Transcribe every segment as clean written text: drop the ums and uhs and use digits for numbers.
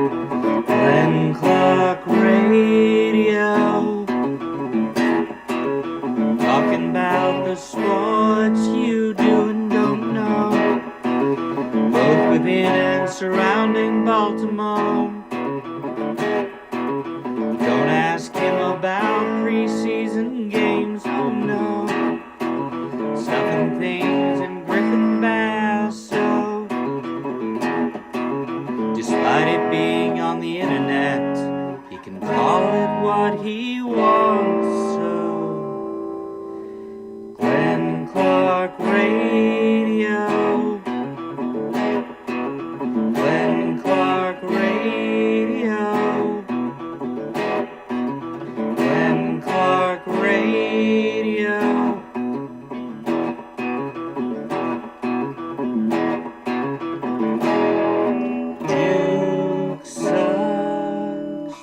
Glenn Clark Radio, talking about the sports you do and don't know, both within and surrounding Baltimore. Don't ask him about preseason games, oh no, stuffing things in Griffin Basso. Despite it being on the internet, he can call it what he wants. So, Glenn Clark Radio, Glenn Clark Radio, Glenn Clark Radio. Duke sucks.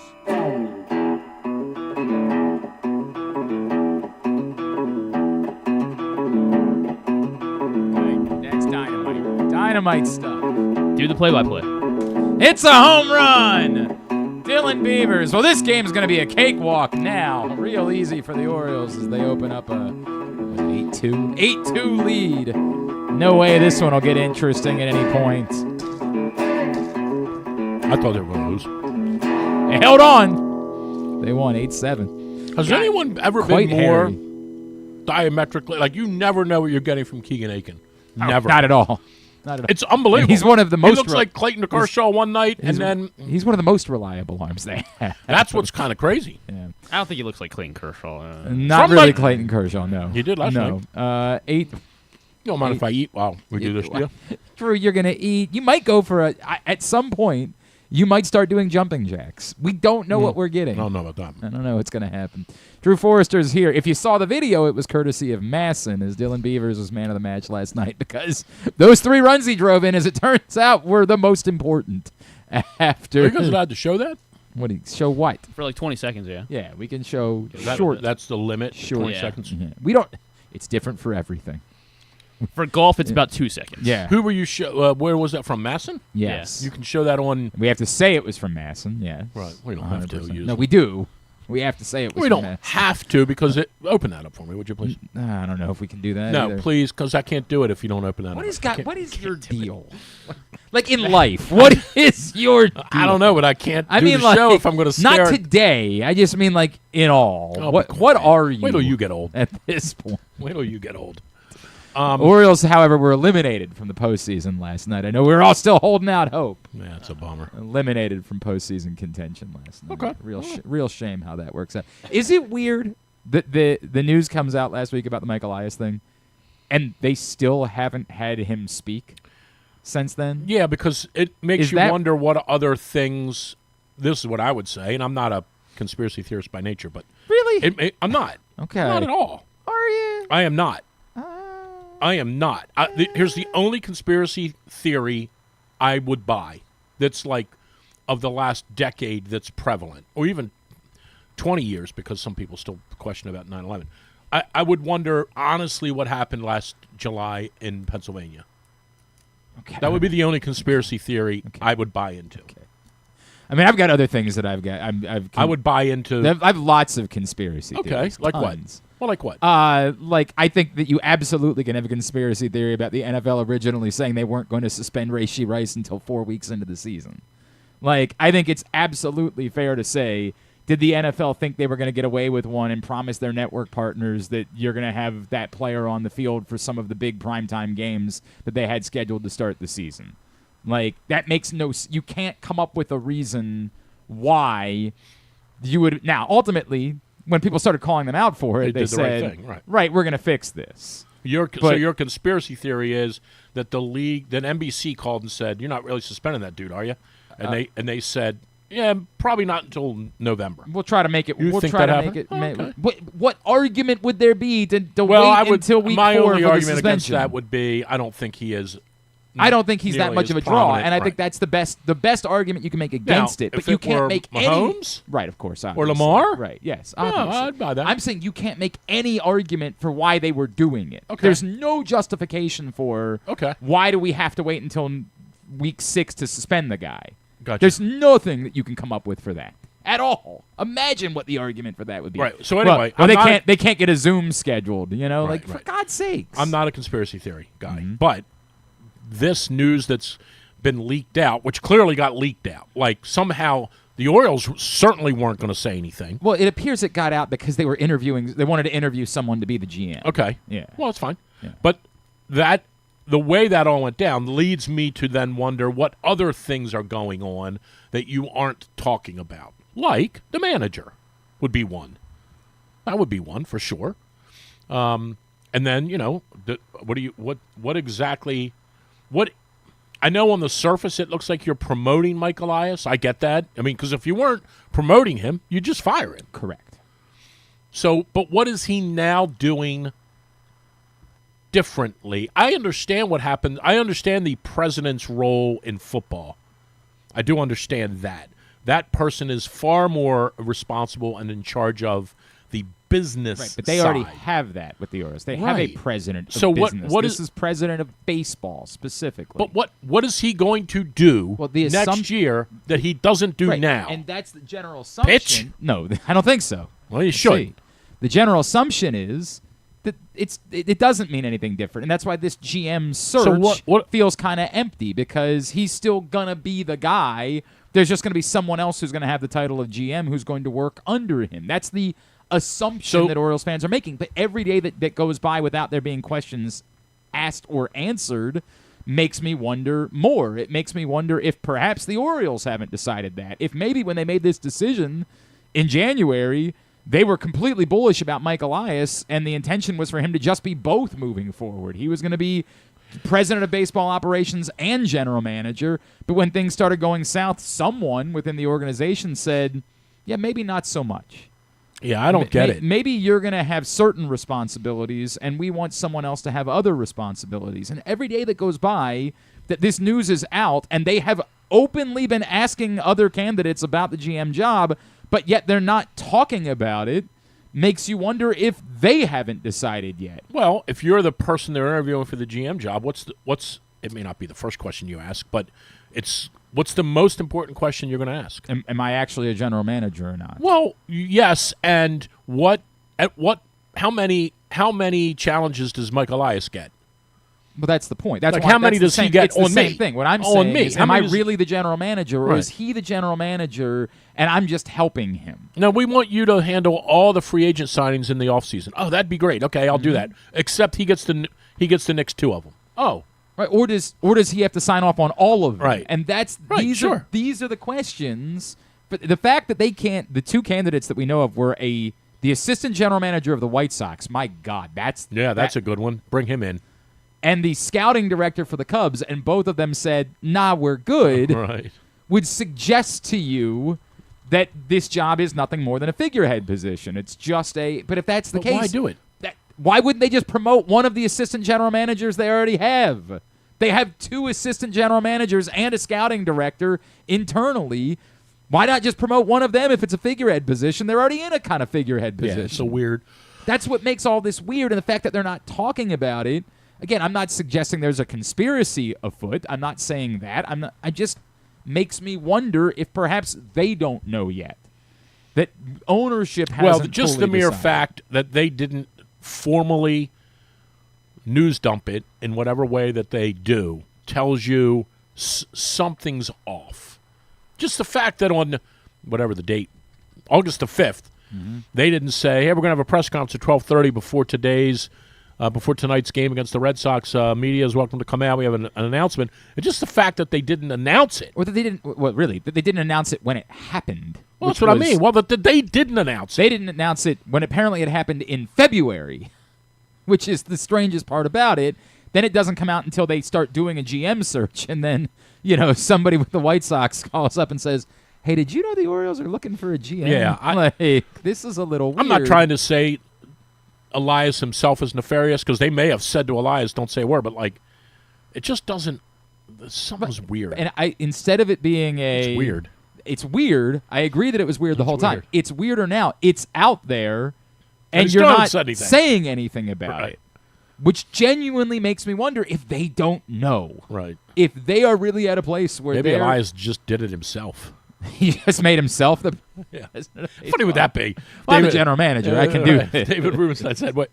That's dynamite. Dynamite stuff. Do the play-by-play. It's a home run! Dylan Beavers. Well, this game's going to be a cakewalk now. Real easy for the Orioles as they open up a 8-2 lead. No way this one will get interesting at any point. I thought they were going to lose. They held on. They won 8-7. Has anyone ever Quite been more hairy. diametrically? Like, you never know what you're getting from Keegan Aiken. Never. Not at all. Not at all. It's unbelievable. And he's one of the most. He looks like Clayton Kershaw one night, and then he's one of the most reliable arms they have. that's what's kind of crazy. Yeah. I don't think he looks like Clayton Kershaw. Not really Clayton Kershaw, no. He did last night. No. 8. You don't mind if I eat while we do this, do you? Drew, you're going to eat. You might go for at some point, you might start doing jumping jacks. We don't know what we're getting. I don't know about that. I don't know what's going to happen. Drew Forrester's here. If you saw the video, it was courtesy of Masson, as Dylan Beavers was man of the match last night, because those 3 runs he drove in, as it turns out, were the most important. After Are you guys allowed to show that? What? Show what? For like 20 seconds, yeah. Yeah, we can show That- short. That's the limit. Short. 20 Yeah. seconds. Yeah. We don't. It's different for everything. For golf, it's about 2 seconds. Yeah. Who were you? Where was that from? Masson? Yes. You can show that on. We have to say it was from Masson. Yeah. Right. We don't have to 100%. use. No, we do. We have to say it was We from don't Masson. have to because it. Open that up for me, would you please? I don't know if we can do that. No, either. please, because I can't do it if you don't open that What up. is I can't- What is your deal? Like in life, what is your deal? I don't know, but I can't I do mean, the like, show if I'm going to stare. not today. I just mean like in all. Oh, what come What on. are you? Wait till you get old. At this point. Wait till you get old. Orioles, however, were eliminated from the postseason last night. I know we were all still holding out hope. Yeah, it's a bummer. Eliminated from postseason contention last night. Okay. Real shame how that works out. Is it weird that the news comes out last week about the Mike Elias thing, and they still haven't had him speak since then? Yeah, because it makes Is you that- wonder what other things. This is what I would say, and I'm not a conspiracy theorist by nature, but Really? I'm not. Okay. Not at all. Are you? I am not. I am not. Here's the only conspiracy theory I would buy that's like of the last decade that's prevalent, or even 20 years, because some people still question about 9/11. I would wonder, honestly, what happened last July in Pennsylvania. Okay. That would be the only conspiracy theory I would buy into. Okay. I mean, I've got other things that I've got. I would buy into. I have lots of conspiracy Okay, theories. like what? Tons. Well, like what? Like, I think that you absolutely can have a conspiracy theory about the NFL originally saying they weren't going to suspend Rashee Rice until 4 weeks into the season. Like, I think it's absolutely fair to say, did the NFL think they were going to get away with one and promise their network partners that you're going to have that player on the field for some of the big primetime games that they had scheduled to start the season? Like, that makes no – you can't come up with a reason why you would – now, ultimately – when people started calling them out for it, they did the right said, thing, right, we're going to fix this. So your conspiracy theory is that the league, that NBC called and said, "You're not really suspending that dude, are you?" And they said, "Yeah, probably not until November." We'll try to make it. You We'll think try that to make it. happened? Okay. What argument would there be to Well, wait I would. until week My 4 only for the argument against suspension? that would be, I don't think he is I don't think he's that nearly much as of a draw, prominent, and I think right. that's the best argument you can make against it. if But you it can't were make Mahomes? any right, of course, Or obviously. Lamar? Right? Yes, Yeah, obviously. I'd buy that. I'm saying you can't make any argument for why they were doing it. Okay. There's no justification for Okay. why do we have to wait until week 6 to suspend the guy. Gotcha. There's nothing that you can come up with for that at all. Imagine what the argument for that would be. Right, so anyway, well, I'm they can't get a Zoom scheduled. Right, like for right. God's sakes. I'm not a conspiracy theory guy, Mm-hmm. but this news that's been leaked out, which clearly got leaked out, like somehow the Orioles certainly weren't going to say anything. Well, it appears it got out because they were interviewing. They wanted to interview someone to be the GM. Okay. Yeah. Well, it's fine. Yeah. But the way that all went down leads me to then wonder what other things are going on that you aren't talking about. Like the manager would be one. That would be one for sure. And then, what exactly I know on the surface it looks like you're promoting Mike Elias. I get that. I mean, because if you weren't promoting him, you'd just fire him. Correct. So, but what is he now doing differently? I understand what happened. I understand the president's role in football. I do understand that. That person is far more responsible and in charge of the business Right, but they side. already have that with the Orioles. They have a Right. president of So what- business. what this is- is president of baseball specifically. But what is he going to do Well, the next year that he doesn't do Right, now? and that's the general assumption. Pitch? No, I don't think so. Well, you Let's should. see. The general assumption is that it doesn't mean anything different, and that's why this GM search what- feels kind of empty because he's still gonna be the guy. There's just gonna be someone else who's gonna have the title of GM who's going to work under him. That's the assumption So- that Orioles fans are making. But every day that goes by without there being questions asked or answered makes me wonder more. It makes me wonder if perhaps the Orioles haven't decided that. If maybe when they made this decision in January, they were completely bullish about Mike Elias, and the intention was for him to just be both moving forward. He was going to be president of baseball operations and general manager, but when things started going south, someone within the organization said, yeah, maybe not so much. Yeah, I don't get it. Maybe you're going to have certain responsibilities, and we want someone else to have other responsibilities. And every day that goes by that this news is out, and they have openly been asking other candidates about the GM job, but yet they're not talking about it, makes you wonder if they haven't decided yet. Well, if you're the person they're interviewing for the GM job, what's it may not be the first question you ask, but what's the most important question you're going to ask? Am I actually a general manager or not? Well, yes, and how many challenges does Mike Elias get? But that's the point. That's Like, why, how many that's the does he same- get it's the on same me? thing. What I'm On saying me. is, How am I many does- really the general manager, or Right. is he the general manager and I'm just helping him? No, we want you to handle all the free agent signings in the offseason. Oh, that'd be great. Okay, I'll do that. Except he gets the next two of them. Oh, Right, or does he have to sign off on all of them? Right. And that's Right, these sure. are the questions. But the fact that they can't, the two candidates that we know of were the assistant general manager of the White Sox. My God, that's a good one. Bring him in. and the scouting director for the Cubs, and both of them said, "Nah, we're good." Right. Would suggest to you that this job is nothing more than a figurehead position. It's just But if that's the But case, why do it? Why wouldn't they just promote one of the assistant general managers they already have? They have two assistant general managers and a scouting director internally. Why not just promote one of them if it's a figurehead position? They're already in a kind of figurehead position. Yeah, it's so weird. That's what makes all this weird, and the fact that they're not talking about it. Again, I'm not suggesting there's a conspiracy afoot. I'm not saying that. I just makes me wonder if perhaps they don't know yet. That ownership hasn't Well, just fully the mere decided. fact that they didn't formally news dump it in whatever way that they do tells you something's off. Just the fact that on whatever the date, August the 5th, they didn't say, "Hey, we're going to have a press conference at 12:30 before tonight's game against the Red Sox. Media is welcome to come out. We have an announcement." It's just the fact that they didn't announce it. Or that they didn't. Well, really, that they didn't announce it when it happened. Well, which that's what I was- mean. Well, that they didn't announce it. They didn't announce it when apparently it happened in February, which is the strangest part about it. Then it doesn't come out until they start doing a GM search, and then somebody with the White Sox calls up and says, "Hey, did you know the Orioles are looking for a GM?" Yeah, this is a little weird. I'm not trying to say Elias himself is nefarious, because they may have said to Elias, "Don't say a word," but it just doesn't something's weird. And instead of it being It's weird. It's weird. I agree that it was weird the whole time. weird. It's weirder now. It's out there, And and he you're still not hasn't said anything. saying anything about Right. it, which genuinely makes me wonder if they don't know. Right. If they are really at a place where Maybe they're Elias just did it himself. he just made himself the Yeah. Funny would that be? I'm the general manager. I can do right. it. David Rubenstein said, "What?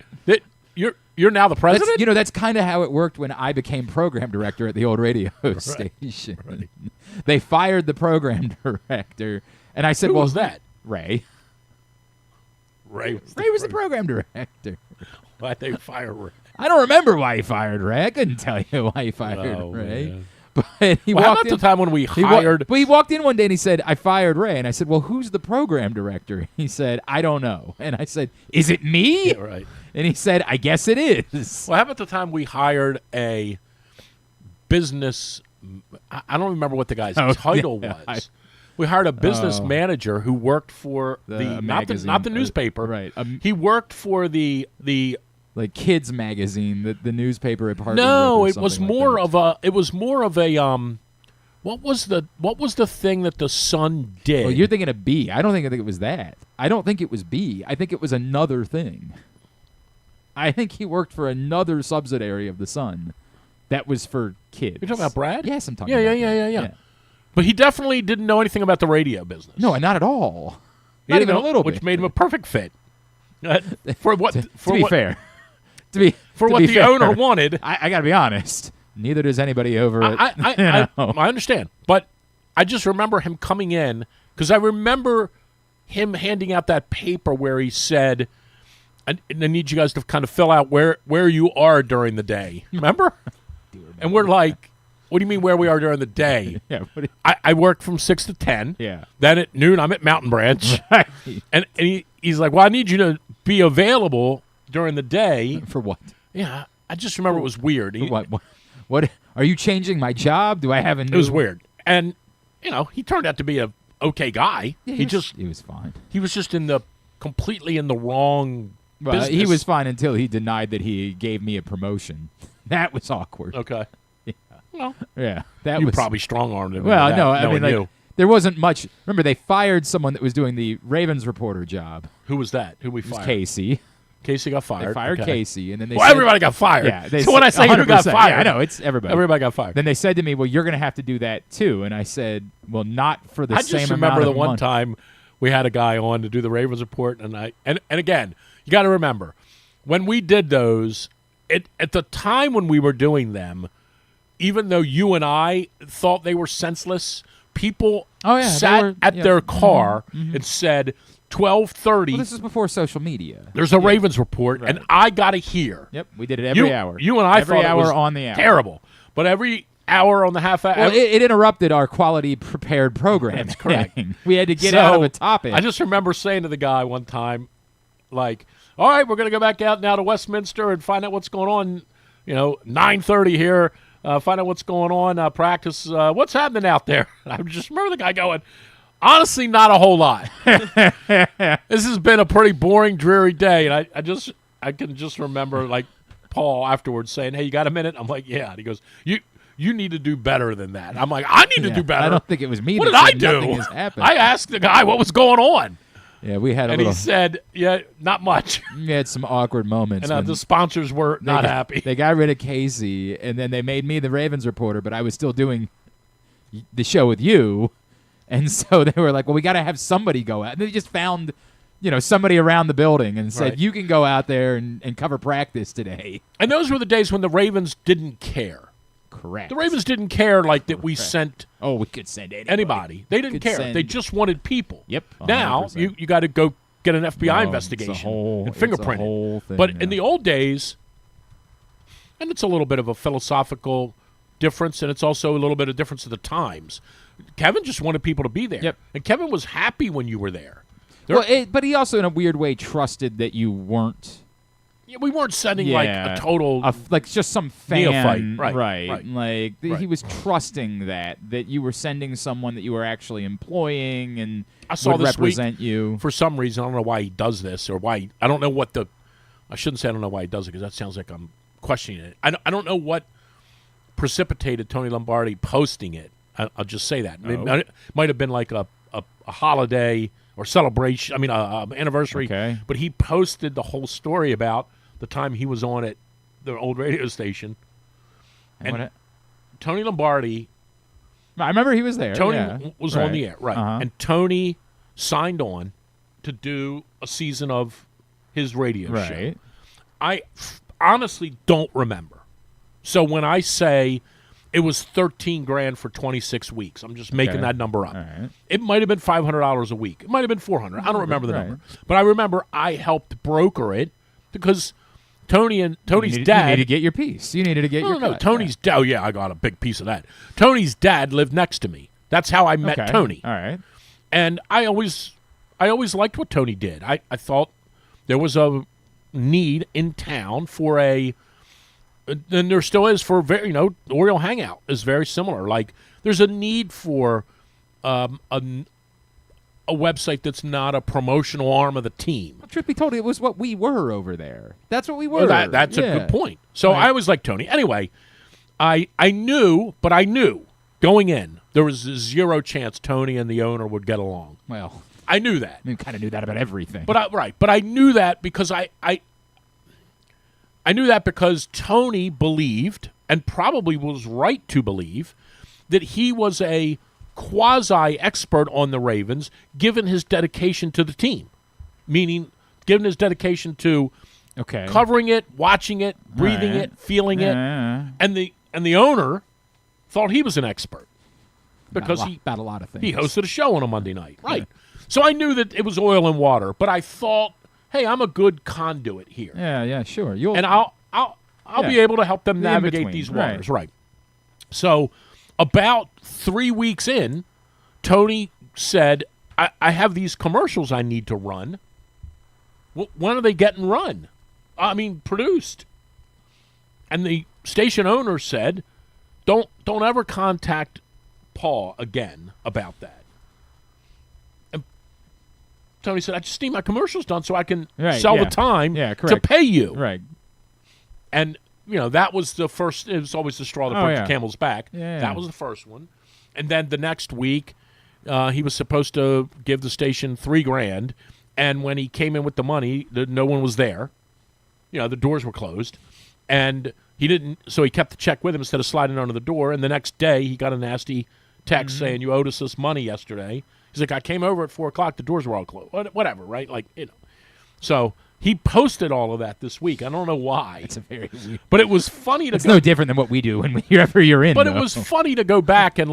You're now the president?" That's kind of how it worked when I became program director at the old radio station. Right. They fired the program director, and I said, Who "Well, was that? Ray. Ray Was the program director. Why'd they fire Ray? I don't remember why he fired Ray. I couldn't tell you why he fired Oh, Ray. man. But he Well, how walked about in. the time when we He hired? he walked in one day and he said, "I fired Ray." And I said, "Well, who's the program director?" He said, "I don't know." And I said, "Is it me?" Yeah, right. And he said, "I guess it is." Well, how about the time we hired a business? I don't remember what the guy's title yeah, was. We hired a business manager who worked for the magazine, not the newspaper. right. He worked for the Like Kids Magazine, the newspaper it partnered No, with or it was something like more that. of a. It was more of a. What was the thing that the Sun did? Oh, you're thinking of B. I think it was that. I don't think it was B. I think it was another thing. I think he worked for another subsidiary of the Sun that was for kids. You're talking about Brad? Yes, I'm talking Yeah, about yeah. Brad. But he definitely didn't know anything about the radio business. No, not at all. He Not didn't even a know- little which bit. made him a perfect fit. For what? To for be what, fair. To what be the fair, owner wanted. I got to be honest. Neither does anybody over at I understand, but I just remember him coming in because I remember him handing out that paper where he said, "I need you guys to kind of fill out where you are during the day." Remember? And we're like, "What do you mean where we are during the day?" Yeah. What, I work from 6 to 10. yeah. Then at noon, I'm at Mountain Branch. Right. And he's like, "Well, I need you to be available during the day." For what? Yeah, I just remember it was weird. He- What? Are you changing my job? Do I have a new? It was weird. And, he turned out to be a okay guy. Yeah, he was fine. He was just completely in the wrong Well, business. he was fine until he denied that he gave me a promotion. That was awkward. Okay. Well, Yeah, that you was probably strong-armed him. Well, into no, that, I mean, knowing like, you. there wasn't much. Remember, they fired someone that was doing the Ravens reporter job. Who was that? Who we It was fired? Casey. Casey got fired. They fired Okay. Casey, and then they Well, said, everybody got fired. Yeah, so when I say who got 100%. fired, Yeah, I know it's everybody. everybody got fired. Then they said to me, "Well, you're going to have to do that too." And I said, "Well, not for the I same just amount remember the of one money." time we had a guy on to do the Ravens report, and again, you got to remember when we did those. At the time when we were doing them, even though you and I thought they were senseless, people Oh, yeah, they sat were- at yeah. their car and said 12:30. Well, this is before social media. There's a Ravens report, and I got to hear. Yep, we did it every hour. You and I every thought hour it was on the hour. terrible, but every hour on the half hour. Well, it interrupted our quality prepared program. That's correct. We had to get So, out of a topic. I just remember saying to the guy one time, like, "All right, we're going to go back out now to Westminster and find out what's going on. 9:30 here. Find out what's going on. Practice. What's happening out there?" And I just remember the guy going, "Honestly, not a whole lot. This has been a pretty boring, dreary day." And I can just remember like Paul afterwards saying, "Hey, you got a minute?" I'm like, "Yeah." And he goes, You need to do better than that." I'm like, "I need to Yeah, do better." I don't think it was me. What that did I said do? Nothing has happened. I asked the guy what was going on. Yeah, we had a And little. he said, "Yeah, not much." We had some awkward moments. And when the sponsors were they not got- happy. They got rid of Casey, and then they made me the Ravens reporter, but I was still doing the show with you. And so they were like, "Well, we got to have somebody go out." And they just found, somebody around the building and said, Right. "You can go out there and cover practice today." And those were the days when the Ravens didn't care. Correct. The Ravens didn't care like that we sent Oh, we could send anybody. They didn't Could care. send- They just wanted people. Yep. Now 100%. you got to go get an FBI No, investigation it's a whole, and it's a fingerprint it. whole thing, But yeah. in the old days, and it's a little bit of a philosophical difference, and it's also a little bit of difference of the times. Kevin just wanted people to be there. Yep. And Kevin was happy when you were there. But he also, in a weird way, trusted that you weren't. Yeah, we weren't sending like a total. Like just some fan, Neophyte. Right. Like Right. he was trusting that you were sending someone that you were actually employing and I saw would this week, represent you. for some reason, I don't know why he does this or why. I don't know what I shouldn't say I don't know why he does it because that sounds like I'm questioning it. I don't know what precipitated Tony Lombardi posting it. I'll just say that. Oh. It might have been like a holiday or celebration. I mean, anniversary. Okay. But he posted the whole story about the time he was on at the old radio station. And Tony Lombardi. I remember he was there. Tony was on the air, right? Uh-huh. And Tony signed on to do a season of his radio show. I honestly don't remember. So when I say it was $13,000 for 26 weeks, I'm just making that number up. Right. It might have been $500 a week. It might have been $400. I don't remember the number, but I remember I helped broker it because Tony's dad. You need to get your piece. You needed to get your cut. Tony's dad. Oh yeah, I got a big piece of that. Tony's dad lived next to me. That's how I met Tony. All right. And I always liked what Tony did. I thought there was a need in town for and there still is for the Oriole Hangout is very similar. Like there's a need for a website that's not a promotional arm of the team. Well, truth be told, it was what we were over there. That's what we were. Well, that's a good point. So I was like Tony. Anyway, I knew going in there was a 0 chance Tony and the owner would get along. Well, I knew that. I kind of knew that about everything. But I knew that because I knew that because Tony believed, and probably was right to believe, that he was a quasi-expert on the Ravens, given his dedication to the team. Meaning, given his dedication to covering it, watching it, breathing it, feeling it. And the owner thought he was an expert. Because about a lot of things. He hosted a show on a Monday night. Right. So I knew that it was oil and water, but I thought, hey, I'm a good conduit here. Yeah, sure. I'll be able to help them navigate these waters. Right. So about 3 weeks in, Tony said, I have these commercials I need to run. When are they getting run? I mean, produced. And the station owner said, don't ever contact Paul again about that. And Tony said, I just need my commercials done so I can sell the time to pay you. Right. And, that was the first. It was always the straw that broke the camel's back. Yeah. That was the first one. And then the next week, he was supposed to give the station $3,000. And when he came in with the money, no one was there. The doors were closed. And he didn't, so he kept the check with him instead of sliding under the door. And the next day, he got a nasty text saying, you owed us this money yesterday. He's like, I came over at 4 o'clock. The doors were all closed. Whatever, right? So he posted all of that this week. I don't know why. It's a very weird. But it was funny to It's no different than what we do whenever you're in. But it was funny to go back and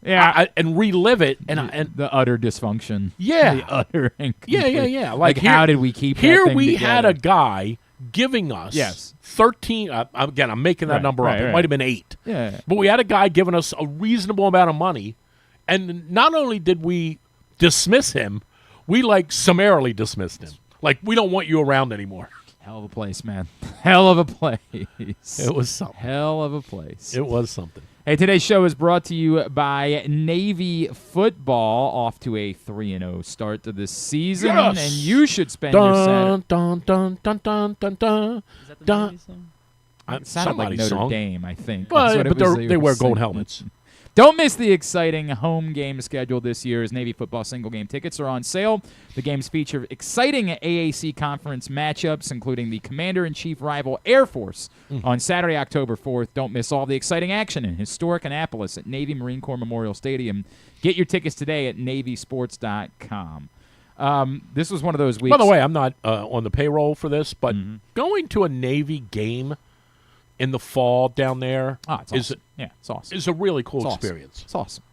and relive it and the utter dysfunction. Yeah. The utter Yeah. Like how did we keep here that thing we together? had a guy giving us 13 again, I'm making that number up. It might have been 8. Yeah. But we had a guy giving us a reasonable amount of money, and not only did we dismiss him, we summarily dismissed him. We don't want you around anymore. Hell of a place, man. Hell of a place. It was something. Hell of a place. It was something. Hey, today's show is brought to you by Navy Football, off to a 3-0 start to the season, Yes! and you should spend your Saturday. Dun, dun, dun, dun, dun, dun, Is that the dun. Navy song? It sounded like Somebody's Notre song. Dame, I think. Well, That's what it but was they were wear gold singing. helmets. Don't miss the exciting home game schedule this year as Navy football single game tickets are on sale. The games feature exciting AAC conference matchups, including the Commander-in-Chief rival Air Force on Saturday, October 4th. Don't miss all the exciting action in historic Annapolis at Navy Marine Corps Memorial Stadium. Get your tickets today at NavySports.com. This was one of those weeks. By the way, I'm not on the payroll for this, but going to a Navy game in the fall down there it's awesome. It's awesome. is a really cool It's experience. It's awesome.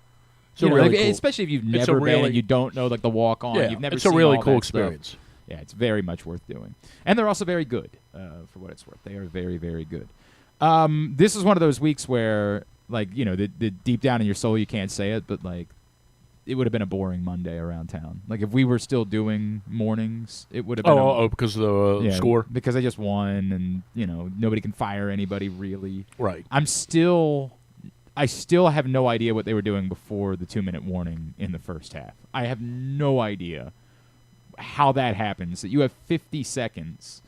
It's a really cool. Especially if you've It's a never been really- and you don't know the walk on. Yeah, You've never it's a seen really all cool that stuff. experience. Yeah, it's very much worth doing. And they're also very good, for what it's worth. They are very, very good. This is one of those weeks where, the deep down in your soul, you can't say it, but, it would have been a boring Monday around town. If we were still doing mornings, it would have been because of the score? Because they just won, and, nobody can fire anybody, really. Right. I still have no idea what they were doing before the 2-minute warning in the first half. I have no idea how that happens, that you have 50 seconds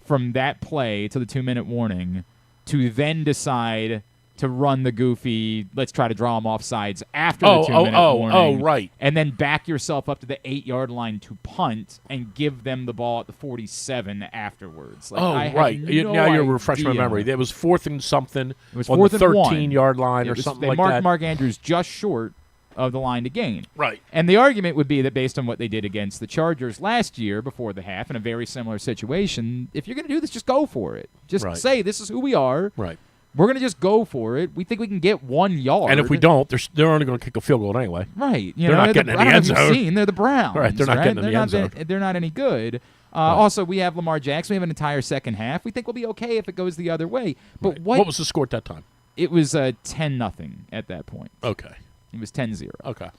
from that play to the 2-minute warning to then decide to run the goofy, let's try to draw them off sides after the 2-minute warning. Right. And then back yourself up to the 8-yard line to punt and give them the ball at the 47 afterwards. Like, I right. had no Now you're refreshing my idea. memory. It was 4th and something It was on 4th the and 13-yard line or something they like marked that. Mark Andrews just short of the line to gain. Right. And the argument would be that based on what they did against the Chargers last year before the half in a very similar situation, if you're going to do this, just go for it. Just Right. say, this is who we are. Right. We're going to just go for it. We think we can get 1 yard. And if we don't, they're only going to kick a field goal anyway. Right. They're not getting in the end zone. They're the Browns. Right, they're not getting in the end zone. They're not any good. Also, we have Lamar Jackson. We have an entire second half. We think we'll be okay if it goes the other way. But Right. what was the score at that time? It was 10-0 at that point. Okay. It was 10-0. Okay.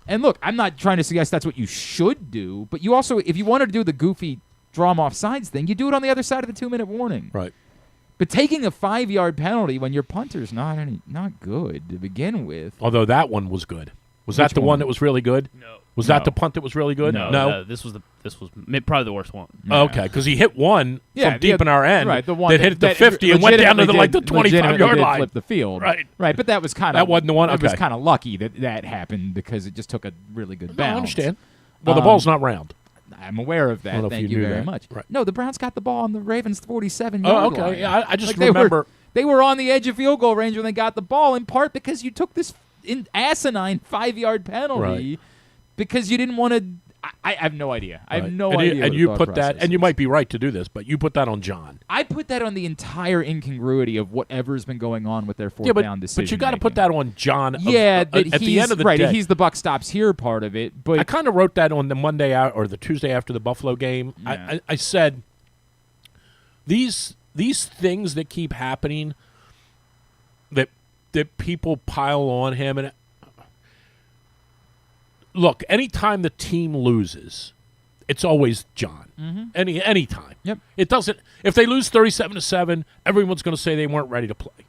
And look, I'm not trying to suggest that's what you should do, but you also, if you wanted to do the goofy draw 'em off sides thing, you do it on the other side of the 2-minute warning. Right. But taking a 5-yard penalty when your punter's not good to begin with. Although that one was good. Was that the one that was really good? No. Was that the punt that was really good? No. This was probably the worst one. Okay, because he hit one from deep in our end right, the one that hit the 50 and went down to the 25-yard line. Flip the field. Right. Right, but that was kind of that wasn't the one. It was Okay. kind of lucky that happened because it just took a really good bounce. I understand. Well, the ball's not round. I'm aware of I don't know that. if Thank you you knew very that. much. Right. No, the Browns got the ball on the Ravens' 47-yard line. Okay. Yeah, I just Like, remember. They were on the edge of field goal range when they got the ball, in part because you took this asinine 5-yard penalty Right. because you didn't want to. I have no idea. I have no and idea. You, what and the you thought put that, process and you is. might be right to do this, but you put that on John. I put that on the entire incongruity of whatever's been going on with their fourth down decision. But you got to put that on John. Yeah, at the end of the day, he's the buck stops here part of it. But I kind of wrote that on the Monday out or the Tuesday after the Buffalo game. Yeah. I said these things that keep happening that people pile on him, and look, anytime the team loses, it's always John. Mm-hmm. Any time. Yep. It doesn't. If they lose 37-7, everyone's going to say they weren't ready to play.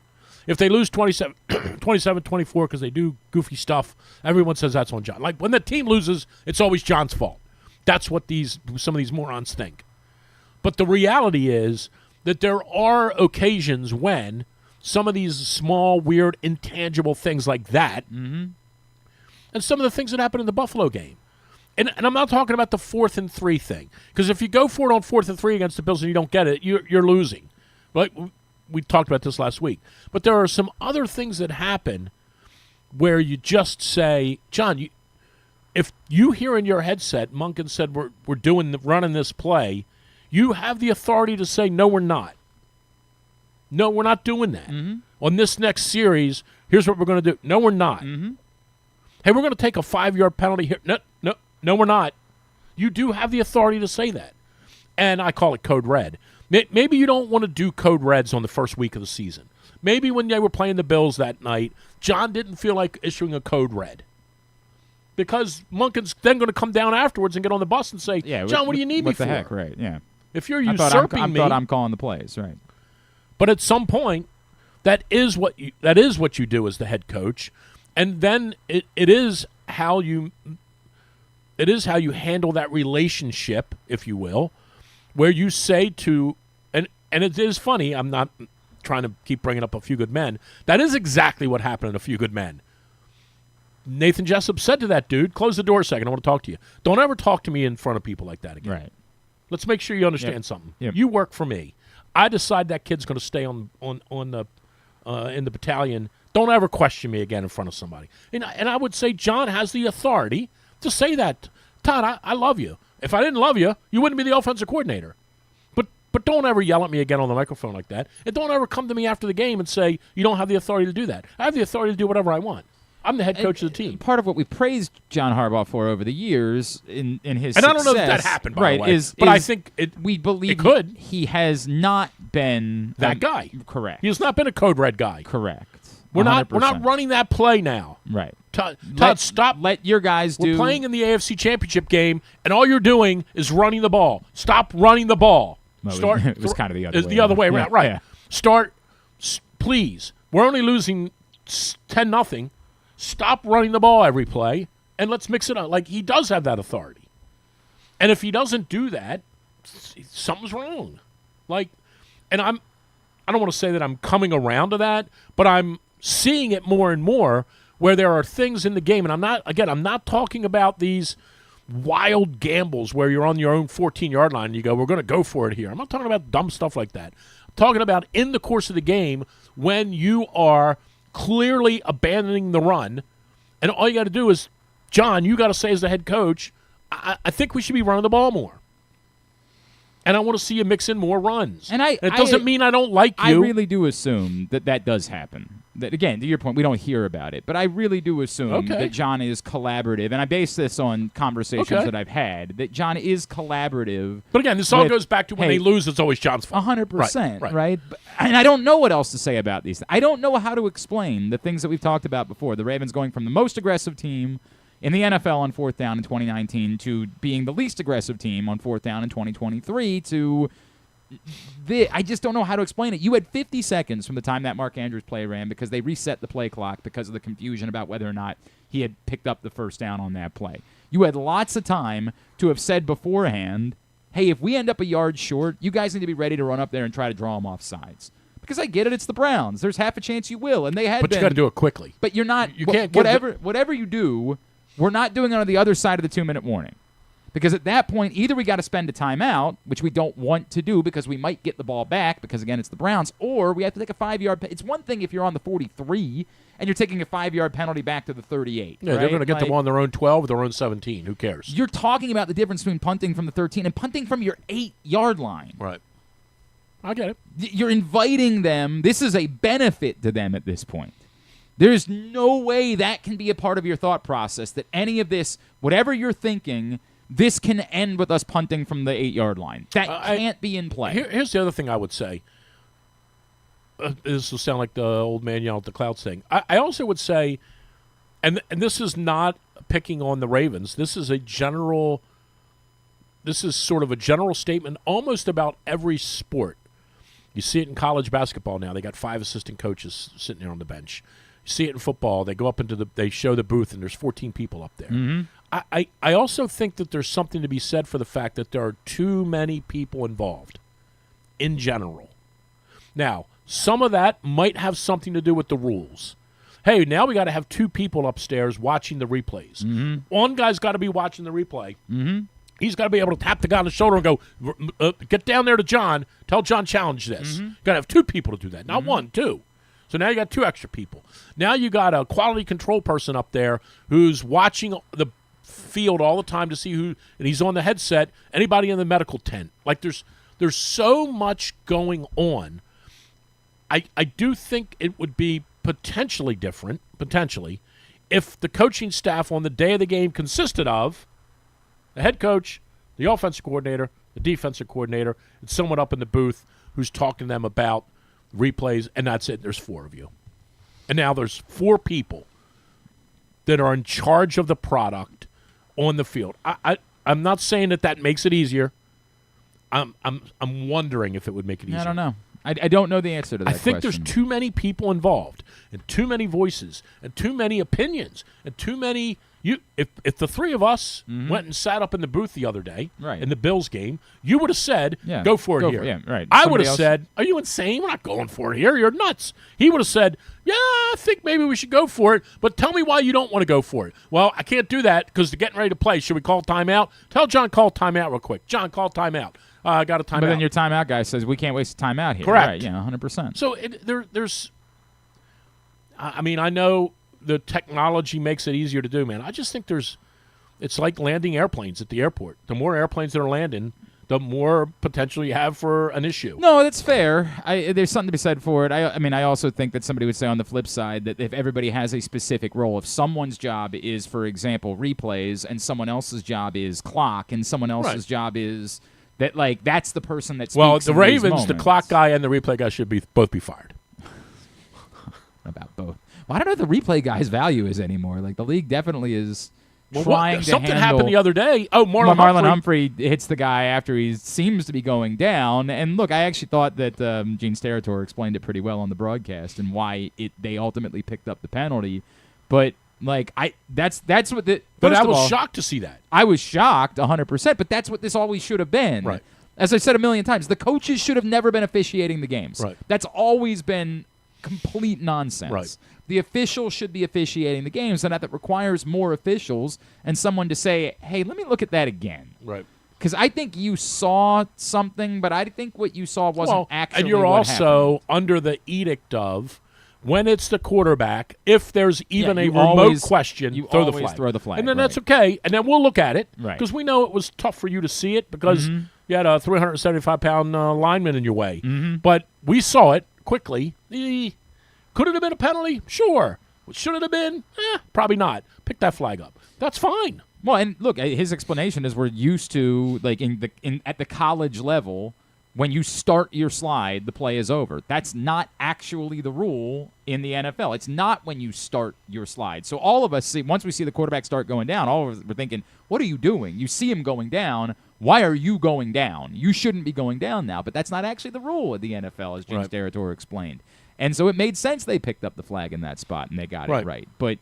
If they lose 27-24 because they do goofy stuff, everyone says that's on John. Like when the team loses, it's always John's fault. That's what some of these morons think. But the reality is that there are occasions when some of these small, weird, intangible things like that, and some of the things that happened in the Buffalo game. And I'm not talking about the 4th and 3 thing, because if you go for it on 4th and 3 against the Bills and you don't get it, you're losing. Like we talked about this last week. But there are some other things that happen where you just say, John, if you hear in your headset, Monken said we're running this play, you have the authority to say, no, we're not. No, we're not doing that. On this next series, here's what we're going to do. No, we're not. Hey, we're going to take a 5-yard penalty here. No, we're not. You do have the authority to say that. And I call it code red. Maybe you don't want to do code reds on the first week of the season. Maybe when they were playing the Bills that night, John didn't feel like issuing a code red. Because Monken's then going to come down afterwards and get on the bus and say, John, what do you need me for? What the heck, right, yeah. If you're usurping me. I thought I'm calling the plays, right. But at some point, that is what you do as the head coach. And then it is how you handle that relationship, if you will, where you say to, and it is funny, I'm not trying to keep bringing up A Few Good Men. That is exactly what happened in A Few Good Men. Nathan Jessup said to that dude, close the door a second, I want to talk to you. Don't ever talk to me in front of people like that again. Right. Let's make sure you understand something. Yep. You work for me. I decide that kid's going to stay on the in the battalion. Don't ever question me again in front of somebody. And I would say John has the authority to say that. Todd, I love you. If I didn't love you, you wouldn't be the offensive coordinator. But don't ever yell at me again on the microphone like that. And don't ever come to me after the game and say you don't have the authority to do that. I have the authority to do whatever I want. I'm the head coach of the team. Part of what we praised John Harbaugh for over the years in his and success, I don't know if that happened, by the way. But I think we believe it could. He has not been that guy. Correct. He has not been a code red guy. Correct. We're 100%. not running that play now. Right. Todd, stop. Let your guys do. We're playing in the AFC Championship game, and all you're doing is running the ball. Stop running the ball. Well, it was kind of the other way. It's the other way around, right. Yeah. Start, please. We're only losing 10-0. Stop running the ball every play, and let's mix it up. Like, he does have that authority. And if he doesn't do that, something's wrong. Like, and I don't want to say that I'm coming around to that, but I'm seeing it more and more where there are things in the game, and I'm not talking about these wild gambles where you're on your own 14-yard line and you go, we're going to go for it here. I'm not talking about dumb stuff like that. I'm talking about in the course of the game when you are clearly abandoning the run, and all you got to do is, John, you got to say as the head coach, I think we should be running the ball more. And I want to see you mix in more runs. And it doesn't mean I don't like you. I really do assume that does happen. That, again, to your point, we don't hear about it. But I really do assume that John is collaborative. And I base this on conversations that I've had, that John is collaborative. But again, this all goes back to when they lose, it's always John's fault. 100%, right? And I don't know what else to say about these. I don't know how to explain the things that we've talked about before. The Ravens going from the most aggressive team in the NFL on fourth down in 2019 to being the least aggressive team on fourth down in 2023 to I just don't know how to explain it. You had 50 seconds from the time that Mark Andrews play ran because they reset the play clock because of the confusion about whether or not he had picked up the first down on that play. You had lots of time to have said beforehand, hey, if we end up a yard short, you guys need to be ready to run up there and try to draw them off sides. Because I get it, it's the Browns. There's half a chance you will, and they had. But you got to do it quickly. But you're not. You can't whatever you do. We're not doing it on the other side of the 2-minute warning. Because at that point, either we got to spend a timeout, which we don't want to do because we might get the ball back because, again, it's the Browns, or we have to take a 5-yard It's one thing if you're on the 43 and you're taking a 5-yard penalty back to the 38. Yeah, right? They're going to get the ball on their own 12 or their own 17. Who cares? You're talking about the difference between punting from the 13 and punting from your 8-yard line. Right. I get it. You're inviting them. This is a benefit to them at this point. There's no way that can be a part of your thought process, that any of this, whatever you're thinking, this can end with us punting from the 8-yard line. That can't be in play. Here's the other thing I would say. This will sound like the old man yelling at the clouds thing. I also would say, and this is not picking on the Ravens. This is sort of a general statement almost about every sport. You see it in college basketball now. They got 5 assistant coaches sitting there on the bench. You see it in football. They go up they show the booth, and there's 14 people up there. Mm-hmm. I also think that there's something to be said for the fact that there are too many people involved in general. Now, some of that might have something to do with the rules. Hey, now we got to have 2 people upstairs watching the replays. Mm-hmm. One guy's got to be watching the replay. Mm-hmm. He's got to be able to tap the guy on the shoulder and go, get down there to John, tell John challenge this. Mm-hmm. Got to have 2 people to do that, not 1, 2. So now you got 2 extra people. Now you got a quality control person up there who's watching the field all the time to see who, and he's on the headset, anybody in the medical tent. Like there's so much going on. I do think it would be potentially different, if the coaching staff on the day of the game consisted of the head coach, the offensive coordinator, the defensive coordinator, and someone up in the booth who's talking to them about replays, and that's it. There's 4 of you. And now there's 4 people that are in charge of the product on the field. I'm not saying that makes it easier. I'm wondering if it would make it easier. I don't know. I don't know the answer to that question. I think there's too many people involved, and too many voices, and too many opinions, and too many. If the 3 of us went and sat up in the booth the other day in the Bills game, you would have said, go for it here. Yeah, right. I would have said, are you insane? We're not going for it here. You're nuts. He would have said, yeah, I think maybe we should go for it, but tell me why you don't want to go for it. Well, I can't do that because they're getting ready to play. Should we call timeout? Tell John, call timeout real quick. John, call timeout. I got a timeout. But then your timeout guy says, we can't waste a timeout here. Correct. Right, 100%. So there's – I mean, I know the technology makes it easier to do, man. I just think it's like landing airplanes at the airport. The more airplanes that are landing, the more potential you have for an issue. No, that's fair. There's something to be said for it. I mean, I also think that somebody would say on the flip side that if everybody has a specific role, if someone's job is, for example, replays, and someone else's job is clock, and someone else's job is that, like, that's the person that's the Ravens, the clock guy and the replay guy should both be fired. About both. Well, I don't know what the replay guy's value is anymore. Like, the league definitely is trying to something handle. Happened the other day. Oh, Marlon Humphrey hits the guy after he seems to be going down. And look, I actually thought that Gene Steratore explained it pretty well on the broadcast and why they ultimately picked up the penalty. But like that's what the. But I was shocked to see that. I was shocked 100%. But that's what this always should have been. Right. As I said a million times, the coaches should have never been officiating the games. Right. That's always been complete nonsense. Right. The official should be officiating the games, and that requires more officials and someone to say, hey, let me look at that again. Right. Because I think you saw something, but I think what you saw wasn't actually and you're what also happened. under the edict of when it's the quarterback, if there's even a you remote always- question, you throw the always flag. throw the flag, And then right. that's okay. And then we'll look at it. Right. Because we know it was tough for you to see it because Mm-hmm. you had a 375-pound lineman in your way. Mm-hmm. But we saw it quickly. Could it have been a penalty? Sure. Should it have been? Probably not. Pick that flag up. That's fine. Well, and look, his explanation is we're used to, like, at the college level, when you start your slide, the play is over. That's not actually the rule in the NFL. It's not when you start your slide. So all of us see, once we see the quarterback start going down, all of us are thinking, what are you doing? You see him going down. Why are you going down? You shouldn't be going down now. But that's not actually the rule of the NFL, as James Derator explained. And so it made sense they picked up the flag in that spot, and they got it right. But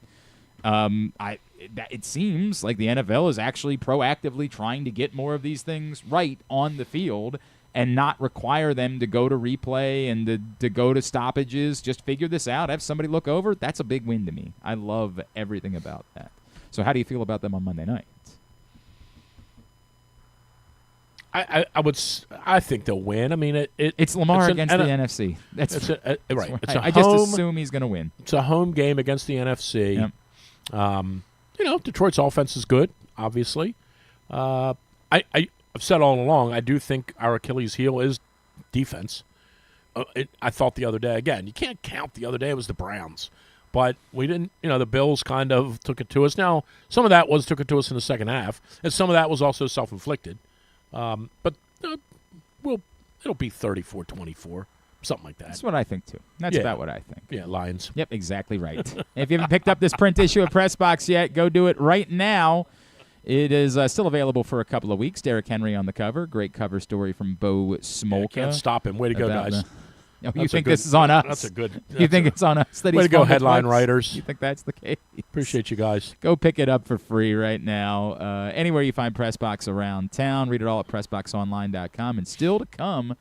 it seems like the NFL is actually proactively trying to get more of these things right on the field and not require them to go to replay and to go to stoppages. Just figure this out. Have somebody look over. That's a big win to me. I love everything about that. So how do you feel about them on Monday night? I think they'll win. I mean, it's Lamar against the NFC. That's right. It's I just assume he's going to win. It's a home game against the NFC. Yep. Detroit's offense is good, obviously. I've said all along, I do think our Achilles heel is defense. I thought the other day, again, you can't count the other day, it was the Browns. But we didn't, the Bills kind of took it to us. Now, some of that took it to us in the second half, and some of that was also self-inflicted. But it'll be 34-24, something like that. That's what I think, too. That's about what I think. Yeah, Lions. Yep, exactly right. If you haven't picked up this print issue of Press Box yet, go do it right now. It is still available for a couple of weeks. Derrick Henry on the cover. Great cover story from Bo Smolka. Can't stop him. Way to go, guys. You think this is on us? That's a good. You think it's on us that way he's to go, headline writers. You think that's the case? Appreciate you guys. Go pick it up for free right now. Anywhere you find Pressbox around town, read it all at PressBoxOnline.com. And still to come,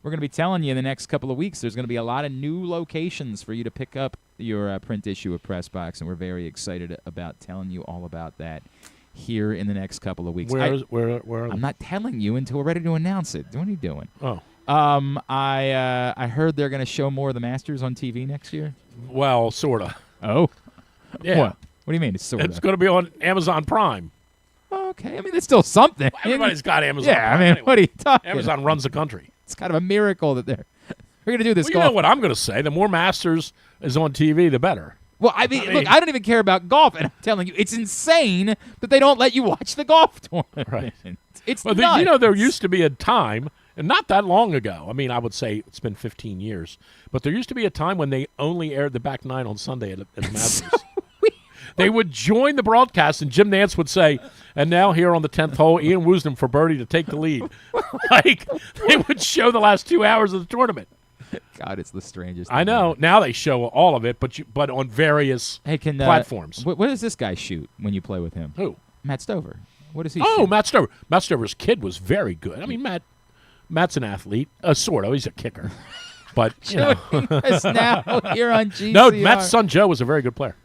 we're going to be telling you in the next couple of weeks, there's going to be a lot of new locations for you to pick up your print issue of Pressbox, and we're very excited about telling you all about that here in the next couple of weeks. Where are they? I'm not telling you until we're ready to announce it. What are you doing? Oh. I heard they're going to show more of the Masters on TV next year. Well, sort of. Oh? Yeah. What do you mean it's sort of? It's going to be on Amazon Prime. Okay. I mean, it's still something. Everybody's got Amazon Prime. Yeah, I mean, anyway. what are you talking Amazon runs the country. It's kind of a miracle that they're going to do this. Well, you know what I'm going to say. The more Masters is on TV, the better. Well, I mean, look, I don't even care about golf, and I'm telling you, it's insane that they don't let you watch the golf tournament. Right. It's well, nuts. there used to be a time, and not that long ago. I mean, I would say it's been 15 years, but there used to be a time when they only aired the back nine on Sunday at the Masters. They would join the broadcast, and Jim Nantz would say, "And now here on the 10th hole, Ian Woosnam for birdie to take the lead." Like they would show the last 2 hours of the tournament. God, it's the strangest. I know. Now they show all of it, but on various platforms. What does this guy shoot when you play with him? Who? Matt Stover. What does he Oh, shoot? Matt Stover. Matt Stover's kid was very good. I mean, Matt's an athlete, sort of. He's a kicker. But, Joining us now here on GCR. No, Matt's son Joe was a very good player.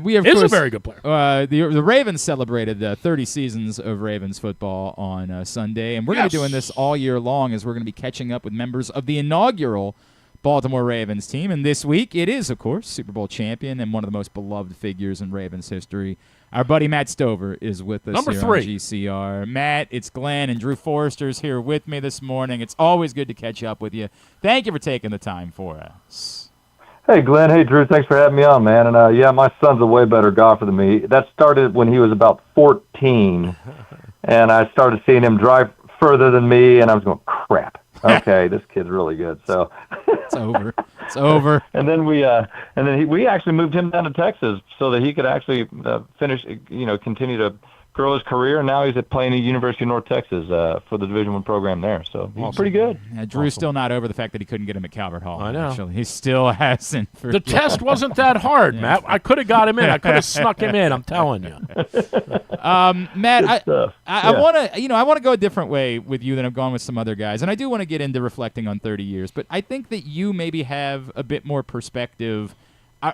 We of is course, a very good player. The Ravens celebrated 30 seasons of Ravens football on Sunday, and we're going to be doing this all year long as we're going to be catching up with members of the inaugural Baltimore Ravens team. And this week, it is, of course, Super Bowl champion and one of the most beloved figures in Ravens history. Our buddy Matt Stover is with us Number here 3. on GCR. Matt, it's Glenn, and Drew Forrester's here with me this morning. It's always good to catch up with you. Thank you for taking the time for us. Hey, Glenn. Hey, Drew. Thanks for having me on, man. And, yeah, my son's a way better golfer than me. That started when he was about 14, and I started seeing him drive further than me, and I was going, crap. Okay, this kid's really good. So it's over. It's over. And then we actually moved him down to Texas so that he could actually continue to grow his career, and now he's playing at University of North Texas for the Division I program there. So he's pretty good. Yeah, Drew's still not over the fact that he couldn't get him at Calvert Hall. I know. Actually. He still hasn't. The test wasn't that hard, Matt. I could have got him in. I could have snuck him in. I'm telling you. Matt, I Yeah. want to go a different way with you than I've gone with some other guys, and I do want to get into reflecting on 30 years. But I think that you maybe have a bit more perspective.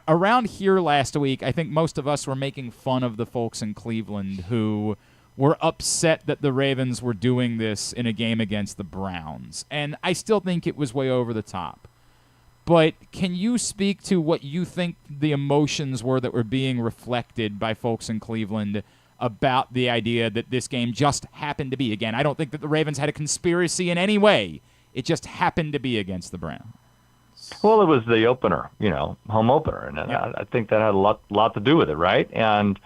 Around here last week, I think most of us were making fun of the folks in Cleveland who were upset that the Ravens were doing this in a game against the Browns. And I still think it was way over the top. But can you speak to what you think the emotions were that were being reflected by folks in Cleveland about the idea that this game just happened to be? Again, I don't think that the Ravens had a conspiracy in any way. It just happened to be against the Browns. Well, it was the opener, home opener, and I think that had a lot to do with it, right? And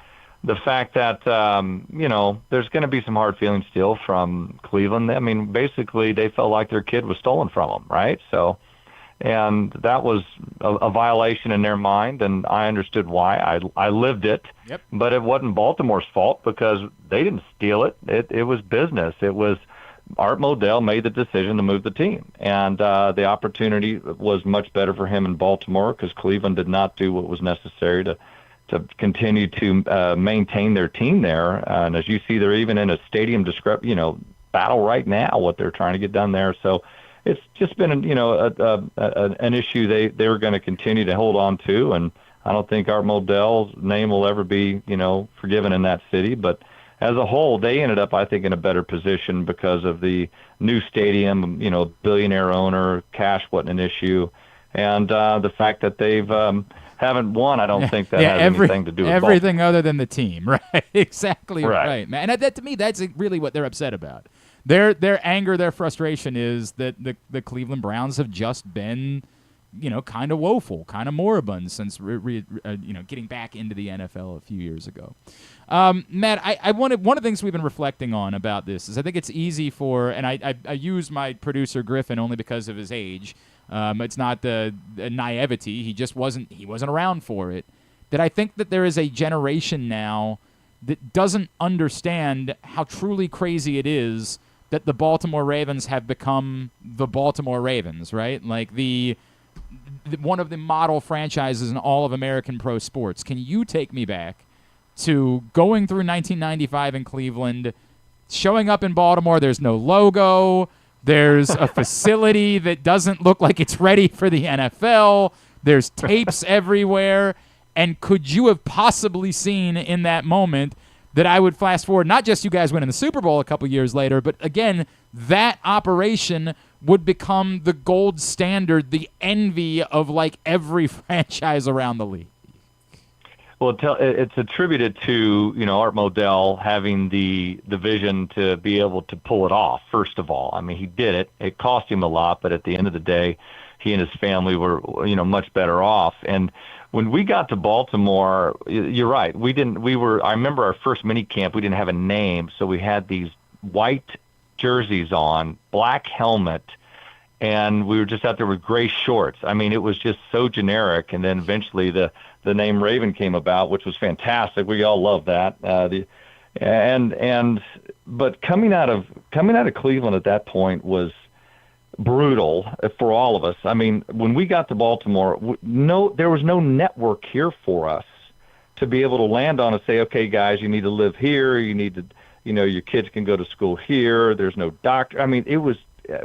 the fact that there's going to be some hard feelings still from Cleveland. I mean, basically, they felt like their kid was stolen from them, right? So, and that was a violation in their mind, and I understood why. I lived it, but it wasn't Baltimore's fault because they didn't steal it. It was business. It was. Art Modell made the decision to move the team, and the opportunity was much better for him in Baltimore because Cleveland did not do what was necessary to continue to maintain their team there. And as you see, they're even in a stadium battle right now, what they're trying to get done there. So it's just been an issue they were going to continue to hold on to, and I don't think Art Modell's name will ever be forgiven in that city, but as a whole, they ended up, I think, in a better position because of the new stadium, billionaire owner, cash wasn't an issue, and the fact that they've haven't won, I don't think that has anything to do with everything Baltimore. other than the team, right? Exactly right, man. And that, to me, that's really what they're upset about. Their anger, their frustration is that the Cleveland Browns have just been, kind of woeful, kind of moribund since getting back into the NFL a few years ago. Matt, one of the things we've been reflecting on about this is I think it's easy for, and I use my producer Griffin only because of his age. It's not the naivety. He wasn't around for it. That I think that there is a generation now that doesn't understand how truly crazy it is that the Baltimore Ravens have become the Baltimore Ravens, right? Like one of the model franchises in all of American pro sports. Can you take me back to going through 1995 in Cleveland, showing up in Baltimore? There's no logo. There's a facility that doesn't look like it's ready for the NFL. There's tapes everywhere. And could you have possibly seen in that moment that I would fast forward, not just you guys winning the Super Bowl a couple years later, but again, that operation would become the gold standard, the envy of like every franchise around the league? Well, it's attributed to Art Modell having the vision to be able to pull it off. First of all, I mean, he did it. It cost him a lot, but at the end of the day, he and his family were much better off. And when we got to Baltimore, you're right. I remember our first mini camp. We didn't have a name, so we had these white jerseys on, black helmet, and we were just out there with gray shorts. I mean, it was just so generic. And then eventually the name Raven came about, which was fantastic. We all loved that. But coming out of Cleveland at that point was brutal for all of us. I mean, when we got to Baltimore, there was no network here for us to be able to land on and say, okay, guys, you need to live here. You need to, your kids can go to school here. There's no doctor. I mean,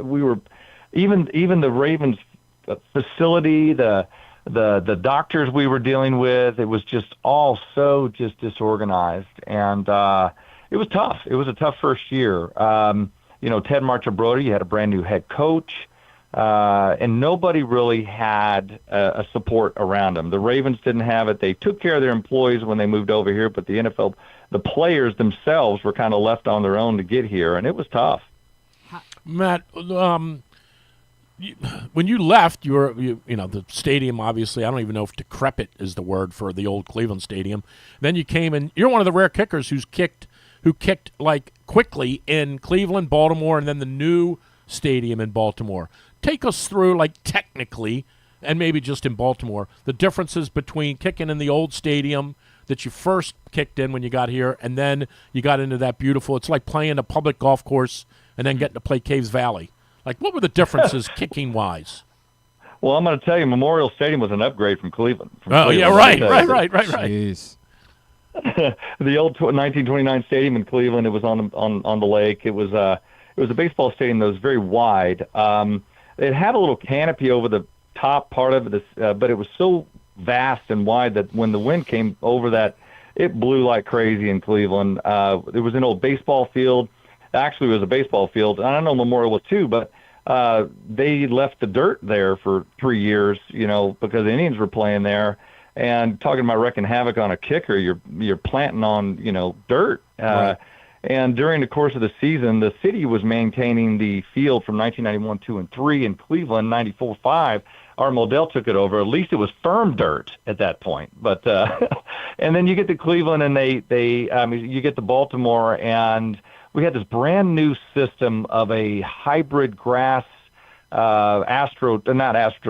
we were even the Ravens facility, the doctors we were dealing with, it was just all so just disorganized, and it was tough. It was a tough first year. Ted Marchibroda, you had a brand new head coach, and nobody really had a support around them. The Ravens didn't have it. They took care of their employees when they moved over here, but the NFL, the players themselves were kind of left on their own to get here, and it was tough. Matt, when you left, the stadium, obviously, I don't even know if decrepit is the word for the old Cleveland Stadium. Then you came in. You're one of the rare kickers who kicked like quickly in Cleveland, Baltimore, and then the new stadium in Baltimore. Take us through, like, technically, and maybe just in Baltimore, the differences between kicking in the old stadium, that you first kicked in when you got here, and then you got into that beautiful. It's like playing a public golf course and then getting to play Caves Valley. Like, what were the differences kicking wise? Well, I'm going to tell you, Memorial Stadium was an upgrade from Cleveland. Yeah, right. Jeez. The old 1929 stadium in Cleveland. It was on the lake. It was a baseball stadium that was very wide. It had a little canopy over the top part of it, but it was so vast and wide that when the wind came over that, it blew like crazy in Cleveland. There was an old baseball field. Actually, it was a baseball field. I don't know Memorial was too, but they left the dirt there for 3 years, because the Indians were playing there. And talking about wrecking havoc on a kicker, you're planting on, dirt. Right. And during the course of the season, the city was maintaining the field from 1991, 2, and 3 in Cleveland, 94, 5. Art Modell took it over. At least it was firm dirt at that point. But and then you get to Cleveland, and you get to Baltimore, and we had this brand new system of a hybrid grass, not astro,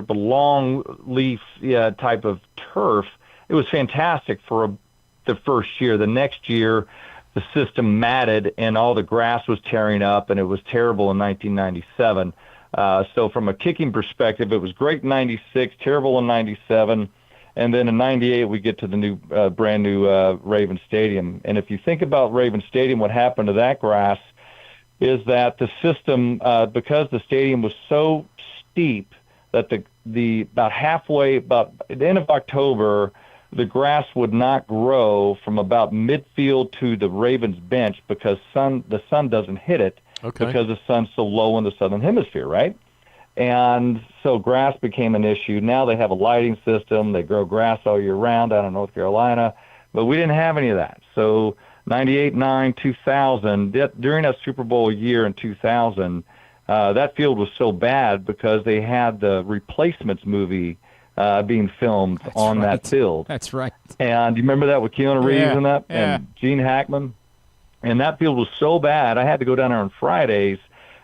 but long leaf type of turf. It was fantastic for the first year. The next year, the system matted and all the grass was tearing up, and it was terrible in 1997. So from a kicking perspective, it was great in 96, terrible in 97, and then in 98 we get to the new, brand new Raven Stadium. And if you think about Raven Stadium, what happened to that grass is that the system, because the stadium was so steep that the about the end of October, the grass would not grow from about midfield to the Ravens bench because the sun doesn't hit it. Okay. Because the sun's so low in the southern hemisphere, right? And so grass became an issue. Now they have a lighting system. They grow grass all year round down in North Carolina, but we didn't have any of that. So 98, 9, 2000, during that Super Bowl year in 2000, that field was so bad because they had the Replacements movie being filmed that field. That's right. And you remember that with Keanu Reeves and Gene Hackman? And that field was so bad, I had to go down there on Fridays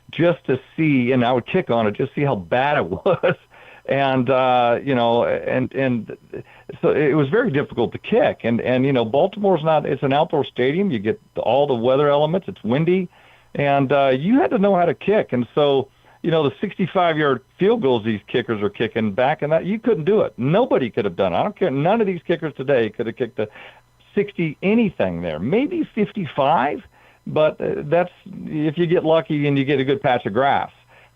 just to see, and I would kick on it, just see how bad it was. And, and so it was very difficult to kick. And Baltimore's it's an outdoor stadium. You get all the weather elements. It's windy. And you had to know how to kick. And so, the 65-yard field goals these kickers are kicking back, and that you couldn't do it. Nobody could have done it. I don't care. None of these kickers today could have kicked the 60 anything there, maybe 55, but that's if you get lucky and you get a good patch of grass.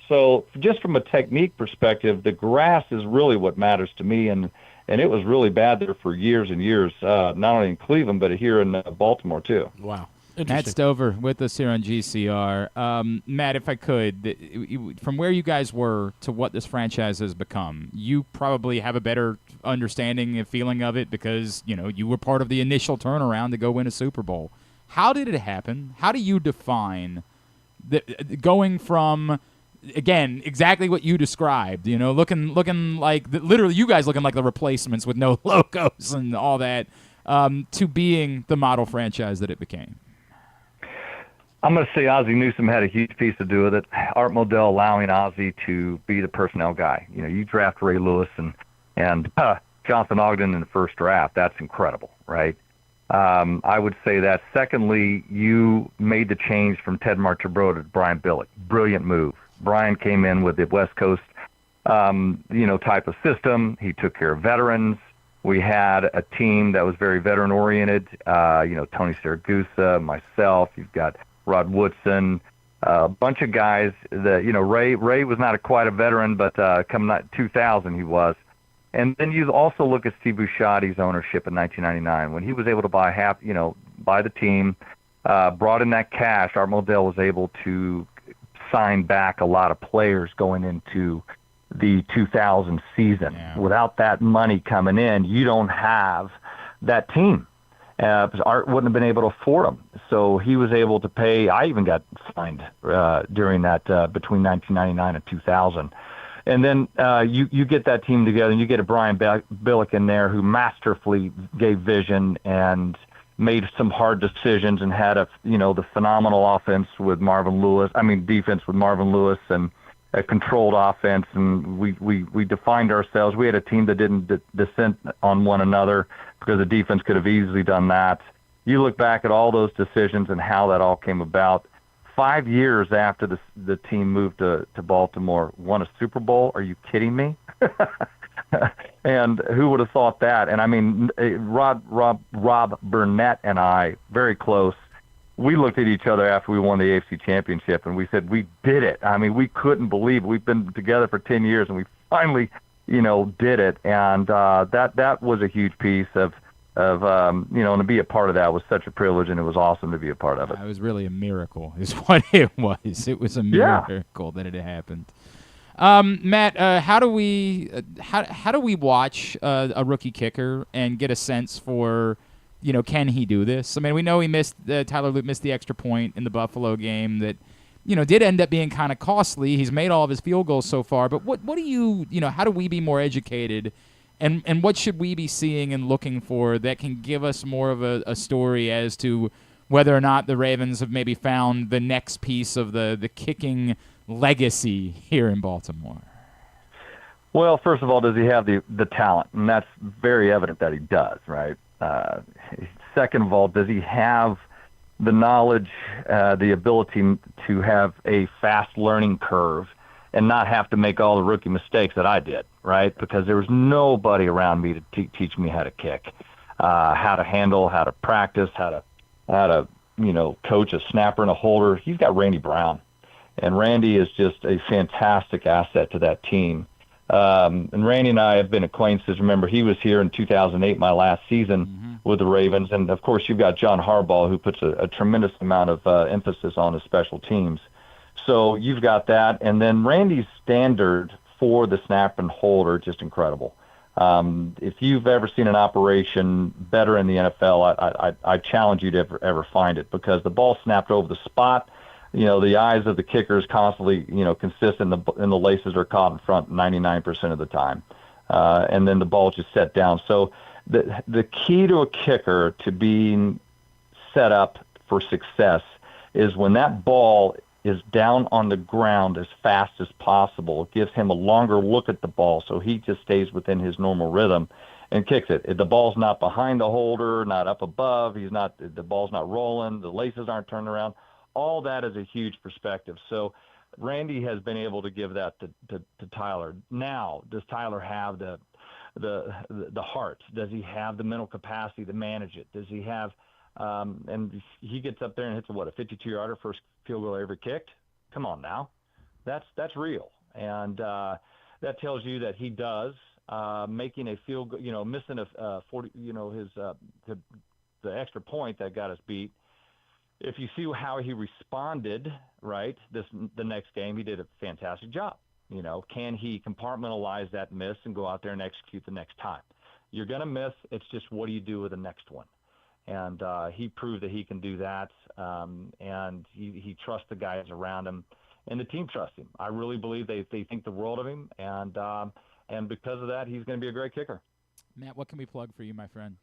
So just from a technique perspective, the grass is really what matters to me, and it was really bad there for years and years, not only in Cleveland but here in Baltimore too. Wow. Matt Stover with us here on GCR. Matt, if I could, from where you guys were to what this franchise has become, you probably have a better understanding and feeling of it because, you were part of the initial turnaround to go win a Super Bowl. How did it happen? How do you define going from, again, exactly what you described, looking like, literally you guys looking like the Replacements with no logos and all that, to being the model franchise that it became? I'm going to say Ozzie Newsome had a huge piece to do with it. Art Modell allowing Ozzie to be the personnel guy. You draft Ray Lewis and Jonathan Ogden in the first draft. That's incredible, right? I would say that. Secondly, you made the change from Ted Marchibroda to Brian Billick. Brilliant move. Brian came in with the West Coast, type of system. He took care of veterans. We had a team that was very veteran-oriented. Tony Siragusa, myself. You've got Rod Woodson, a bunch of guys that, Ray was not quite a veteran, but coming out 2000 he was. And then you also look at Steve Buscotti's ownership in 1999 when he was able to buy the team, brought in that cash. Art Modell was able to sign back a lot of players going into the 2000 season. Yeah. Without that money coming in, you don't have that team. Because Art wouldn't have been able to afford them. So he was able to pay. I even got fined during that between 1999 and 2000. And then you get that team together, and you get a Brian Billick in there who masterfully gave vision and made some hard decisions and had the phenomenal offense with Marvin Lewis. Defense with Marvin Lewis and a controlled offense, and we defined ourselves. We had a team that didn't descend on one another because the defense could have easily done that. You look back at all those decisions and how that all came about. 5 years after the team moved to Baltimore, won a Super Bowl. Are you kidding me? And who would have thought that? And I mean, Rob Burnett and I, very close. We looked at each other after we won the AFC Championship, and we said, we did it. I mean, we couldn't believe it. We've been together for 10 years, and we finally, did it. And that was a huge piece of and to be a part of that was such a privilege, and it was awesome to be a part of it. It was really a miracle is what it was. It was a miracle that it had happened. Matt, how do we watch a rookie kicker and get a sense for, can he do this? I mean, we know he missed Tyler Luke missed the extra point in the Buffalo game that, did end up being kind of costly. He's made all of his field goals so far, but what do you how do we be more educated, and what should we be seeing and looking for that can give us more of a story as to whether or not the Ravens have maybe found the next piece of the kicking legacy here in Baltimore? Well, first of all, does he have the talent? And that's very evident that he does, right? Second of all, does he have the knowledge, the ability to have a fast learning curve and not have to make all the rookie mistakes that I did, right? Because there was nobody around me to teach me how to kick, how to handle, how to practice, how to coach a snapper and a holder. He's got Randy Brown. And Randy is just a fantastic asset to that team. And Randy and I have been acquaintances. Remember, he was here in 2008, my last season with the Ravens. And, of course, you've got John Harbaugh, who puts a tremendous amount of emphasis on his special teams. So you've got that. And then Randy's standard for the snap and holder, just incredible. If you've ever seen an operation better in the NFL, I challenge you to ever find it, because the ball snapped over the spot. The eyes of the kicker is constantly, consistent, and the laces are caught in front 99% of the time. And then the ball just set down. So the key to a kicker to being set up for success is when that ball is down on the ground as fast as possible. It gives him a longer look at the ball, so he just stays within his normal rhythm and kicks it. The ball's not behind the holder, not up above. The ball's not rolling. The laces aren't turned around. All that is a huge perspective. So Randy has been able to give that to Tyler. Now, does Tyler have the heart? Does he have the mental capacity to manage it? Does he have and he gets up there and hits a 52-yarder, first field goal ever kicked? Come on now. That's real. And that tells you that he does making a field goal, missing a 40, the extra point that got us beat. If you see how he responded, right, the next game, he did a fantastic job. Can he compartmentalize that miss and go out there and execute the next time? You're going to miss. It's just, what do you do with the next one? And he proved that he can do that, and he trusts the guys around him, and the team trusts him. I really believe they think the world of him, and because of that, he's going to be a great kicker. Matt, what can we plug for you, my friend?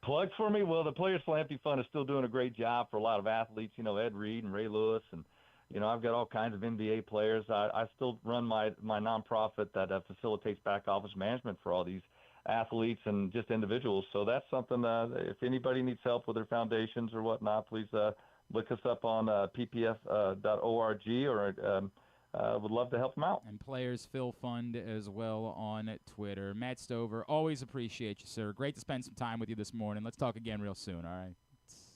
Plugs for me? Well, the Players Philanthropy Fund is still doing a great job for a lot of athletes, Ed Reed and Ray Lewis, and I've got all kinds of NBA players. I still run my nonprofit that facilitates back office management for all these athletes and just individuals. So that's something if anybody needs help with their foundations or whatnot, please look us up on ppf.org, or would love to help them out. And Players Phil Fund as well on Twitter. Matt Stover, always appreciate you, sir. Great to spend some time with you this morning. Let's talk again real soon, all right?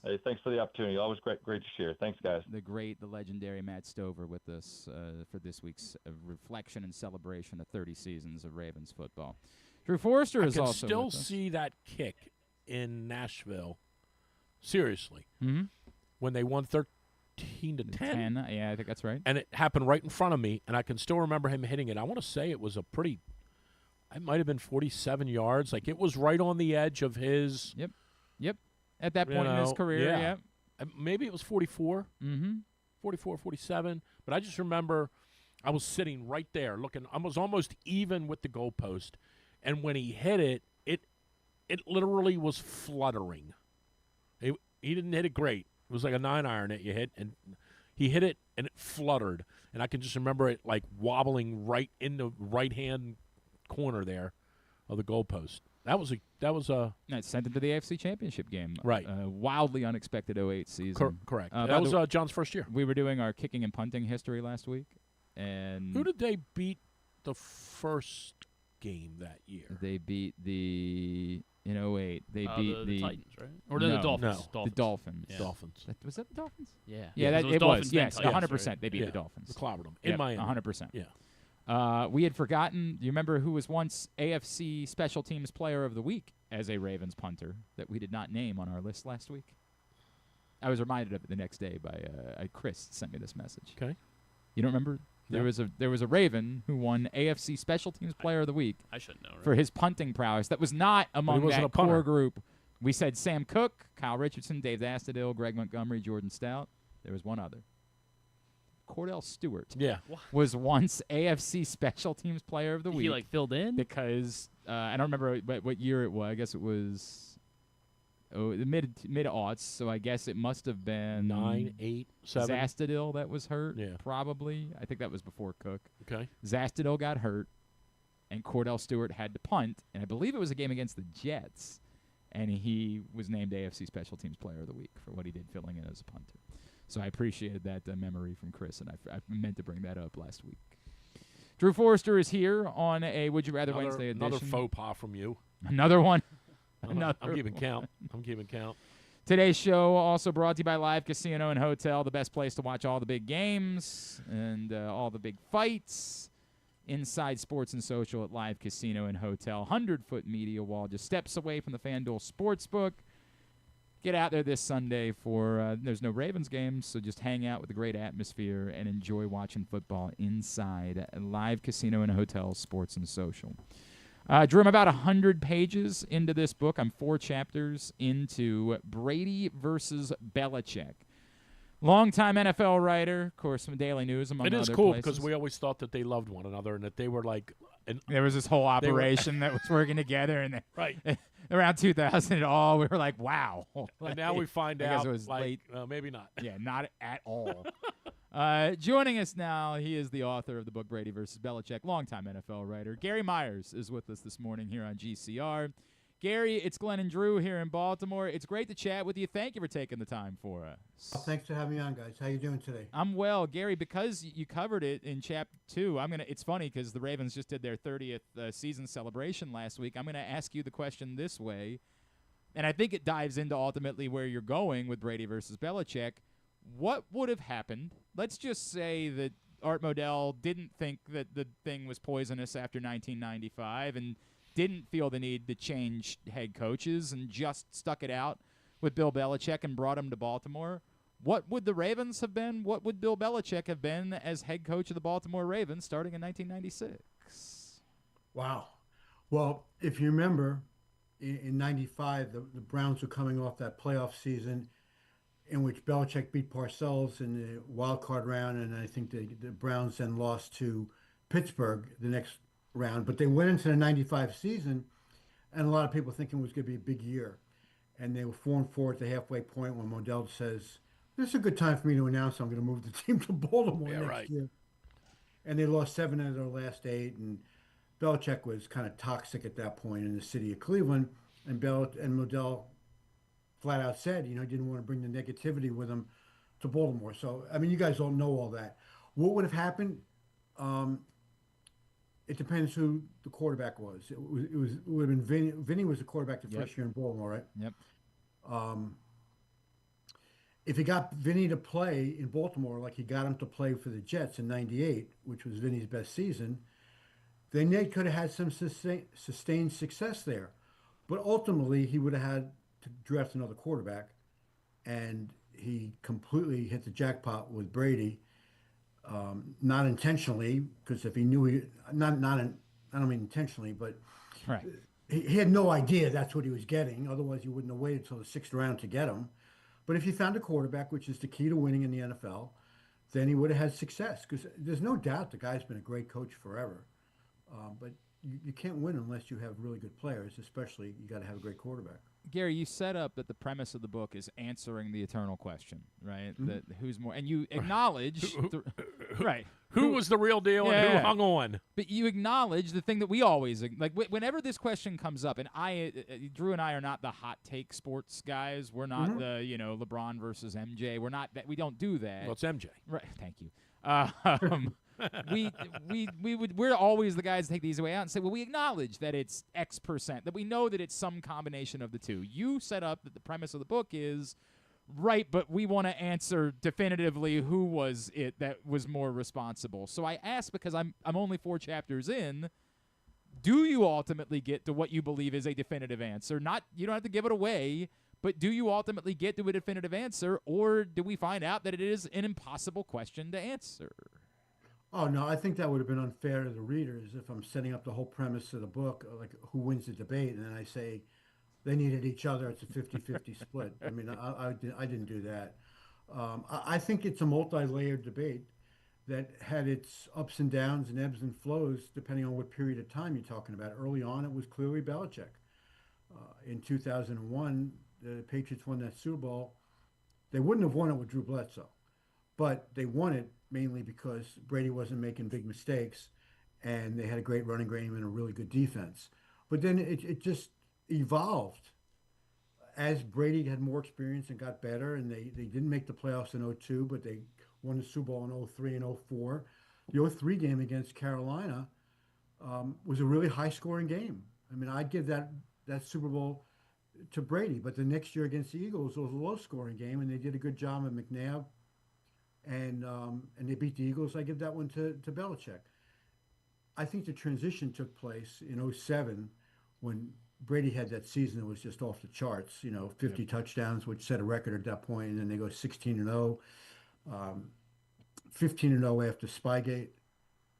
Hey, thanks for the opportunity. Always great to share. Thanks, guys. The legendary Matt Stover with us for this week's reflection and celebration of 30 seasons of Ravens football. Drew Forrester is also with us. I can still see that kick in Nashville, seriously, when they won 13-10. Yeah, I think that's right. And it happened right in front of me, and I can still remember him hitting it. I want to say it was it might have been 47 yards. Like, it was right on the edge of his. Yep. At that point in his career, yeah. Maybe it was 44, 44, 47. But I just remember I was sitting right there looking. I was almost even with the goalpost. And when he hit it, it literally was fluttering. He didn't hit it great. It was like a 9-iron that you hit, and He hit it and it fluttered, and I can just remember it like wobbling right in the right-hand corner there of the goalpost. That was a No, it sent him to the AFC Championship game. Right. Wildly unexpected 08 season. correct. By That was the- John's first year. We were doing our kicking and punting history last week, and Who did they beat the first game that year? they beat in 08. They beat the Titans, right? Or No, the Dolphins. no. Dolphins. the Dolphins. Yeah. Dolphins. Was that the Dolphins? Yeah. Yeah, that, was it Dolphins was. then Yes, Titans, 100%. right? They beat the They Dolphins. clobbered them in Yep, Miami. 100%. Yeah. We had forgotten. Do you remember who was once AFC Special Teams Player of the Week as a Ravens punter that we did not name on our list last week? I was reminded of it the next day by Chris sent me this message. Okay. You don't remember? There was a Raven who won AFC Special Teams Player of the Week I should know. Right? for his punting prowess. That was not among wasn't that a punter. core group. We said Sam Cook, Kyle Richardson, Dave Astadil, Greg Montgomery, Jordan Stout. There was one other. Cordell Stewart Yeah. was once AFC Special Teams Player of the Week. He like filled in. Because I don't remember what year it was. I guess it was the mid aughts. So I guess it must have been 9, 8, 7. Zastadil that was hurt. Yeah. Probably. I think that was before Cook. Okay. Zastadil got hurt, and Cordell Stewart had to punt, and I believe it was a game against the Jets, and he was named AFC Special Teams Player of the Week for what he did filling in as a punter. So I appreciated that memory from Chris, and I meant to bring that up last week. Drew Forrester is here on a Would You Rather Wednesday edition. Another faux pas from you. Another one. I'm keeping count. I'm keeping count. Today's show also brought to you by Live Casino and Hotel, the best place to watch all the big games and all the big fights. Inside Sports and Social at Live Casino and Hotel. 100-foot media wall just steps away from the FanDuel Sportsbook. Get out there this Sunday for there's no Ravens games, so just hang out with the great atmosphere and enjoy watching football inside Live Casino and Hotel Sports and Social. Drew, I'm about 100 pages into this book. I'm 4 chapters into Brady versus Belichick. Longtime NFL writer, of course, from Daily News, among other It places. is cool because we always thought that they loved one another and that they were like. There was this whole operation that was working together, and Right. around 2000 and all, we were like, "Wow!" And now we find I guess out, it was like, late. maybe not. Yeah, not at all. Joining us now, he is the author of the book Brady versus Belichick, longtime NFL writer. Gary Myers is with us this morning here on GCR. Gary, it's Glenn and Drew here in Baltimore. It's great to chat with you. Thank you for taking the time for us. Thanks for having me on, guys. How you doing today? I'm well, Gary. Because you covered it in Chapter 2, It's funny because the Ravens just did their 30th season celebration last week. I'm gonna ask you the question this way, and I think it dives into ultimately where you're going with Brady versus Belichick. What would have happened? Let's just say that Art Modell didn't think that the thing was poisonous after 1995 and didn't feel the need to change head coaches and just stuck it out with Bill Belichick and brought him to Baltimore. What would the Ravens have been? What would Bill Belichick have been as head coach of the Baltimore Ravens starting in 1996? Wow. Well, if you remember, in 95, the Browns were coming off that playoff season in which Belichick beat Parcells in the wild card round, and I think the Browns then lost to Pittsburgh the next round. But they went into the 95 season, and a lot of people thinking it was going to be a big year. And they were 4-4 at the halfway point when Modell says, "This is a good time for me to announce I'm going to move the team to Baltimore next year." And they lost 7 out of their last 8, and Belichick was kind of toxic at that point in the city of Cleveland. And Modell flat out said, he didn't want to bring the negativity with him to Baltimore. So, I mean, you guys all know all that. What would have happened? It depends who the quarterback was. It would have been Vinny. Vinny was the quarterback the first year in Baltimore, right? Yep. If he got Vinny to play in Baltimore like he got him to play for the Jets in '98, which was Vinny's best season, then Nate could have had some sustained success there. But ultimately, he would have had to draft another quarterback, and he completely hit the jackpot with Brady. Not intentionally, because if he knew I don't mean intentionally, but Right. he had no idea that's what he was getting. Otherwise, you wouldn't have waited until the 6th round to get him. But if you found a quarterback, which is the key to winning in the NFL, then he would have had success. Because there's no doubt the guy's been a great coach forever. But you can't win unless you have really good players. Especially, you got to have a great quarterback. Gary, you set up that the premise of the book is answering the eternal question, right? That who's more, and you acknowledge, right? Who was the real deal and who hung on? But you acknowledge the thing that we always like. Whenever this question comes up, and Drew and I are not the hot take sports guys. We're not the LeBron versus MJ. We're not that. We don't do that. Well, it's MJ. Right. Thank you. We're always the guys that take these away out and say, well, we acknowledge that it's X%, that we know that it's some combination of the two. You set up that the premise of the book is right, but we want to answer definitively who was it that was more responsible. So I ask, because I'm only 4 chapters in, do you ultimately get to what you believe is a definitive answer? Not, you don't have to give it away, but do you ultimately get to a definitive answer, or do we find out that it is an impossible question to answer? Oh, no, I think that would have been unfair to the readers if I'm setting up the whole premise of the book, like who wins the debate, and then I say they needed each other. It's a 50-50 split. I mean, I didn't do that. I think it's a multi-layered debate that had its ups and downs and ebbs and flows depending on what period of time you're talking about. Early on, it was clearly Belichick. In 2001, the Patriots won that Super Bowl. They wouldn't have won it with Drew Bledsoe, but they won it mainly because Brady wasn't making big mistakes, and they had a great running game and a really good defense. But then it just evolved as Brady had more experience and got better, and they didn't make the playoffs in 2002, but they won the Super Bowl in 2003 and 2004. The 2003 game against Carolina was a really high-scoring game. I mean, I'd give that Super Bowl to Brady, but the next year against the Eagles was a low-scoring game, and they did a good job of McNabb, and they beat the Eagles. I give that one to Belichick. I think the transition took place in 2007 when Brady had that season that was just off the charts, 50 touchdowns, which set a record at that point, and then they go 16-0, 15-0 after Spygate,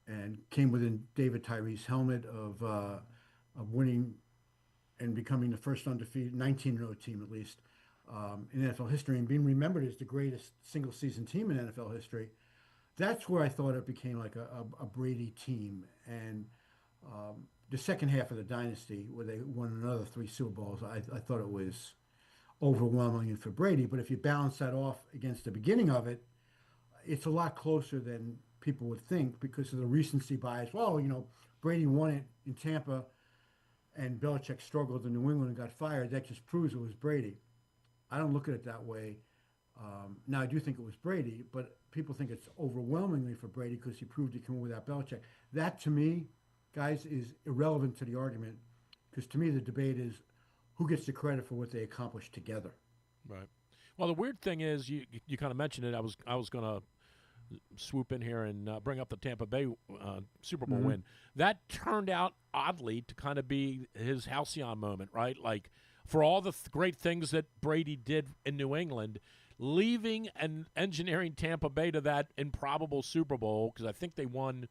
and came within David Tyree's helmet of winning and becoming the first undefeated 19-0 team, at least, in NFL history, and being remembered as the greatest single-season team in NFL history. That's where I thought it became like a Brady team. And the second half of the dynasty, where they won another 3 Super Bowls, I thought it was overwhelming for Brady. But if you balance that off against the beginning of it, it's a lot closer than people would think because of the recency bias. Well, Brady won it in Tampa, and Belichick struggled in New England and got fired. That just proves it was Brady. I don't look at it that way. Now, I do think it was Brady, but people think it's overwhelmingly for Brady because he proved he can win without Belichick. That, to me, guys, is irrelevant to the argument because, to me, the debate is who gets the credit for what they accomplished together. Right. Well, the weird thing is, you kind of mentioned it. I was going to swoop in here and bring up the Tampa Bay Super Bowl win. That turned out, oddly, to kind of be his halcyon moment, right? Like, for all the great things that Brady did in New England, leaving and engineering Tampa Bay to that improbable Super Bowl, because I think they won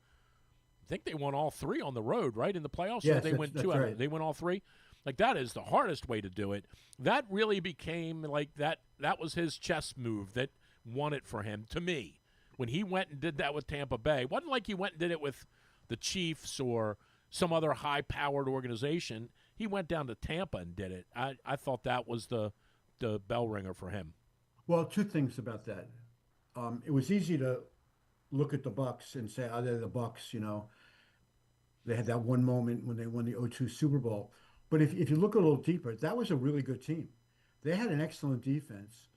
all 3 on the road, right, in the playoffs? Yes, or they went 2 out of it. They won all 3? Like, that is the hardest way to do it. That really became, like, that was his chess move that won it for him, to me. When he went and did that with Tampa Bay, it wasn't like he went and did it with the Chiefs or some other high-powered organization. He went down to Tampa and did it. I thought that was the bell ringer for him. Well, 2 things about that. It was easy to look at the Bucs and say, they're the Bucs, They had that one moment when they won the 2002 Super Bowl. But if you look a little deeper, that was a really good team. They had an excellent defense,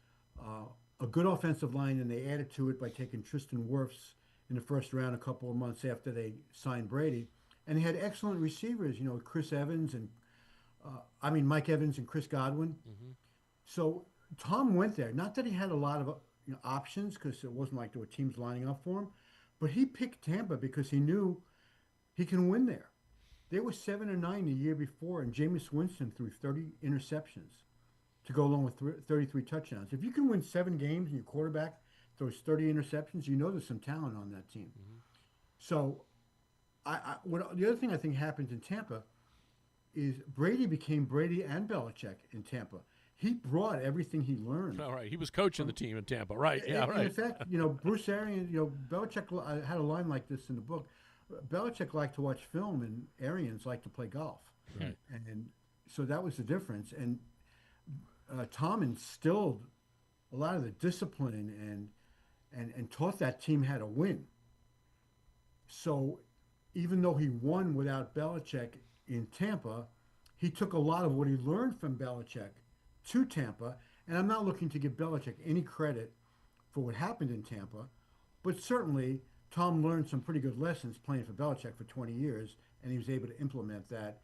a good offensive line, and they added to it by taking Tristan Wirfs in the first round a couple of months after they signed Brady. And they had excellent receivers, Chris Evans and Mike Evans and Chris Godwin. Mm-hmm. So Tom went there. Not that he had a lot of options because it wasn't like there were teams lining up for him, but he picked Tampa because he knew he can win there. They were 7-9 the year before, and Jameis Winston threw 30 interceptions to go along with 33 touchdowns. If you can win 7 games and your quarterback throws 30 interceptions, there's some talent on that team. Mm-hmm. So the other thing I think happened in Tampa is Brady became Brady and Belichick in Tampa. He brought everything he learned. All right. He was coaching the team in Tampa, right? Yeah, right. In fact, Bruce Arians, Belichick had a line like this in the book. Belichick liked to watch film, and Arians liked to play golf. Right. And so that was the difference. And Tom instilled a lot of the discipline and taught that team how to win. So even though he won without Belichick in Tampa, he took a lot of what he learned from Belichick to Tampa. And I'm not looking to give Belichick any credit for what happened in Tampa, but certainly Tom learned some pretty good lessons playing for Belichick for 20 years, and he was able to implement that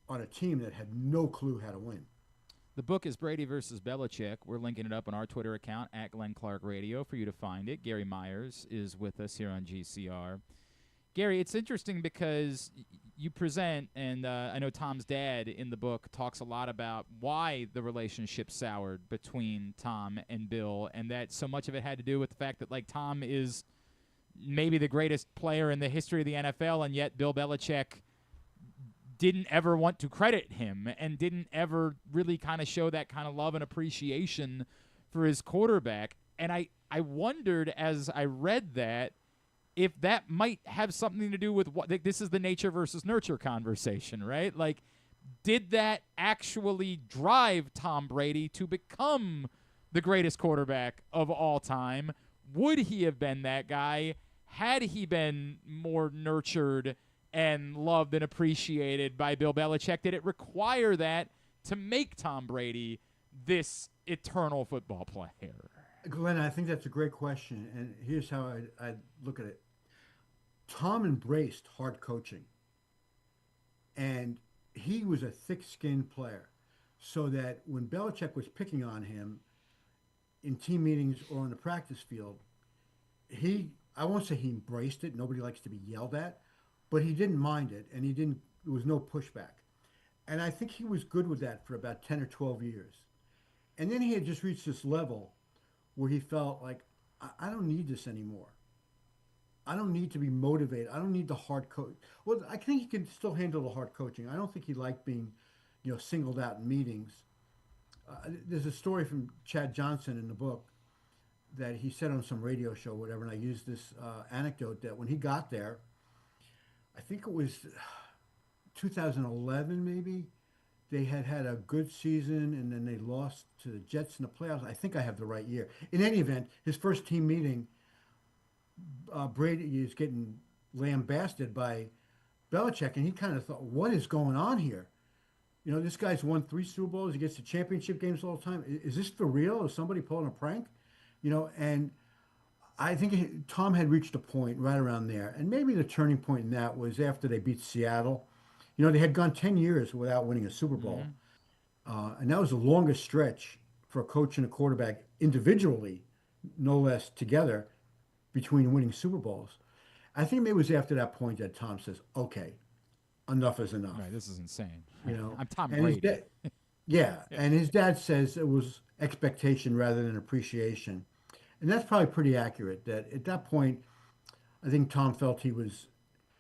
on a team that had no clue how to win. The book is Brady versus Belichick. We're linking it up on our Twitter account, at Glenn Clark Radio, for you to find it. Gary Myers is with us here on GCR. Gary, it's interesting because you present, and I know Tom's dad in the book talks a lot about why the relationship soured between Tom and Bill, and that so much of it had to do with the fact that, like, Tom is maybe the greatest player in the history of the NFL, and yet Bill Belichick didn't ever want to credit him and didn't ever really kind of show that kind of love and appreciation for his quarterback. And I wondered as I read that if that might have something to do with what this is the nature versus nurture conversation, right? Like, did that actually drive Tom Brady to become the greatest quarterback of all time? Would he have been that guy had he been more nurtured and loved and appreciated by Bill Belichick? Did it require that to make Tom Brady this eternal football player? Glenn, I think that's a great question, and here's how I look at it. Tom embraced hard coaching, and he was a thick-skinned player, so that when Belichick was picking on him in team meetings or on the practice field, I won't say he embraced it. Nobody likes to be yelled at, but he didn't mind it, and there was no pushback. And I think he was good with that for about 10 or 12 years. And then he had just reached this level where he felt like, I don't need this anymore. I don't need to be motivated. I don't need the hard coach. Well, I think he can still handle the hard coaching. I don't think he liked being, singled out in meetings. There's a story from Chad Johnson in the book that he said on some radio show, whatever, and I used this anecdote that when he got there, I think it was 2011 maybe, they had a good season, and then they lost to the Jets in the playoffs. I think I have the right year. In any event, his first team meeting, Brady is getting lambasted by Belichick, and he kind of thought, what is going on here? This guy's won 3 Super Bowls. He gets to championship games all the time. Is this for real? Is somebody pulling a prank? And I think Tom had reached a point right around there. And maybe the turning point in that was after they beat Seattle. They had gone 10 years without winning a Super Bowl. Mm-hmm. And that was the longest stretch for a coach and a quarterback individually, no less together, between winning Super Bowls. I think maybe it was after that point that Tom says, okay, enough is enough. Right, this is insane. I'm Tom and Brady. Yeah, and his dad says it was expectation rather than appreciation. And that's probably pretty accurate, that at that point, I think Tom felt he was,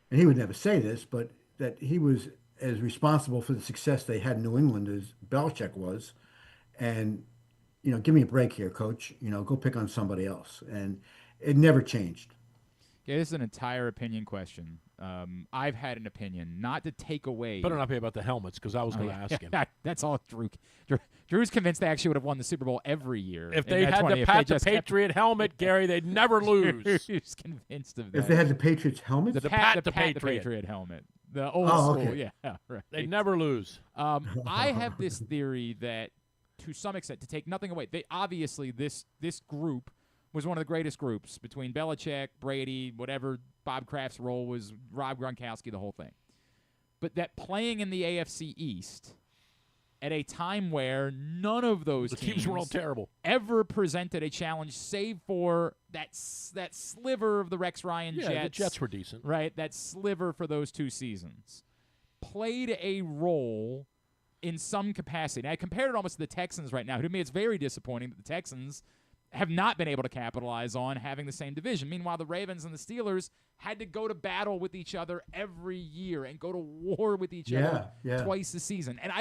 and he would never say this, but that he was as responsible for the success they had in New England as Belichick was. And, give me a break here, coach. Go pick on somebody else. And it never changed. Okay, this is an entire opinion question. I've had an opinion, not to take away. Better not be about the helmets, because I was going to ask him. That's all Drew's convinced they actually would have won the Super Bowl every year. If they had to pat the Patriot helmet, Gary, they'd never lose. Drew's convinced of that. If they had the Patriots helmet? The Patriot helmet. The old school, okay. Yeah, right. They'd never lose. I have this theory that, to some extent, to take nothing away, obviously this group was one of the greatest groups between Belichick, Brady, whatever Bob Kraft's role was, Rob Gronkowski, the whole thing. But that playing in the AFC East at a time where none of those teams were all terrible, ever presented a challenge, save for that sliver of the Rex Ryan Jets. Yeah, the Jets were decent. Right, that sliver for those 2 seasons. Played a role in some capacity. Now, I compared it almost to the Texans right now. To me, it's very disappointing that the Texans have not been able to capitalize on having the same division. Meanwhile, the Ravens and the Steelers had to go to battle with each other every year and go to war with each other twice a season. And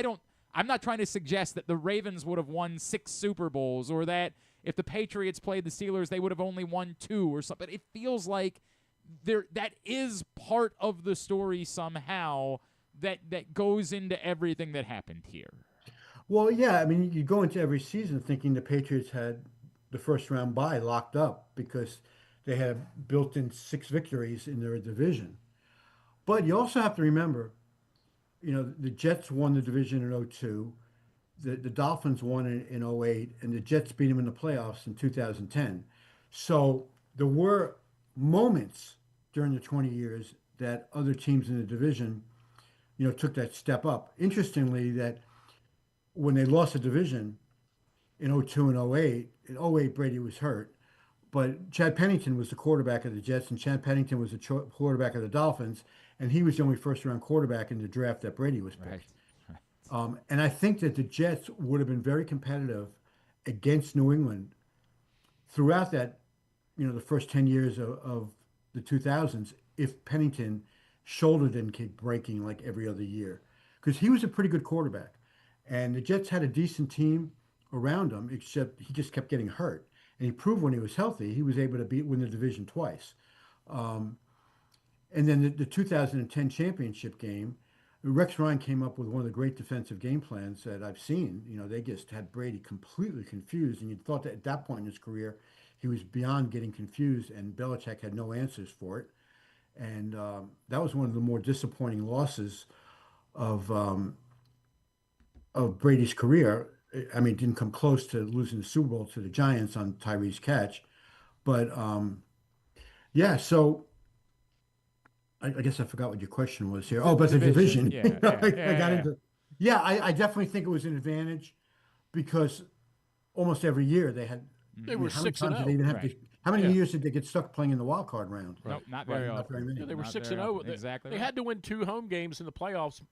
I'm not trying to suggest that the Ravens would have won 6 Super Bowls, or that if the Patriots played the Steelers, they would have only won 2 or something. It feels like that is part of the story somehow that goes into everything that happened here. Well, yeah, I mean, you go into every season thinking the Patriots had the first round bye locked up because they had built-in 6 victories in their division. But you also have to remember, the Jets won the division in '02, the Dolphins won in '08, and the Jets beat them in the playoffs in 2010. So there were moments during the 20 years that other teams in the division, took that step up. Interestingly, that when they lost the division in '02 and '08, in '08 Brady was hurt, but Chad Pennington was the quarterback of the Jets, and Chad Pennington was the quarterback of the Dolphins, and he was the only first-round quarterback in the draft that Brady was picked. And I think that the Jets would have been very competitive against New England throughout that, the first 10 years of the 2000s if Pennington shoulder didn't keep breaking like every other year. Because he was a pretty good quarterback. And the Jets had a decent team around him, except he just kept getting hurt. And he proved when he was healthy, he was able to win the division twice. And then the 2010 championship game, Rex Ryan came up with one of the great defensive game plans that I've seen. They just had Brady completely confused, and you thought that at that point in his career, he was beyond getting confused, and Belichick had no answers for it. And that was one of the more disappointing losses of Brady's career. I mean, it didn't come close to losing the Super Bowl to the Giants on Tyree's catch, but yeah. So I guess I forgot what your question was here. Oh, but the division. Yeah, I got into. Yeah, I definitely think it was an advantage because almost every year they had. They were how many 6-0. times did they even have Right. to- How many years did they get stuck playing in the wild card round? Nope, not very Not often. very many. Yeah, they were Not 6-0. very often. Exactly They right. had to win 2 home games in the playoffs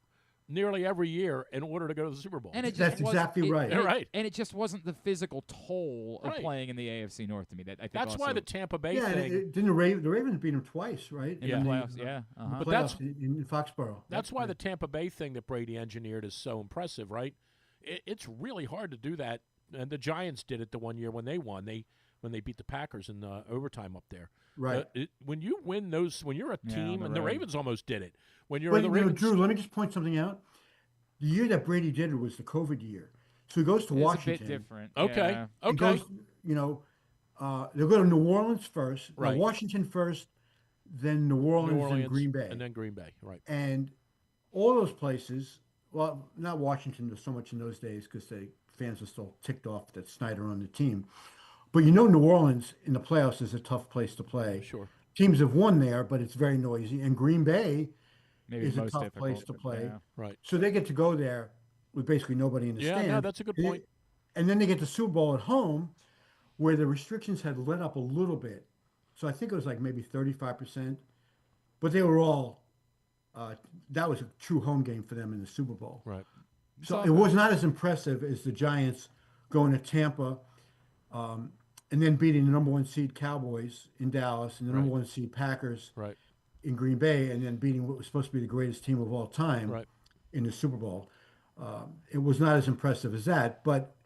nearly every year in order to go to the Super Bowl. And it just That's wasn't- exactly right. You're right. And it just wasn't the physical toll of Right. playing in the AFC North to me. That I think That's why also- the Tampa Bay Yeah, thing. didn't the Ravens beat them twice, right? in Yeah. the playoffs. Yeah, But But that's- in Foxborough. That's why the Tampa Bay thing that Brady engineered is so impressive, right? It's really hard to do that. And the Giants did it the one year when they won. When they beat the Packers in overtime up there. Right. When you win those, when you're a Yeah, team, on the and the road. Ravens almost did it. When you're But in the Ravens, Drew, let me just point something out. The year that Brady did it was the COVID year, so he goes to It's Washington. a bit different. Okay. Yeah. He Okay. goes, they'll go to New Orleans first, no, Right. Washington first, then New Orleans, and Green Bay, and then Green Bay, right? and all those places. Well, not Washington so much in those days because the fans were still ticked off that Snyder on the team. But New Orleans in the playoffs is a tough place to play. Sure. Teams have won there, but it's very noisy. And Green Bay Maybe is the a most tough difficult, place to but play. yeah. Right. So they get to go there with basically nobody in the Yeah, stand. no, that's a good point. And then they get the Super Bowl at home, where the restrictions had let up a little bit. So I think it was like maybe 35%, but they were all. That was a true home game for them in the Super Bowl. Right. So it was not as impressive as the Giants going to Tampa, and then beating the number 1 seed Cowboys in Dallas and the number Right. 1 seed Packers Right. in Green Bay, and then beating what was supposed to be the greatest team of all time Right. in the Super Bowl. It was not as impressive as that, but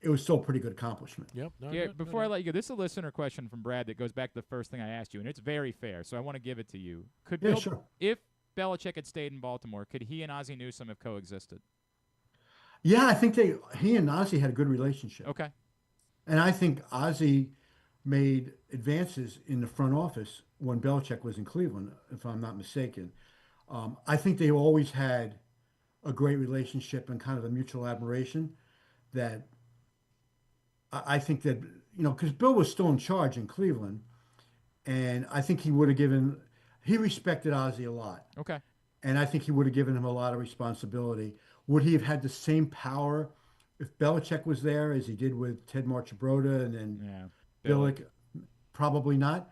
it was still a pretty good accomplishment. Yep. No, Yeah, no, before no, I let you go, this is a listener question from Brad that goes back to the first thing I asked you, and it's very fair, so I want to give it to you. Could Yeah, Bill, sure. if Belichick had stayed in Baltimore, could he and Ozzie Newsome have coexisted? Yeah, I think he and Ozzie had a good relationship. Okay. And I think Ozzie made advances in the front office when Belichick was in Cleveland, if I'm not mistaken. I think they always had a great relationship and kind of a mutual admiration that I think that, because Bill was still in charge in Cleveland, and I think he respected Ozzie a lot. Okay. And I think he would have given him a lot of responsibility. Would he have had the same power if Belichick was there as he did with Ted Marchibroda and then Yeah. Billick? Probably not.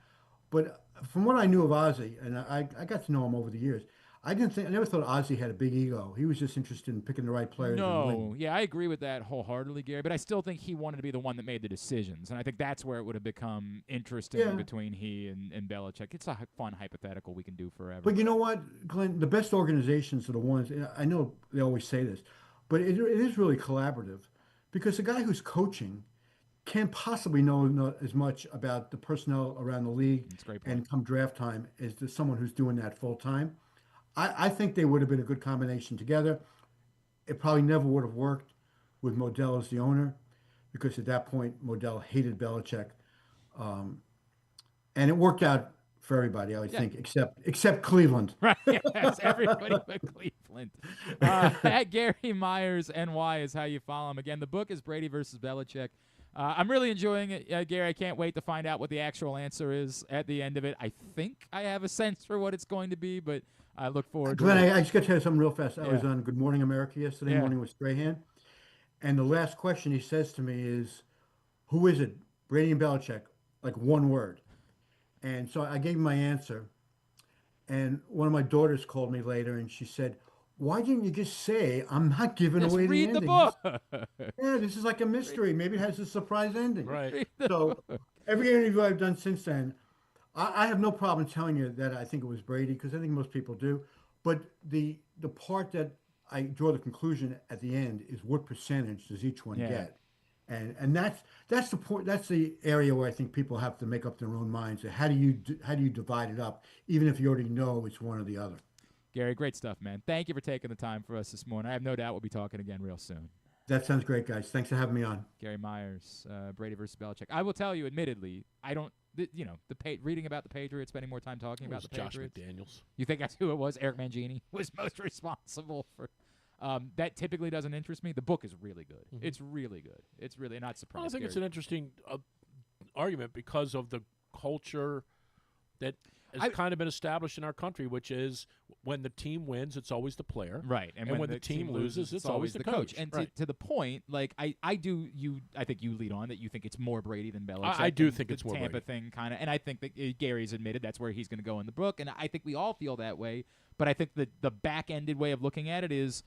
But from what I knew of Ozzie, and I got to know him over the years, I never thought Ozzie had a big ego. He was just interested in picking the right players. And No, winning. yeah, I agree with that wholeheartedly, Gary. But I still think he wanted to be the one that made the decisions, and I think that's where it would have become interesting Yeah. between he and Belichick. It's a fun hypothetical we can do forever. But you know what, Glenn? The best organizations are the ones. I know they always say this, but it is really collaborative because the guy who's coaching can't possibly know as much about the personnel around the league That's a great point. and come draft time as someone who's doing that full time. I think they would have been a good combination together. It probably never would have worked with Modell as the owner because at that point Modell hated Belichick, and it worked out for everybody, I would think, except Cleveland. Right. Yes, everybody but Cleveland. At Gary Myers NY is how you follow him. Again, the book is Brady versus Belichick. I'm really enjoying it, Gary. I can't wait to find out what the actual answer is at the end of it. I think I have a sense for what it's going to be, but I look forward Glenn, to it. I just got to tell you something real fast. I was Yeah. on Good Morning America yesterday Yeah. morning with Strahan, and the last question he says to me is, "Who is it? Brady and Belichick?" Like one word. And so I gave him my answer. And one of my daughters called me later and she said, "Why didn't you just say I'm not giving Just away read the the ending?" book. Yeah, this is like a mystery. Maybe it has a surprise ending. Right. So every interview I've done since then, I have no problem telling you that I think it was Brady because I think most people do. But the part that I draw the conclusion at the end is what percentage does each one Yeah. get? And that's the point. That's the area where I think people have to make up their own minds. So how do you divide it up, even if you already know it's one or the other? Gary, great stuff, man. Thank you for taking the time for us this morning. I have no doubt we'll be talking again real soon. That sounds great, guys. Thanks for having me on. Gary Myers, Brady versus Belichick. I will tell you, admittedly, I don't. Reading about the Patriots, spending more time talking It about was the Josh Patriots. McDaniels. You think that's who it was? Eric Mangini was most responsible for. That typically doesn't interest me. The book is really good. It's really good. It's really not surprising. I think it's an interesting argument because of the culture that has kind of been established in our country, which is when the team wins, it's always the player. Right. And when the team loses, it's always the coach. And Right. to the point, like I think you lead on that you think it's more Brady than Belichick. I do and think the it's more Tampa Brady. thing kind of, and I think that Gary's admitted that's where he's going to go in the book, and I think we all feel that way. But I think the back-ended way of looking at it is,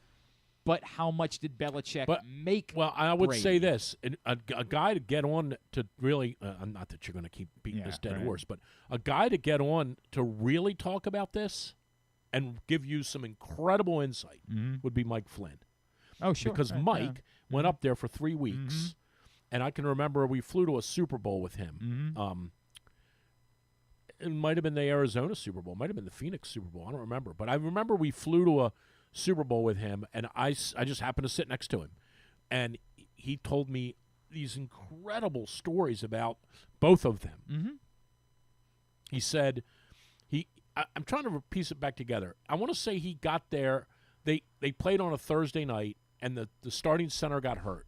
but how much did Belichick make? Well, I would Brady? say this: a guy to get on to really, not that you're going to keep beating this dead right. horse, but a guy to get on to really talk about this and give you some incredible insight would be Mike Flynn. Oh, sure. Because Right, Mike went up there for 3 weeks, and I can remember we flew to a Super Bowl with him. It might have been the Arizona Super Bowl, might have been the Phoenix Super Bowl. I don't remember, but I remember we flew to a Super Bowl with him, and I just happened to sit next to him, and he told me these incredible stories about both of them. He said I'm trying to piece it back together. I want to say he got there. They played on a Thursday night, and the starting center got hurt,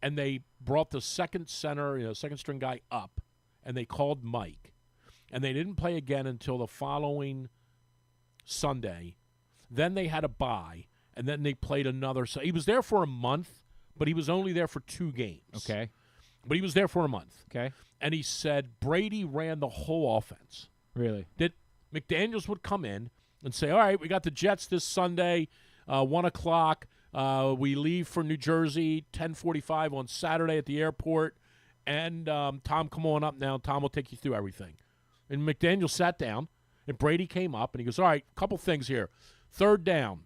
and they brought the second center, second string guy up, and they called Mike, and they didn't play again until the following Sunday. Then they had a bye, and then they played another. So he was there for a month, but he was only there for 2 games. Okay. But he was there for a month. Okay. And he said Brady ran the whole offense. Really? That McDaniels would come in and say, all right, we got the Jets this Sunday, 1 o'clock. We leave for New Jersey, 10:45 on Saturday at the airport. And Tom, come on up now. Tom will take you through everything. And McDaniel sat down, and Brady came up, and he goes, all right, a couple things here. 3rd down.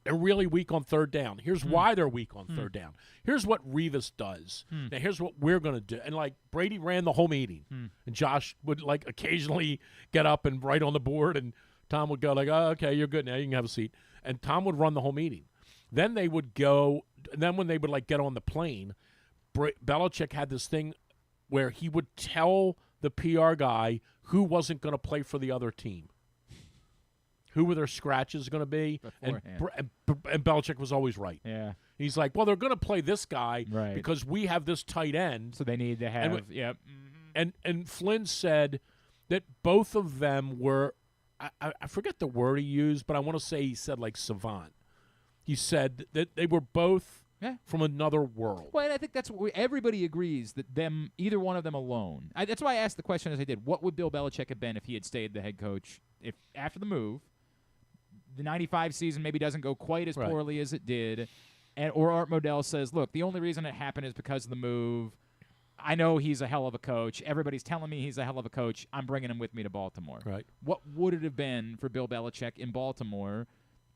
They're really weak on 3rd down. Here's why they're weak on 3rd down. Here's what Revis does. Now, here's what we're going to do. And, Brady ran the whole meeting. And Josh would, occasionally get up and write on the board, and Tom would go, oh, okay, you're good now. You can have a seat. And Tom would run the whole meeting. Then they would go – and then when they would, get on the plane, Belichick had this thing where he would tell the PR guy who wasn't going to play for the other team. Who were their scratches going to be? And Belichick was always right. Yeah. He's like, well, they're going to play this guy Right. because we have this tight end. So they need to have. Yep. And Flynn said that both of them were, I forget the word he used, but I want to say he said savant. He said that they were both from another world. Well, and I think that's what everybody agrees that either one of them alone. That's why I asked the question as I did. What would Bill Belichick have been if he had stayed the head coach if after the move? The 95 season maybe doesn't go quite as poorly as it did, or Art Modell says, look, the only reason it happened is because of the move. I know he's a hell of a coach. Everybody's telling me he's a hell of a coach. I'm bringing him with me to Baltimore. Right. What would it have been for Bill Belichick in Baltimore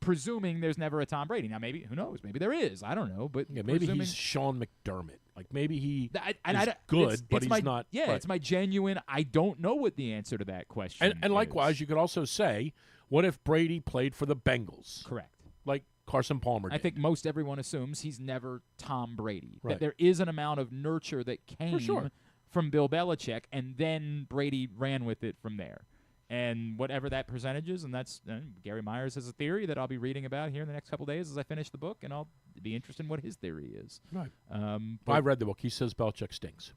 presuming there's never a Tom Brady. Now, maybe, who knows? Maybe there is. I don't know. But Yeah, maybe he's Sean McDermott. Like, maybe he is good, but he's not. Yeah, right. it's my genuine, I don't know what the answer to that question And likewise, you could also say, what if Brady played for the Bengals? Correct. Like Carson Palmer did. I think most everyone assumes he's never Tom Brady. Right. That there is an amount of nurture that came sure. from Bill Belichick, and then Brady ran with it from there. And whatever that percentage is, and that's Gary Myers has a theory that I'll be reading about here in the next couple days as I finish the book, and I'll be interested in what his theory is. Right. But I read the book. He says Belichick stinks.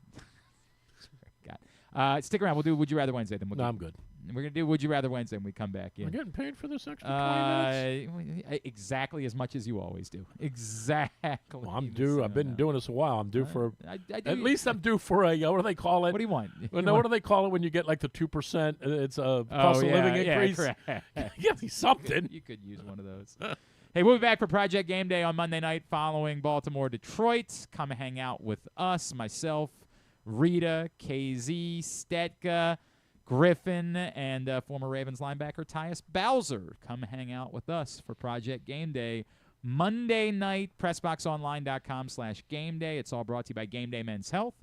stick around. We'll do Would You Rather Wednesday. Then I'm good. We're going to do Would You Rather Wednesday when we come back in. We're getting paid for this extra 20 minutes? Exactly as much as you always do. Exactly. Well, I'm due. I've been doing this a while. I'm due for I do, at least I'm due for a what do they call it? What do you want? What do they call it when you get like the 2%? It's a cost of living increase. Correct. Give me something. You could use one of those. Hey, we'll be back for Project Game Day on Monday night following Baltimore Detroit. Come hang out with us, myself, Rita, KZ, Stetka, Griffin, and former Ravens linebacker Tyus Bowser. Come hang out with us for Project Game Day. Monday night, PressBoxOnline.com/Game Day. It's all brought to you by Game Day Men's Health,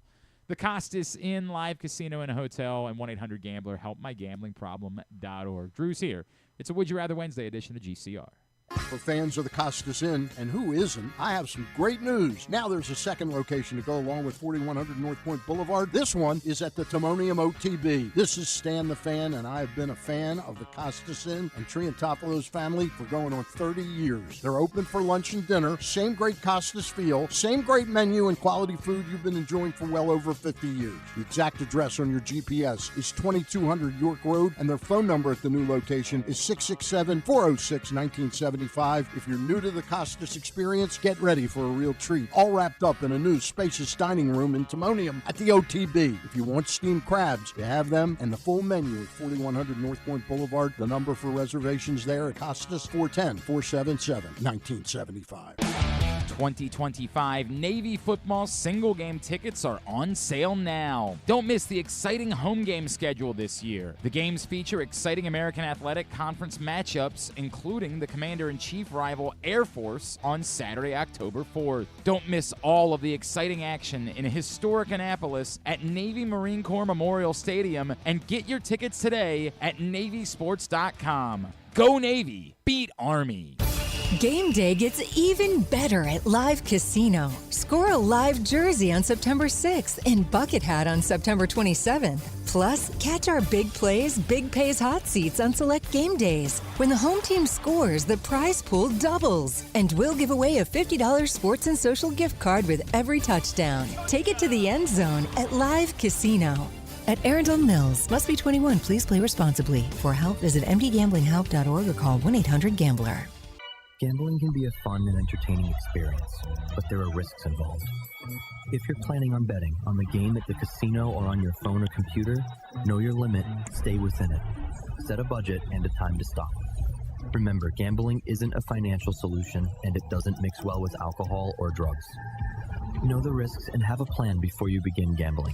the Costas Inn, Live Casino and Hotel, and 1-800-GAMBLER, HelpMyGamblingProblem.org. Drew's here. It's a Would You Rather Wednesday edition of GCR. For fans of the Costas Inn, and who isn't, I have some great news. Now there's a second location to go along with 4100 North Point Boulevard. This one is at the Timonium OTB. This is Stan the Fan, and I have been a fan of the Costas Inn and Triantafalo's family for going on 30 years. They're open for lunch and dinner, same great Costas feel, same great menu and quality food you've been enjoying for well over 50 years. The exact address on your GPS is 2200 York Road, and their phone number at the new location is 667-406-1970. If you're new to the Costas experience, get ready for a real treat. All wrapped up in a new spacious dining room in Timonium at the OTB. If you want steamed crabs, you have them, and the full menu at 4100 North Point Boulevard. The number for reservations there at Costas, 410-477-1975. 2025 Navy football single game tickets are on sale now. Don't miss the exciting home game schedule this year. The games feature exciting American Athletic Conference matchups, including the Commander-in-Chief rival Air Force on Saturday, October 4th. Don't miss all of the exciting action in historic Annapolis at Navy Marine Corps Memorial Stadium, and get your tickets today at NavySports.com. Go Navy! Beat Army! Game day gets even better at Live Casino. Score a live jersey on September 6th and bucket hat on September 27th. Plus, catch our Big Plays, Big Pays hot seats on select game days. When the home team scores, the prize pool doubles. And we'll give away a $50 sports and social gift card with every touchdown. Take it to the end zone at Live Casino. At Arundel Mills, must be 21. Please play responsibly. For help, visit mdgamblinghelp.org or call 1-800-GAMBLER. Gambling can be a fun and entertaining experience, but there are risks involved. If you're planning on betting on the game at the casino or on your phone or computer, know your limit, stay within it. Set a budget and a time to stop. Remember, gambling isn't a financial solution, and it doesn't mix well with alcohol or drugs. Know the risks and have a plan before you begin gambling.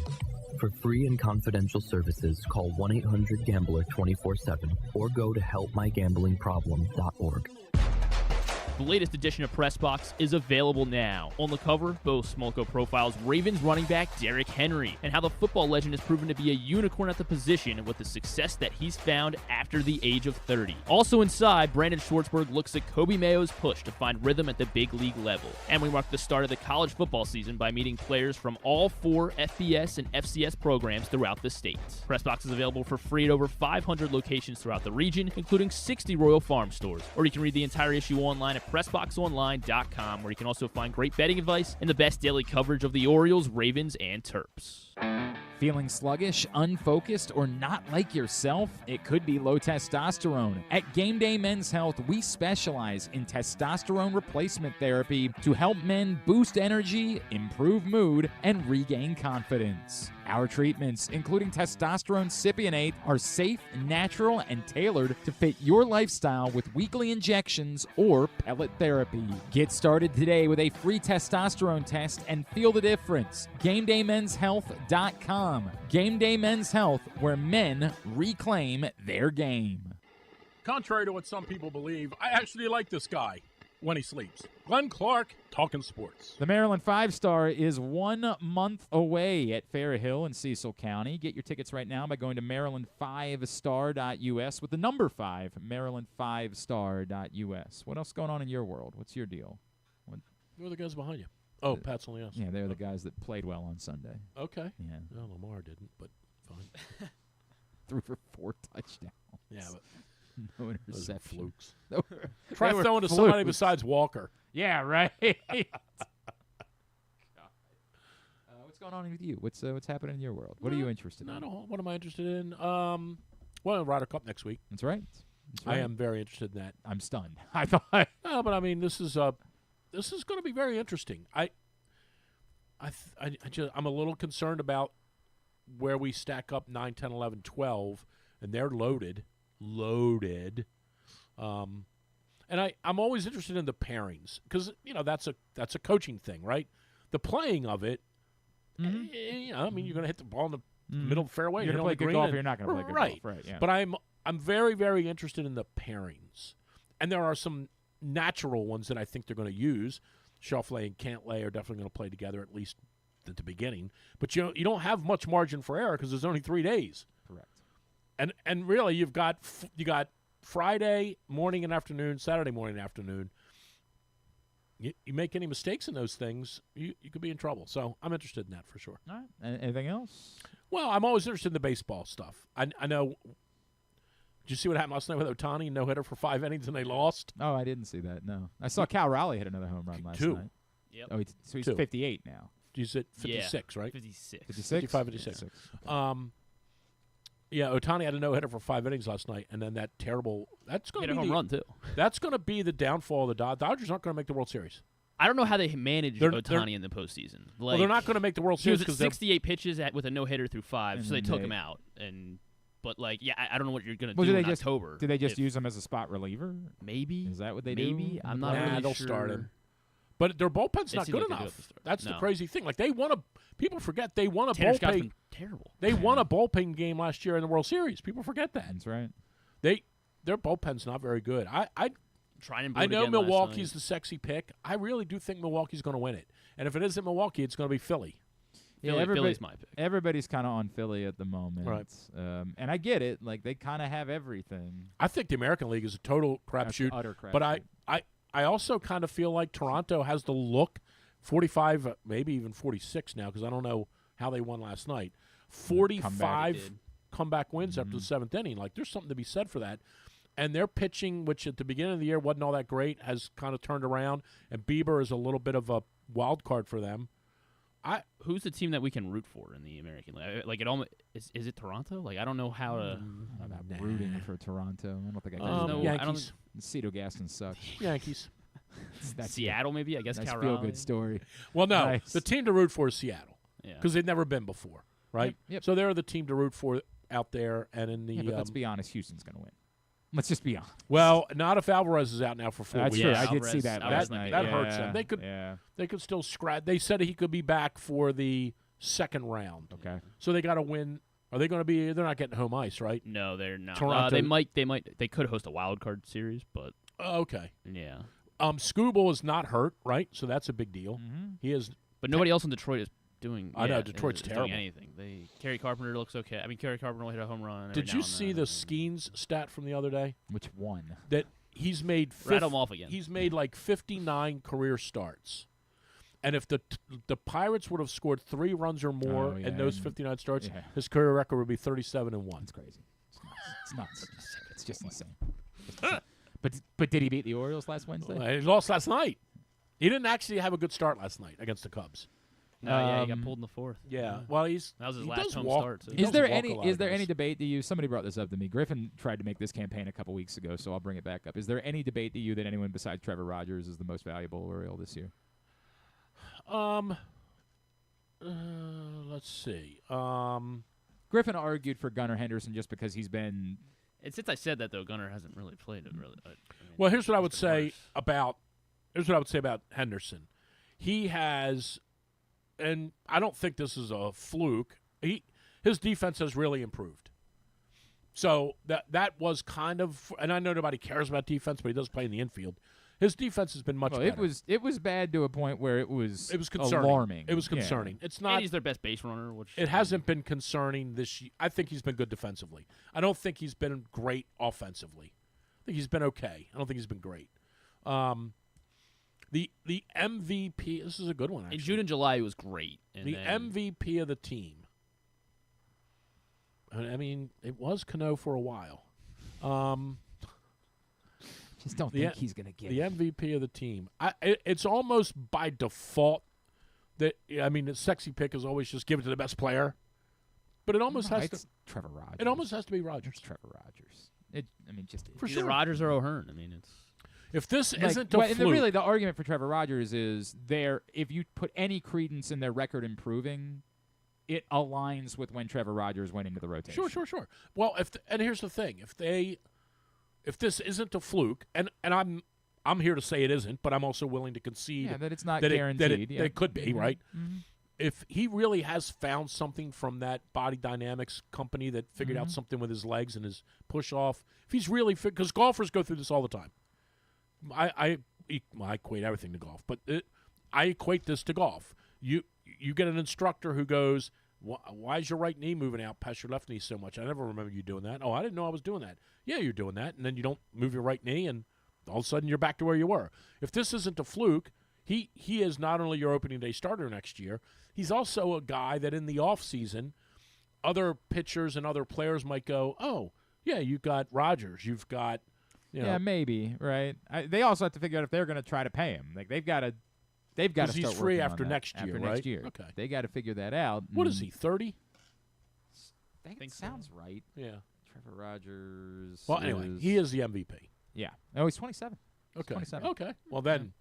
For free and confidential services, call 1-800-GAMBLER 24/7 or go to helpmygamblingproblem.org. The latest edition of Press Box is available now. On the cover, Bo Smolko profiles Ravens running back Derrick Henry and how the football legend has proven to be a unicorn at the position with the success that he's found after the age of 30. Also inside, Brandon Schwartzberg looks at Kobe Mayo's push to find rhythm at the big league level. And we mark the start of the college football season by meeting players from all 4 FBS and FCS programs throughout the state. Press Box is available for free at over 500 locations throughout the region, including 60 Royal Farm stores. Or you can read the entire issue online at PressBoxOnline.com, where you can also find great betting advice and the best daily coverage of the Orioles, Ravens, and Terps. Feeling sluggish, unfocused, or not like yourself? It could be low testosterone. At Game Day Men's Health, we specialize in testosterone replacement therapy to help men boost energy, improve mood, and regain confidence. Our treatments, including testosterone cypionate, are safe, natural, and tailored to fit your lifestyle with weekly injections or pellet therapy. Get started today with a free testosterone test and feel the difference. GameDayMen'sHealth.com. Game Day Men's Health, where men reclaim their game. Contrary to what some people believe, I actually like this guy when he sleeps. Glenn Clark, talking sports. The Maryland 5-Star is 1 month away at Fair Hill in Cecil County. Get your tickets right now by going to maryland5star.us with the number 5, maryland5star.us. What else is going on in your world? What's your deal? Who are the guys behind you? Oh, Pat Solias. Yeah, they're the guys that played well on Sunday. Okay. Yeah. Well, Lamar didn't, but fine. Threw for 4 touchdowns. Yeah, but no those interception. are flukes. They Try were throwing to somebody flukes. besides Walker. Yeah, right. What's going on with you? What's happening in your world? What are you interested in? Not a whole. What am I interested in? Well, Ryder Cup next week. That's right. I am very interested in that. I'm stunned. I thought. No, but I mean, this is going to be very interesting. I'm a little concerned about where we stack up 9, 10, 11, 12, and they're loaded. And I'm always interested in the pairings because that's a coaching thing, right? The playing of it. I mean, you're going to hit the ball in the middle of the fairway. You're going to play good golf. You're not going to play good golf, right? Yeah. But I'm very, very interested in the pairings, and there are some natural ones that I think they're going to use. Schauffele and Cantlay are definitely going to play together at least at the beginning. But you don't have much margin for error because there's only 3 days. Correct. And really, you got Friday morning and afternoon, Saturday morning and afternoon. You make any mistakes in those things, you could be in trouble. So I'm interested in that for sure. All right. Anything else? Well, I'm always interested in the baseball stuff. I know. Did you see what happened last night with Ohtani? No hitter for 5 innings and they lost. Oh, I didn't see that. No, I saw Cal Raleigh hit another home run last 2. night. Yep. Oh, so he's 2. 58 now. He's at 56, right? 56. 55, 56. Yeah, Ohtani had a no-hitter for 5 innings last night, and then that terrible – that's going to be home run, too. That's going to be the downfall of the Dodgers. Dodgers aren't going to make the World Series. I don't know how they managed They're- Ohtani in the postseason. Well, they're not going to make the World He Series was at because 68 pitches with a no-hitter through 5, And so they then took they- him out. But, I don't know what you're going to Well, do did in they just October. Did they just if- use him as a spot reliever? Maybe. Is that what they do? Maybe. I'm not Nah, really they'll sure. start him. But their bullpen's It not seemed good like they do at the enough. start. That's the No. crazy thing. Like they won a – people forget they won a Tanner Scott's bullpen been terrible. – they won a bullpen game last year in the World Series. People forget that. That's right. Their bullpen's not very good. Trying and I know again last Milwaukee's night. the sexy pick. I really do think Milwaukee's going to win it. And if it isn't Milwaukee, it's going to be Philly. Philly's my pick. Everybody's kind of on Philly at the moment. Right. And I get it. Like, they kind of have everything. I think the American League is a total crapshoot. Utter crapshoot. But I also kind of feel like Toronto has the look, 45, maybe even 46 now, because I don't know how they won last night. 45 comeback wins after the 7th inning. Like, there's something to be said for that. And their pitching, which at the beginning of the year wasn't all that great, has kind of turned around. And Bieber is a little bit of a wild card for them. Who's the team that we can root for in the American League? Like, it almost is it Toronto? Like, I don't know how to. I don't know about rooting for Toronto. I don't think I can. no, do I that. Yankees. Cito Gaston sucks. Yankees. That's Seattle, maybe. I guess Nice Cal feel Raleigh. good story. Well, no. Nice. The team to root for is Seattle. Yeah. Because they've never been before, right? Yep. So they're the team to root for out there. And in the Yeah, but let's be honest. Houston's going to win. Let's just be honest. well, not if Alvarez is out now for 4 That's weeks. true. Yeah, I did see Alvarez- that Alvarez last might night. be That good. hurts them. They could- Yeah. They could still scratch. They said he could be back for the second round. Okay. So they got to win. Are they going to be? They're not getting home ice, right? No, they're not. Toronto- They could host a wild card series, but Okay. yeah. Scooble is not hurt, right? So that's a big deal. He is. But nobody else in Detroit is doing. I know, yeah, Detroit's is terrible. Doing anything. Kerry Carpenter looks okay. I mean, Kerry Carpenter only hit a home run. Did you see the Skeens stat from the other day? Which one? That he's made. Rattle 'em off again. He's made like 59 career starts. And if the Pirates would have scored 3 runs or more Oh, yeah, in those and- 59 starts, yeah. his career record would be 37-1. It's crazy. It's nuts. It's just insane. But did he beat the Orioles last Wednesday? He lost last night. He didn't actually have a good start last night against the Cubs. No, yeah, he got pulled in the 4th. Yeah, well, that was his he last does home walk- start. Too. he Is does there walk a any lot of guys. debate to you? Somebody brought this up to me. Griffin tried to make this campaign a couple weeks ago, so I'll bring it back up. Is there any debate to you that anyone besides Trevor Rogers is the most valuable Oriole this year? Let's see. Griffin argued for Gunnar Henderson just because he's been. And since I said that, though, Gunnar hasn't really played it. Really. I mean, Well, here's what I would it's been say worse. about. Here's what I would say about Henderson. He has, and I don't think this is a fluke. His defense has really improved. So that was kind of, and I know nobody cares about defense, but he does play in the infield. His defense has been much better. It was bad to a point where it was concerning. alarming. It was concerning. Yeah. It's not. And he's their best base runner. Which It hasn't been concerning this year. I think he's been good defensively. I don't think he's been great offensively. I think he's been okay. I don't think he's been great. The MVP. This is a good one. Actually. In June and July, it was great. And the then, MVP of the team. I mean, it was Cano for a while. Just don't think he's going to get the it. MVP of the team. It's almost by default that, I mean, the sexy pick is always just give it to the best player, but it almost has to. Trevor Rogers. It almost has to be Rogers. It's Trevor Rogers. Just for either sure. Rogers or O'Hearn. I mean, it's. If this like, isn't a fluke, really the argument for Trevor Rogers is if you put any credence in their record improving, it aligns with when Trevor Rogers went into the rotation. Sure. Well, and here's the thing: if this isn't a fluke, and I'm here to say it isn't, but I'm also willing to concede that it's not that guaranteed. That it could be, right? Mm-hmm. If he really has found something from that body dynamics company that figured out something with his legs and his push off, if he's really because golfers go through this all the time. I equate everything to golf, but I equate this to golf. You get an instructor who goes, why is your right knee moving out past your left knee so much? I never remember you doing that. Oh, I didn't know I was doing that. Yeah, you're doing that, and then you don't move your right knee, and all of a sudden you're back to where you were. If this isn't a fluke, he is not only your opening day starter next year, he's also a guy that in the offseason, other pitchers and other players might go, oh, yeah, you've got Rogers, you've got Yeah, maybe, right? They also have to figure out if they're going to try to pay him. Like they've got to start he's free working after on that next year, after right? next year. Okay. They got to figure that out. What is he, 30? I think sounds right. Yeah. Trevor Rogers. Well, anyway, he is the MVP. Yeah. Oh, he's 27. Okay. 27. Okay. Well, then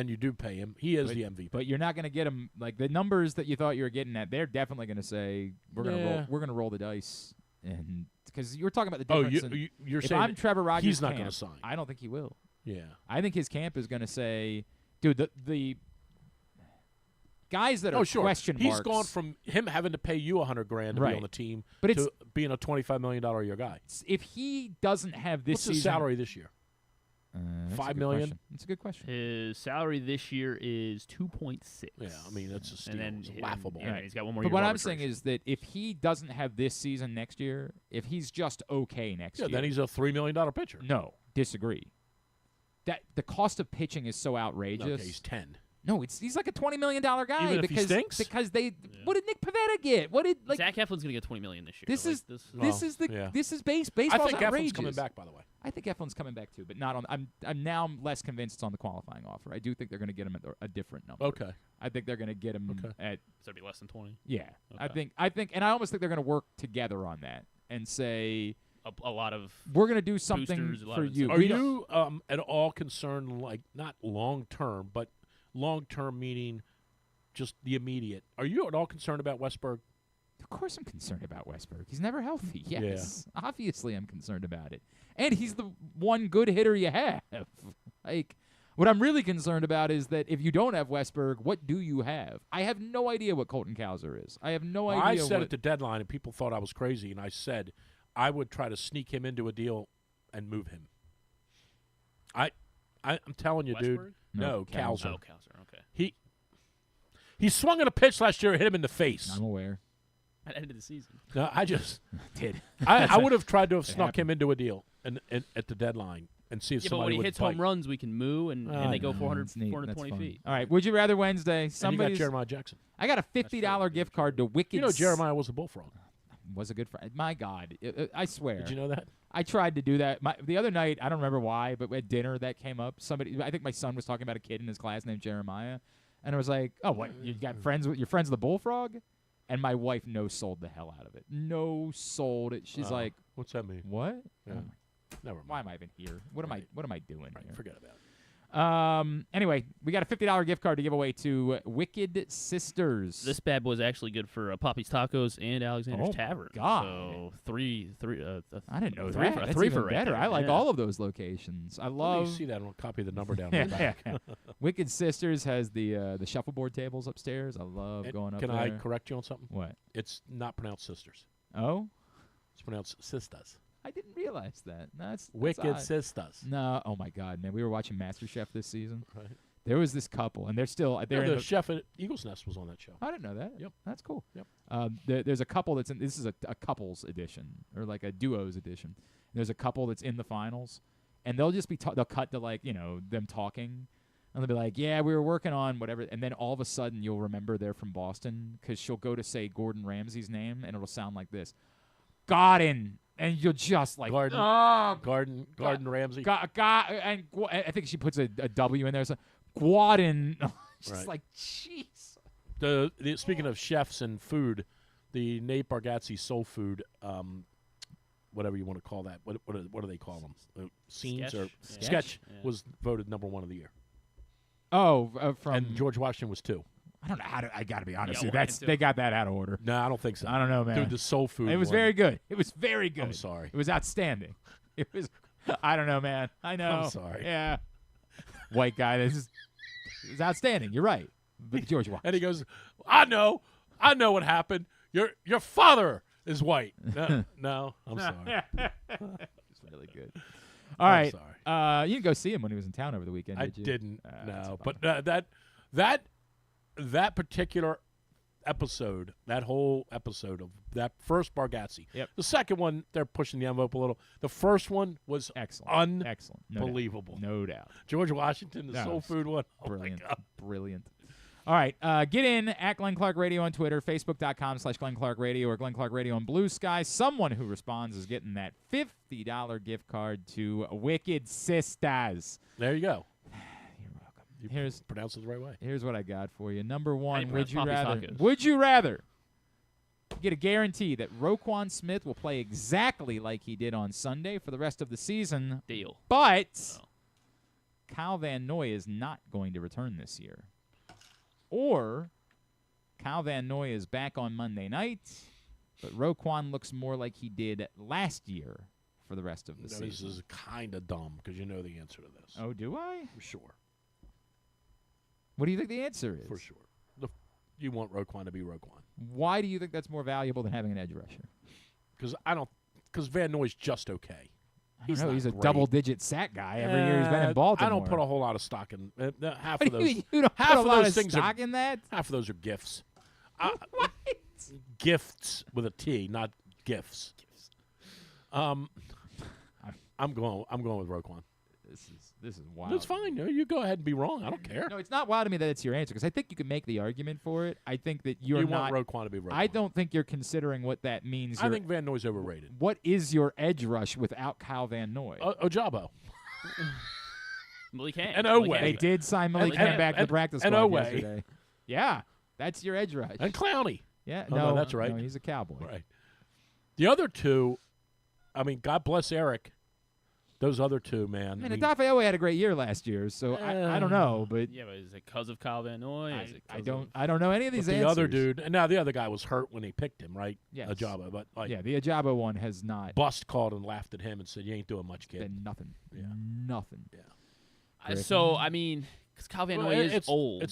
you do pay him. He is the MVP. But you're not going to get him like the numbers that you thought you were getting at. They're definitely going to say we're going to roll the dice, and because you were talking about the difference. You're if saying I'm Trevor Rogers, he's not going to sign. I don't think he will. Yeah. I think his camp is going to say, dude, the guys that are question marks. He's gone from him having to pay you $100,000 to be on the team to being a $25 million a year guy. If he doesn't have this What's season, his salary this year? $5 million. That's a good question. His salary this year is 2.6. Yeah, I mean that's a steal. And then it's laughable. Yeah, he's got one more. But year what of I'm saying is that if he doesn't have this season next year, if he's just okay next year, then he's a $3 million pitcher. No, disagree. That the cost of pitching is so outrageous. Okay, he's 10. No, he's like a $20 million guy. Even if because, he stinks? Because what did Nick Pivetta get? What did Zach Eflin's going to get $20 million this year. This is baseball's I think outrageous. Eflin's coming back, by the way. I think Eflin's coming back too, but not on. I'm now less convinced it's on the qualifying offer. I do think they're going to get him at a different number. Okay. I think they're going to get him at. So it'd be less than 20. Yeah, Okay. I think, and I almost think they're going to work together on that and say a lot of we're going to do something boosters, for you. Are you at all concerned, like not long term, but long term meaning just the immediate? Are you at all concerned about Westberg? Of course I'm concerned about Westberg. He's never healthy. Yes. Yeah. Obviously I'm concerned about it. And he's the one good hitter you have. Like, what I'm really concerned about is that if you don't have Westberg, what do you have? I have no idea what Colton Cowser is. I have no idea. I said at the deadline, and people thought I was crazy, and I said I would try to sneak him into a deal and move him. I'm telling you, Westberg? dude. No, Cowser. Oh, Cowser. Okay. He swung at a pitch last year and hit him in the face. I'm aware. At the end of the season. No, I just did. I would have tried to have snuck him into a deal and at the deadline and see if but somebody when he would hits bite. home runs, we can moo, and they go 420 feet. All right, Would You Rather Wednesday. And you got Jeremiah Jackson. I got a $50 gift card to Wicked. You know Jeremiah was a bullfrog. Was a good friend. My God, I swear. Did you know that? I tried to do that. The other night, I don't remember why, but at dinner that came up. I think my son was talking about a kid in his class named Jeremiah, and I was like, "Oh, what? You got friends with your friends the bullfrog?" And my wife no-sold the hell out of it. No-sold it. She's like, "What's that mean?" What? Yeah. Never mind. Why am I even here? What am I doing here? Forget about it. Anyway, we got a $50 gift card to give away to Wicked Sisters. This bad boy is actually good for Poppy's Tacos and Alexander's Tavern. God. So three. I didn't know three that. For, That's three even for better. right I like yeah. all of those locations. I love. Let me see that and we'll copy the number down the back. Wicked Sisters has the shuffleboard tables upstairs. I love going up Can there. I correct you on something? What? It's not pronounced sisters. Oh? It's pronounced sisters. I didn't realize that. No, that's Wicked odd. sisters. No, oh my God, man! We were watching MasterChef this season. Right. There was this couple, and they're still The in the chef at Eagle's Nest was on that show. I didn't know that. Yep. That's cool. Yep. There's a couple that's in. This is a couples edition or like a duos edition. There's a couple that's in the finals, and they'll just be they'll cut to like them talking, and they'll be like, "Yeah, we were working on whatever," and then all of a sudden you'll remember they're from Boston because she'll go to say Gordon Ramsay's name, and it'll sound like this, Godin, and you'll just like Gordon Ramsay. and I think she puts a W in there. So Guadin. Just Right. like, jeez. Speaking of chefs and food, the Nate Bargatze Soul Food, whatever you want to call that. What do they call them? Scenes Sketch? or Yeah. sketch Yeah. was voted #1 of the year, Oh, from and George Washington was 2. I don't know how to. I got to be honest. Yeah, with you. one That's and two. they got that out of order. No, I don't think so. I don't know, man. Dude, the Soul Food. It was one. very good. It was very good. I'm sorry. It was outstanding. It was. I don't know, man. I know. I'm sorry. Yeah. White guy. It was outstanding. You're right. But George Washington. And he goes, I know what happened. Your father is white. No, I'm sorry. It's really good. All right. sorry. You didn't go see him when he was in town over the weekend, I did you? didn't. That's No, a but that particular episode, that whole episode of that first Bargatze. Yep. The second one, they're pushing the envelope a little. The first one was excellent. Excellent. No doubt. unbelievable. No doubt. George Washington, the No, Soul Food one. Oh Brilliant. My God. Brilliant. All right. Get in at Glenn Clark Radio on Twitter, Facebook.com/Glenn Clark Radio or Glenn Clark Radio on Blue Sky. Someone who responds is getting that $50 gift card to Wicked Sisters. There you go. You're welcome. You pronounce it the right way. Here's what I got for you. Number How do one, you would pronounce you Poppy's rather? tacos? Would you rather get a guarantee that Roquan Smith will play exactly like he did on Sunday for the rest of the season, Deal. but Oh. Kyle Van Noy is not going to return this year? Or Kyle Van Noy is back on Monday night, but Roquan looks more like he did last year for the rest of the This season. is kind of dumb because you know the answer to this. Oh, do I? For sure. What do you think the answer is? For sure. You want Roquan to be Roquan. Why do you think that's more valuable than having an edge rusher? Because Van Noy's just okay. I don't know. not He's a great. double-digit sack guy every year he's been in Baltimore. I don't put a whole lot of stock in half What of do those. you mean you don't half put a of lot those of things stock are in that? half of those are gifts. What? Gifts with a T, not gifts. I'm going with Roquan. This is wild. That's fine. You go ahead and be wrong. I don't care. No, it's not wild to me that it's your answer because I think you can make the argument for it. I think that you're You not. want Roquan to be Roquan. I don't think you're considering what that means. I think Van Noy's overrated. What is your edge rush without Kyle Van Noy? Ojabo. Malik Ham. And Malik Oweh. Ham's They back. did sign Malik and- Ham back to the practice and squad Oweh. yesterday. Yeah, that's your edge rush. And Clowney. Yeah, Oh, no, no, that's right. No, he's a Cowboy. Right. The other two, I mean, God bless Eric. Those other two, man. I mean, Odafe Oweh had a great year last year, so I don't know, but Yeah, but is it because of Kyle Van Noy? Is it 'cause I don't know any of But these the answers. other dude, and now the other guy was hurt when he picked him, right? Yes. Ojabo, but like Yeah, the Ajabo one has not Bust called and laughed at him and said, "You ain't doing much, kid." been nothing. Yeah. Nothing. Yeah. So I mean, because Kyle Van Well, Noy is it's old.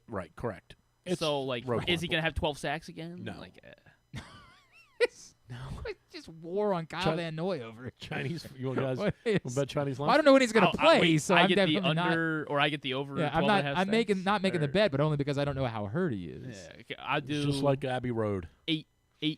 Right, correct. It's so like, Roquan. is he gonna have 12 sacks again? No. Like, No, it's just war on Kyle Chi- Van Noy over it. Chinese. You want guys? What is- Want to bet Chinese lunch? Well, I don't know when he's going to play, wait, so I I'm get the definitely not. under, or I get the over. Yeah, 12 I'm not. and a half I'm making sacks? not making the Or- bet, but only because I don't know how hurt he is. Yeah, okay, I do. It's just like Abbey Road. eight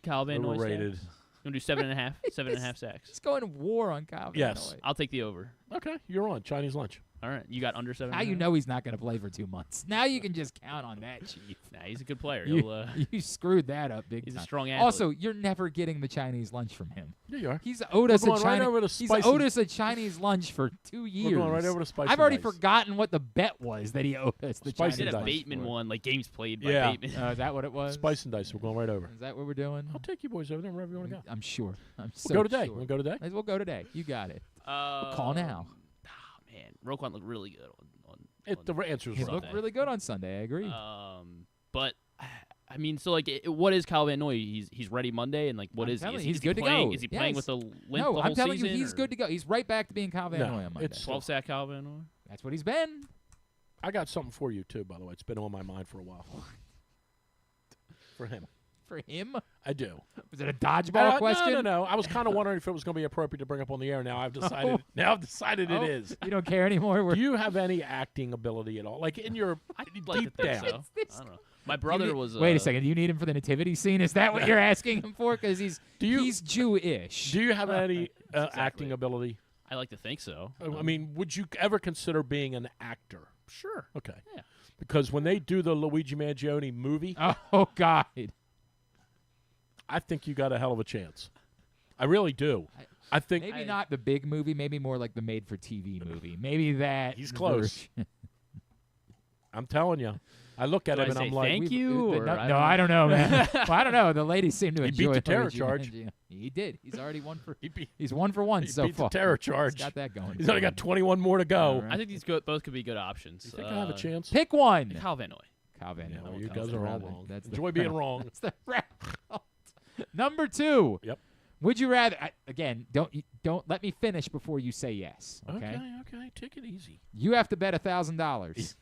Kyle Van Noy Overrated. sacks. I'm gonna do 7.5 sacks. He's going to war on Kyle Van Yes. Noy. I'll take the over. Okay, you're on Chinese lunch. All right, you got under 7. Now you know he's not going to play for 2 months. Now you can just count on that, Chief. Nah, he's a good player. You, He'll, you screwed that up big he's a time. strong athlete. Also, you're never getting the Chinese lunch from him. Yeah, you are. He's owed us We're a going right Chinese. over to He's Spice owed and- us a Chinese lunch for 2 years. going right over to Spice I've and already Dice. forgotten what the bet was that he owed us. The Spice I Chinese did and a Dice. Bateman for. one, like games played by Yeah. Bateman. Is that what it was? Spice and Dice. We're going right over. Is that what we're doing? I'll take you boys over there wherever you want to go. I'm sure. I'm so We'll go today. sure. We'll go today. We'll go today. You got it. Call now. Man, Roquan looked really good on The answer's He right. looked really good on Sunday. I agree. but I mean, so like, what is Kyle Van Noy? He's ready Monday, and like, what I'm is he? telling Is you, he's he good to playing? go. Is he playing Yes. with a limp No, the whole I'm telling you, season, he's or good to go. He's right back to being Kyle Van No, Noy on Monday. it's- 12 sack Kyle Van Noy. That's what he's been. I got something for you too, by the way. It's been on my mind for a while. For him. For him? I do. Was it a dodgeball question? No. I was kind of wondering if it was going to be appropriate to bring up on the air. Now I've decided. Now I've decided it is. You don't care anymore? Do you have any acting ability at all? Like in your I'd like to deep think down? so. I don't know. My brother was. Wait a second. Do you need him for the nativity scene? Is that what you're asking him for? Because he's Jewish. Do you have any acting ability? I like to think so. I mean, would you ever consider being an actor? Sure. Okay. Yeah. Because when they do the Luigi Mangione movie, Oh God. I think you got a hell of a chance. I really do. I think Maybe not the big movie. Maybe more like the made-for-TV movie. Maybe that. He's close. I'm telling you. I look at him and I'm like, thank you. No, I don't know, man. Well, I don't know. The ladies seem to He enjoy beat the terror Luigi charge. Mangione. He did. He's already won for. He He's 1 for 1 so beat far. the terror charge. He's got that going. He's only got 21 more to go. All right. I think these both could be good options. You think I have a chance? Pick one. Kyle Van Noy. Kyle Van Yeah, Noy. well, you That's guys the are all round. wrong. That's Enjoy being wrong. That's the round. Number 2. Yep. Would you rather? Again, don't let me finish before you say yes. Okay. Okay. Take it easy. You have to bet $1,000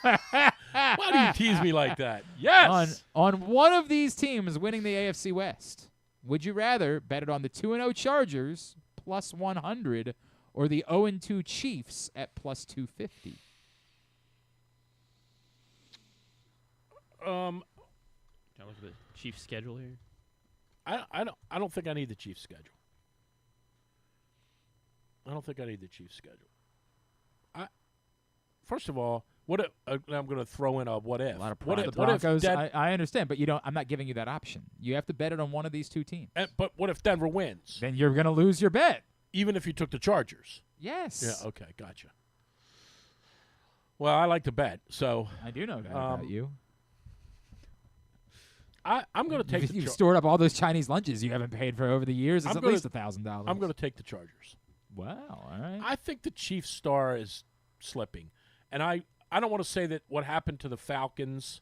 Why do you tease me like that? Yes. on one of these teams winning the AFC West. Would you rather bet it on the 2-0 Chargers plus 100 or the 0-2 Chiefs at plus 250? Can I look at the Chiefs' schedule here? I don't think I need the Chiefs schedule. I don't think I need the Chiefs schedule. First of all, what if, I'm going to throw in a what if. A lot of what the if Broncos. Den- I understand, but I'm not giving you that option. You have to bet it on one of these two teams. but what if Denver wins? Then you're going to lose your bet. Even if you took the Chargers? Yes. Yeah, okay, gotcha. Well, I like to bet, so I do know that about you. I'm going to take You've stored up all those Chinese lunches you haven't paid for over the years. It's at least $1,000. I'm going to take the Chargers. Wow, all right. I think the Chiefs' star is slipping. And I don't want to say that what happened to the Falcons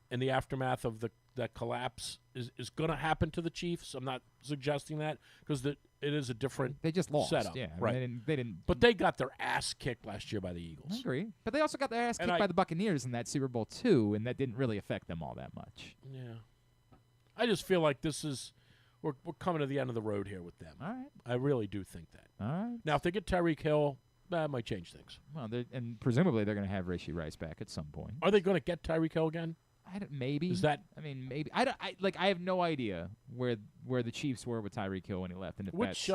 in the aftermath of that collapse is going to happen to the Chiefs. I'm not suggesting that because it is a different They just lost. setup. Yeah, right. They didn't. But they got their ass kicked last year by the Eagles. I agree. But they also got their ass kicked by the Buccaneers in that Super Bowl too, and that didn't really affect them all that much. Yeah. I just feel like we're coming to the end of the road here with them. All right. I really do think that. All right. Now, if they get Tyreek Hill, that might change things. Well, and presumably they're going to have Rashee Rice back at some point. Are they going to get Tyreek Hill again? Maybe. Is that? I mean, maybe. I have no idea where the Chiefs were with Tyreek Hill when he left, and if Which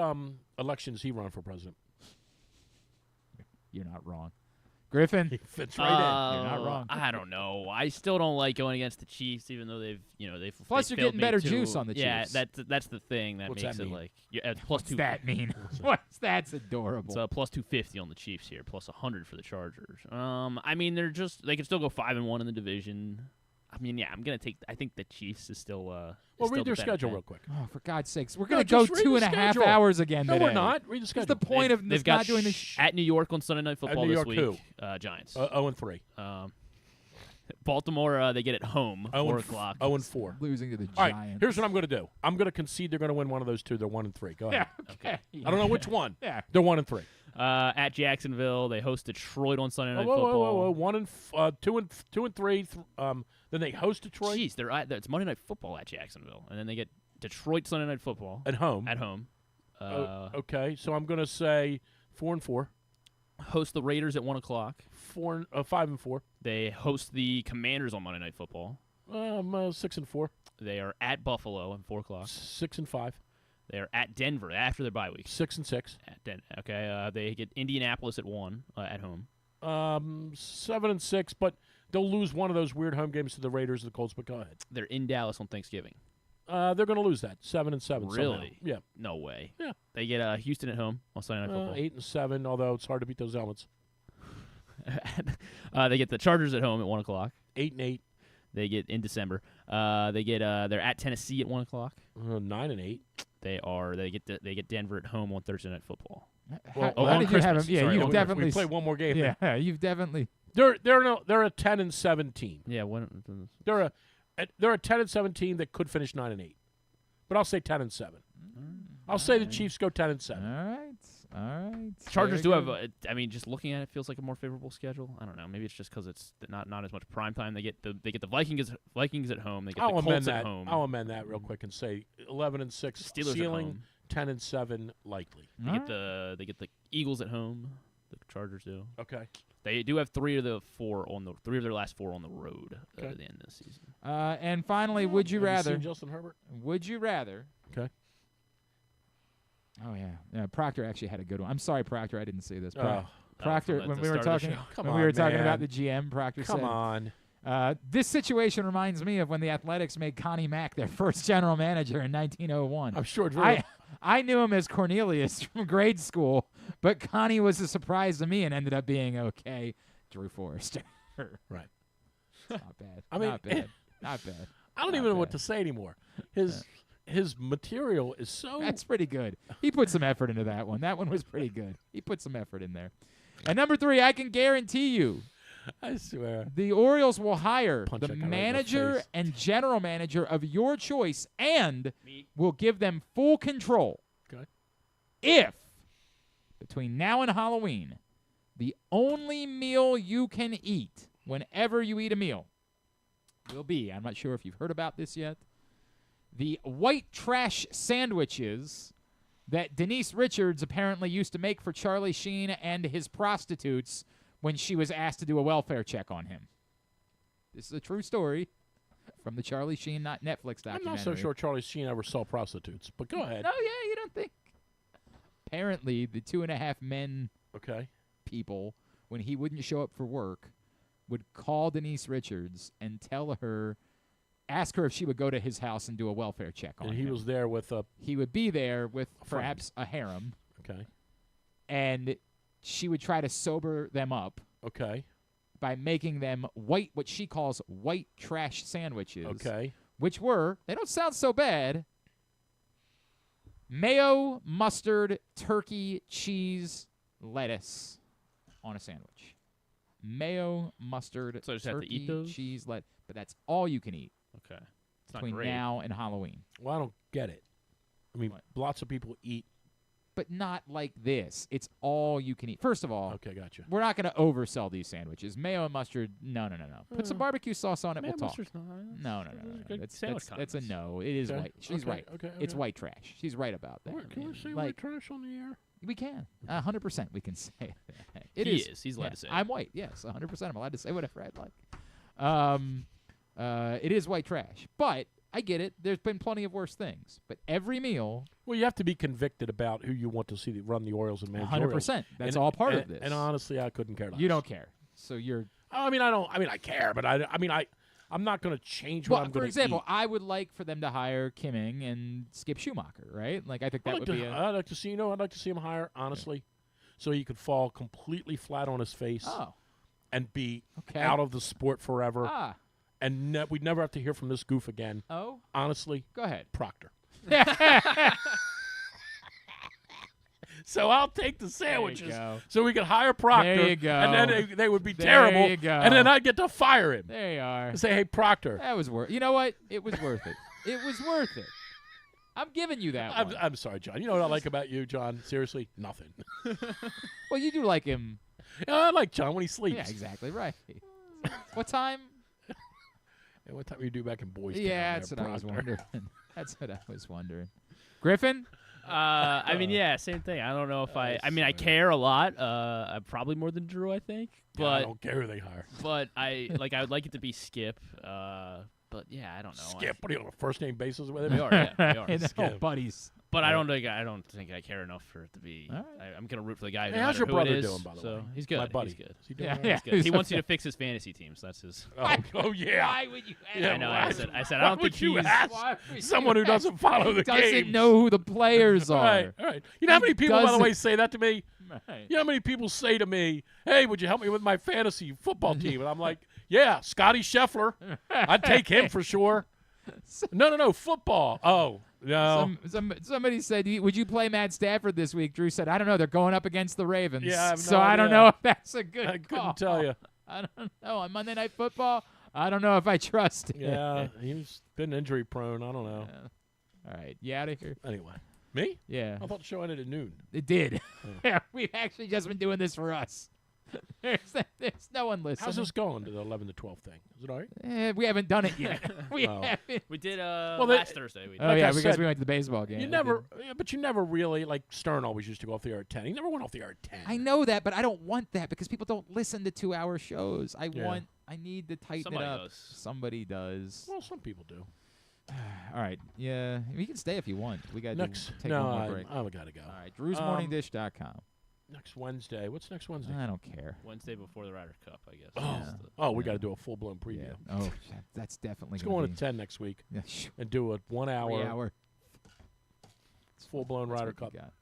elections he run for president? You're not wrong, Griffin. He fits right in. You're not wrong. I don't know. I still don't like going against the Chiefs, even though they've Plus, you're getting better juice on the Chiefs. Yeah, that's the thing that What's makes that it mean? like plus What's two. that mean? That's adorable. It's plus 250 on the Chiefs here, plus 100 for the Chargers. I mean, they can still go 5-1 in the division. I mean, yeah, I think the Chiefs is still. Well, read their schedule real quick. Oh, for God's sakes, we're going to go just read 2.5 the schedule. hours again No, today. we're not. Read the schedule. What's the point of They've got not doing this? at New York on Sunday Night Football New this York week. Giants. 0-3. Baltimore, they get at home. 4 o'clock. 0-4. Losing to the All Giants. right, here's what I'm going to do. I'm going to concede they're going to win one of those two. They're 1-3. Go ahead. Yeah, okay. I don't know which one. Yeah. They're 1-3. At Jacksonville, they host Detroit on Sunday Night Whoa, Football. 2-3. Then they host Detroit Jeez, it's Monday Night Football at Jacksonville, and then they get Detroit Sunday Night Football at home. At home. Okay, so I'm going to say 4-4. Host the Raiders at 1 o'clock. 5-4. They host the Commanders on Monday Night Football. 6-4. They are at Buffalo at 4 o'clock. 6-5. They are at Denver after their bye week. 6-6. Okay. They get Indianapolis at 1 at home. 7-6, but they'll lose one of those weird home games to the Raiders or the Colts. But go ahead. They're in Dallas on Thanksgiving. They're going to lose that 7-7. Really? Somehow. Yeah. No way. Yeah. They get Houston at home on Sunday Night Football. 8-7. Although it's hard to beat those helmets. They get the Chargers at home at 1 o'clock. 8-8. They get in December. They're at Tennessee at 1 o'clock. 9-8. They get Denver at home on Thursday Night Football. How did you have them? Yeah, Sorry, you've definitely we play one more game. Yeah, you've definitely. They're a 10-7 team. Yeah, They're a 10-7 team that could finish 9-8. But I'll say 10-7. I'll say the Chiefs go 10-7. All right. All right. Chargers do Very have. good. I mean, just looking at it, feels like a more favorable schedule. I don't know. Maybe it's just because it's not as much prime time. They get the Vikings at home. They get I'll the amend Colts that. at home. I'll amend that real quick and say 11-6 Steelers at ceiling, home. 10-7 likely. They get the Eagles at home. The Chargers do. Okay. They do have three of their last four on the road at the end of the season. And finally, would you Have rather? seen Justin Herbert? Would you rather? Okay. Oh yeah, Proctor actually had a good one. I'm sorry, Proctor, I didn't see this. Oh. Proctor, From when the we were start of the talking, show. Come when on, we were talking man. about the GM, Proctor Come said, on. this situation reminds me of when the Athletics made Connie Mack their first general manager in 1901. I'm sure Drew. I knew him as Cornelius from grade school, but Connie was a surprise to me and ended up being okay. Drew Forrester. Right. Not bad. I mean, not bad. Not bad. I don't even know what to say anymore. His material is so. That's pretty good. He put some effort into that one. That one was pretty good. He put some effort in there. And number 3, I can guarantee you, I swear. the Orioles will hire Punch the that guy right in the manager face. and general manager of your choice and will give them full control. Okay. If, between now and Halloween, the only meal you can eat whenever you eat a meal will be, I'm not sure if you've heard about this yet, the white trash sandwiches that Denise Richards apparently used to make for Charlie Sheen and his prostitutes when she was asked to do a welfare check on him. This is a true story from the Charlie Sheen Netflix documentary. I'm not so sure Charlie Sheen ever saw prostitutes, but go ahead. No, yeah, you don't think. Apparently, the 2.5 Men Okay. people, when he wouldn't show up for work, would call Denise Richards and ask her if she would go to his house and do a welfare check on And him. he was there with a. He would be there with friend. perhaps a harem, Okay. and she would try to sober them up Okay. by making them what she calls white trash sandwiches. Okay. Which they don't sound so bad, mayo, mustard, turkey, cheese, lettuce on a sandwich. Mayo, mustard, So I just have to turkey, eat those? cheese, lettuce. But that's all you can eat Okay. It's not between great. now and Halloween. Well, I don't get it. I mean, What? lots of people eat. But not like this. It's all you can eat. First of all, Okay, gotcha. we're not going to oversell these sandwiches. Mayo and mustard, no. Put some barbecue sauce on it, Man, we'll talk. mustard's not- No. those are good That's sandwich a condiments. no. It is Okay, white. She's okay, right. okay, It's okay. white trash. She's right about that. What, can I we mean, say like, white trash on the air? we can. 100% we can say that. It He is. is. He's allowed to say it. I'm white. Yes, 100%. I'm allowed to say whatever I'd like. It is white trash. But I get it. There's been plenty of worse things. But every meal, Well, you have to be convicted about who you want to see run the Orioles and manage the Orioles. 100%. That's And- all part and- of this. And honestly, I couldn't care less. You don't care. So you're. I mean, I don't. I mean, I care, but I'm not going to change what Well, I'm for going to example, eat. I would like for them to hire Kimming and Skip Schumacher, right? Like I think that would be. I'd like to see. I'd like to see him hire honestly, so he could fall completely flat on his face and be Okay. out of the sport forever, Ah. and we'd never have to hear from this goof again. Oh. Honestly, Go ahead. Proctor. So I'll take the sandwiches go. so we could hire Proctor. There you go. And then they would be There terrible. you go. And then I'd get to fire him. There you are. And say, hey, Proctor. That was worth. You know what? It was worth it. It was worth it. I'm giving you that one. I'm sorry, John. You know what I like about you, John? Seriously, nothing. Well, you do like him. I like John when he sleeps. Yeah, exactly right. What time? And what time you do back in Boys Town? Yeah, there, that's what I was Proctor? wondering. That's what I was wondering. Griffin? I mean, yeah, same thing. I don't know if I mean, I care a lot. Probably more than Drew, I think. Yeah, I But don't care who they hire. but I would like it to be Skip. But yeah, I don't know. Skip, what are you on a first name basis with him? We are, yeah, we are. And they're all Skip. buddies. But I don't think I care enough for it to be. All right. I'm gonna root for the guy. Hey, no how's matter your who it brother is. doing, by the So way? he's good. My buddy. He's good. Is he doing Yeah, all yeah. right? He's good. He wants you to fix his fantasy teams. That's his. Oh, yeah. Why would you ask? Yeah, I know. why- I said why I don't think would you he's. ask Why would someone you who doesn't follow the doesn't game? know who the players All are. right, all right. You know how many people, by the doesn't- way, say that to me? Right. You know how many people say to me, hey, would you help me with my fantasy football team? And I'm like, yeah, Scotty Scheffler. I'd take him for sure. No, football. Oh, no. Somebody said, would you play Matt Stafford this week? Drew said, I don't know. They're going up against the Ravens. Yeah, I have no so I don't idea. know if that's a good I call. couldn't tell you. I don't know. On Monday Night Football, I don't know if I trust it. Yeah, he's been injury prone. I don't know. All right. You out of here? Anyway. Me? Yeah. I thought the show ended at noon. It did. Yeah, we've actually just been doing this for us. There's no one listening. How's this going to the 11 to 12 thing? Is it all right? We haven't done it yet. We Oh. haven't. We did last Thursday. We did. Oh, Like yeah, I because said, we went to the baseball game. You never, but you never really, like Stern always used to go off the air at 10. He never went off the air at 10. I know that, but I don't want that because people don't listen to 2-hour shows. I Yeah. need to tighten Somebody it up. does. Somebody does. Well, some people do. All right. Yeah, you can stay if you want. We got to take no, one more break. I got to go. All right, drewsmorningdish.com. Next Wednesday. What's next Wednesday? I don't care. Wednesday before the Ryder Cup, I guess. We got to do a full-blown preview. Yeah. Oh, that's definitely Let's going go on to at 10 next week Yeah, and do a 1 hour. 3 hour. Full-blown Ryder What you Cup. got.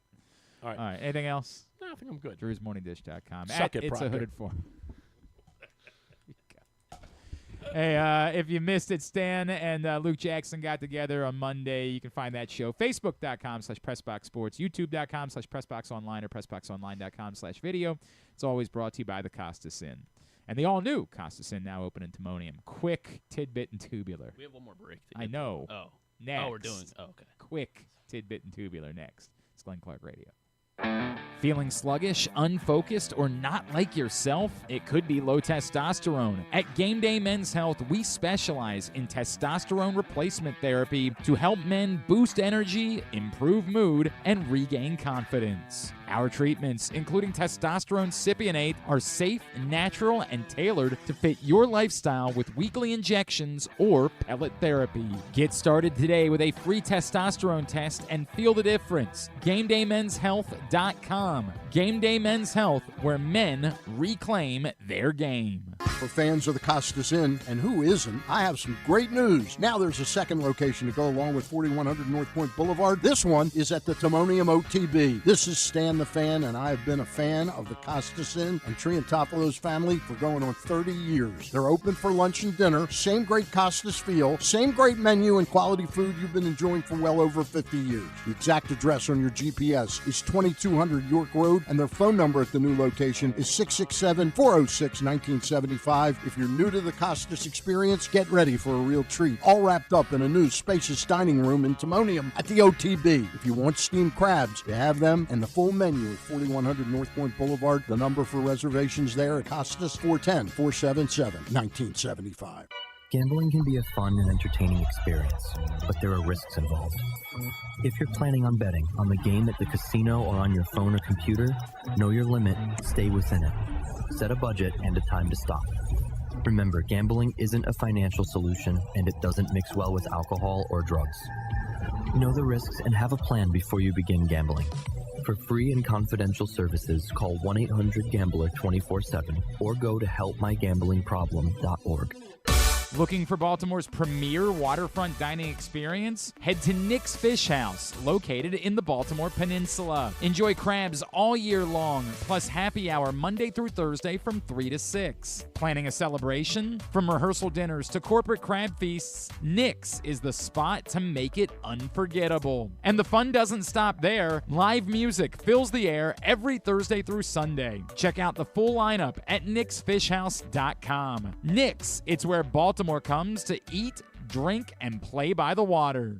All right. All right. Anything else? No, I think I'm good. drewsmorningdish.com. Suck it, It's Proctor. a hooded form. Hey, if you missed it, Stan and Luke Jackson got together on Monday. You can find that show. Facebook.com/PressBoxSports, YouTube.com/PressBoxOnline, or PressBoxOnline.com/video. It's always brought to you by the Costas Inn. And the all-new Costas Inn now open in Timonium. Quick, tidbit, and tubular. We have one more break. I know. Oh. Next. Oh, we're doing. Oh, okay. Quick, tidbit, and tubular next. It's Glenn Clark Radio. Feeling sluggish, unfocused, or not like yourself? It could be low testosterone. At Game Day Men's Health, we specialize in testosterone replacement therapy to help men boost energy, improve mood, and regain confidence. Our treatments, including testosterone cypionate, are safe, natural, and tailored to fit your lifestyle with weekly injections or pellet therapy. Get started today with a free testosterone test and feel the difference. GameDayMen'sHealth.com. Game Day Men's Health, where men reclaim their game. For fans of the Costas Inn, and who isn't, I have some great news. Now there's a second location to go along with 4100 North Point Boulevard. This one is at the Timonium OTB. This is Stan the Fan, and I have been a fan of the Costas Inn and Triantafalo's family for going on 30 years. They're open for lunch and dinner, same great Costas feel, same great menu and quality food you've been enjoying for well over 50 years. The exact address on your GPS is 2200 York Road, and their phone number at the new location is 667-406-1975. If you're new to the Costas experience, get ready for a real treat. All wrapped up in a new spacious dining room in Timonium at the OTB. If you want steamed crabs, you have them, and the full menu at 4100 North Point Boulevard. The number for reservations there at Costas, 410-477-1975. Gambling can be a fun and entertaining experience, but there are risks involved. If you're planning on betting on the game at the casino or on your phone or computer, know your limit, stay within it. Set a budget and a time to stop. Remember, gambling isn't a financial solution, and it doesn't mix well with alcohol or drugs. Know the risks and have a plan before you begin gambling. For free and confidential services, call 1-800-GAMBLER 24/7 or go to helpmygamblingproblem.org. Looking for Baltimore's premier waterfront dining experience? Head to Nick's Fish House, located in the Baltimore Peninsula. Enjoy crabs all year long, plus happy hour Monday through Thursday from 3 to 6. Planning a celebration? From rehearsal dinners to corporate crab feasts, Nick's is the spot to make it unforgettable. And the fun doesn't stop there. Live music fills the air every Thursday through Sunday. Check out the full lineup at nicksfishhouse.com. Nick's, it's where Baltimore comes to eat, drink, and play by the water.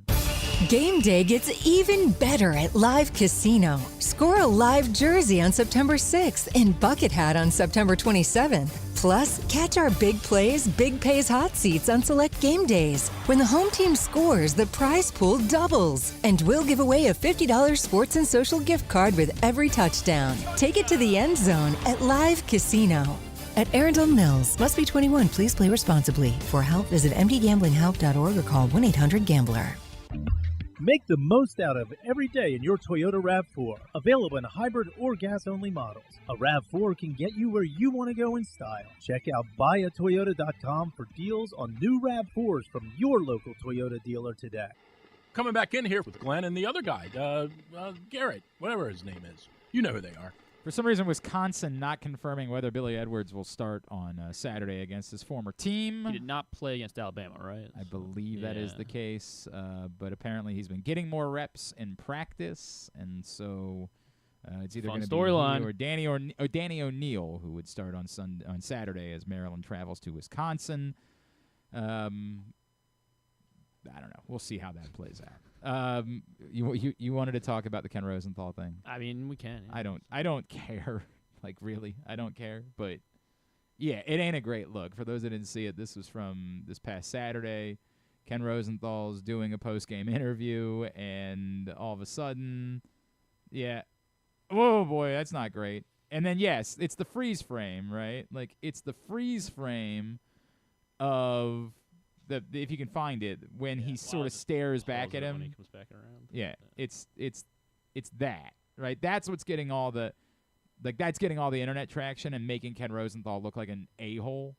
Game day gets even better at Live Casino. Score a live jersey on September 6th and bucket hat on September 27th. Plus, catch our big plays, big pays hot seats on select game days. When the home team scores, the prize pool doubles. And we'll give away a $50 sports and social gift card with every touchdown. Take it to the end zone at Live Casino. At Arundel Mills, must be 21. Please play responsibly. For help, visit mdgamblinghelp.org or call 1-800-GAMBLER. Make the most out of every day in your Toyota RAV4. Available in hybrid or gas-only models. A RAV4 can get you where you want to go in style. Check out buyatoyota.com for deals on new RAV4s from your local Toyota dealer today. Coming back in here with Glenn and the other guy, Garrett, whatever his name is. You know who they are. For some reason, Wisconsin not confirming whether Billy Edwards will start on Saturday against his former team. He did not play against Alabama, right? I believe that is the case, but apparently he's been getting more reps in practice, and so it's either going to be he or Danny O'Neal who would start on Saturday as Maryland travels to Wisconsin. I don't know. We'll see how that plays out. You wanted to talk about the Ken Rosenthal thing. I mean, we can. Yeah. I don't care. Like, really, I don't care. But yeah, it ain't a great look. For those that didn't see it, this was from this past Saturday. Ken Rosenthal's doing a post-game interview, and all of a sudden, yeah, oh boy, that's not great. And then yes, it's the freeze frame, right? Like, it's the freeze frame of if you can find it, when he sort of stares back at him. When he comes back around. Yeah, it's that, right? That's what's getting all the that's getting all the internet traction and making Ken Rosenthal look like an a-hole.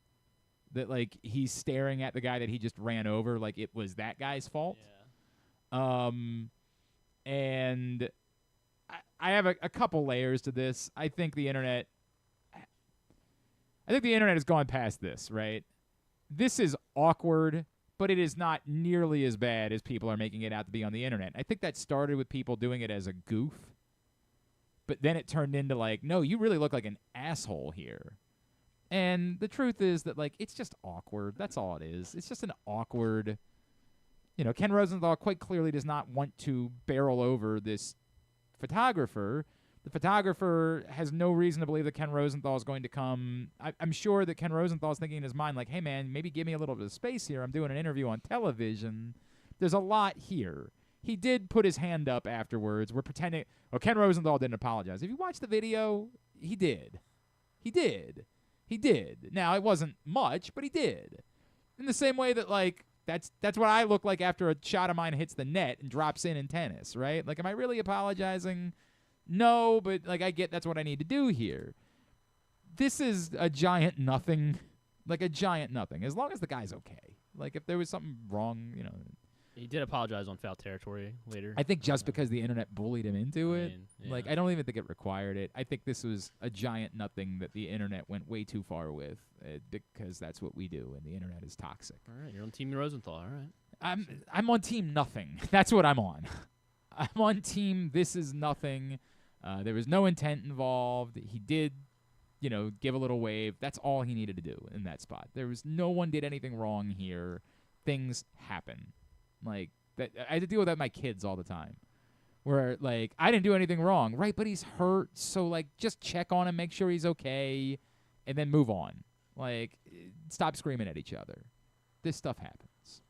That, like, he's staring at the guy that he just ran over like it was that guy's fault. Yeah. And I have a couple layers to this. I think the internet has gone past this, right? This is awkward, but it is not nearly as bad as people are making it out to be on the internet. I think that started with people doing it as a goof, but then it turned into like, no, you really look like an asshole here. And the truth is that, like, it's just awkward. That's all it is. It's just an awkward, Ken Rosenthal quite clearly does not want to barrel over this photographer. The photographer has no reason to believe that Ken Rosenthal is going to come. I'm sure that Ken Rosenthal is thinking in his mind, like, hey, man, maybe give me a little bit of space here. I'm doing an interview on television. There's a lot here. He did put his hand up afterwards. We're pretending. Oh, Ken Rosenthal didn't apologize. If you watch the video, he did. He did. He did. Now, it wasn't much, but he did. In the same way that, like, that's what I look like after a shot of mine hits the net and drops in tennis, right? Like, am I really apologizing? No, but, like, I get that's what I need to do here. This is a giant nothing. Like, a giant nothing. As long as the guy's okay. Like, if there was something wrong, He did apologize on foul territory later. I think just because the internet bullied him into it. Yeah. Like, I don't even think it required it. I think this was a giant nothing that the internet went way too far with, because that's what we do, and the internet is toxic. All right, you're on Team Rosenthal. All right. I'm on Team Nothing. That's what I'm on. I'm on Team This is Nothing. There was no intent involved. He did, give a little wave. That's all he needed to do in that spot. No one did anything wrong here. Things happen. Like, that, I had to deal with that with my kids all the time. Where, like, I didn't do anything wrong. Right, but he's hurt, so, like, just check on him, make sure he's okay, and then move on. Like, stop screaming at each other. This stuff happens.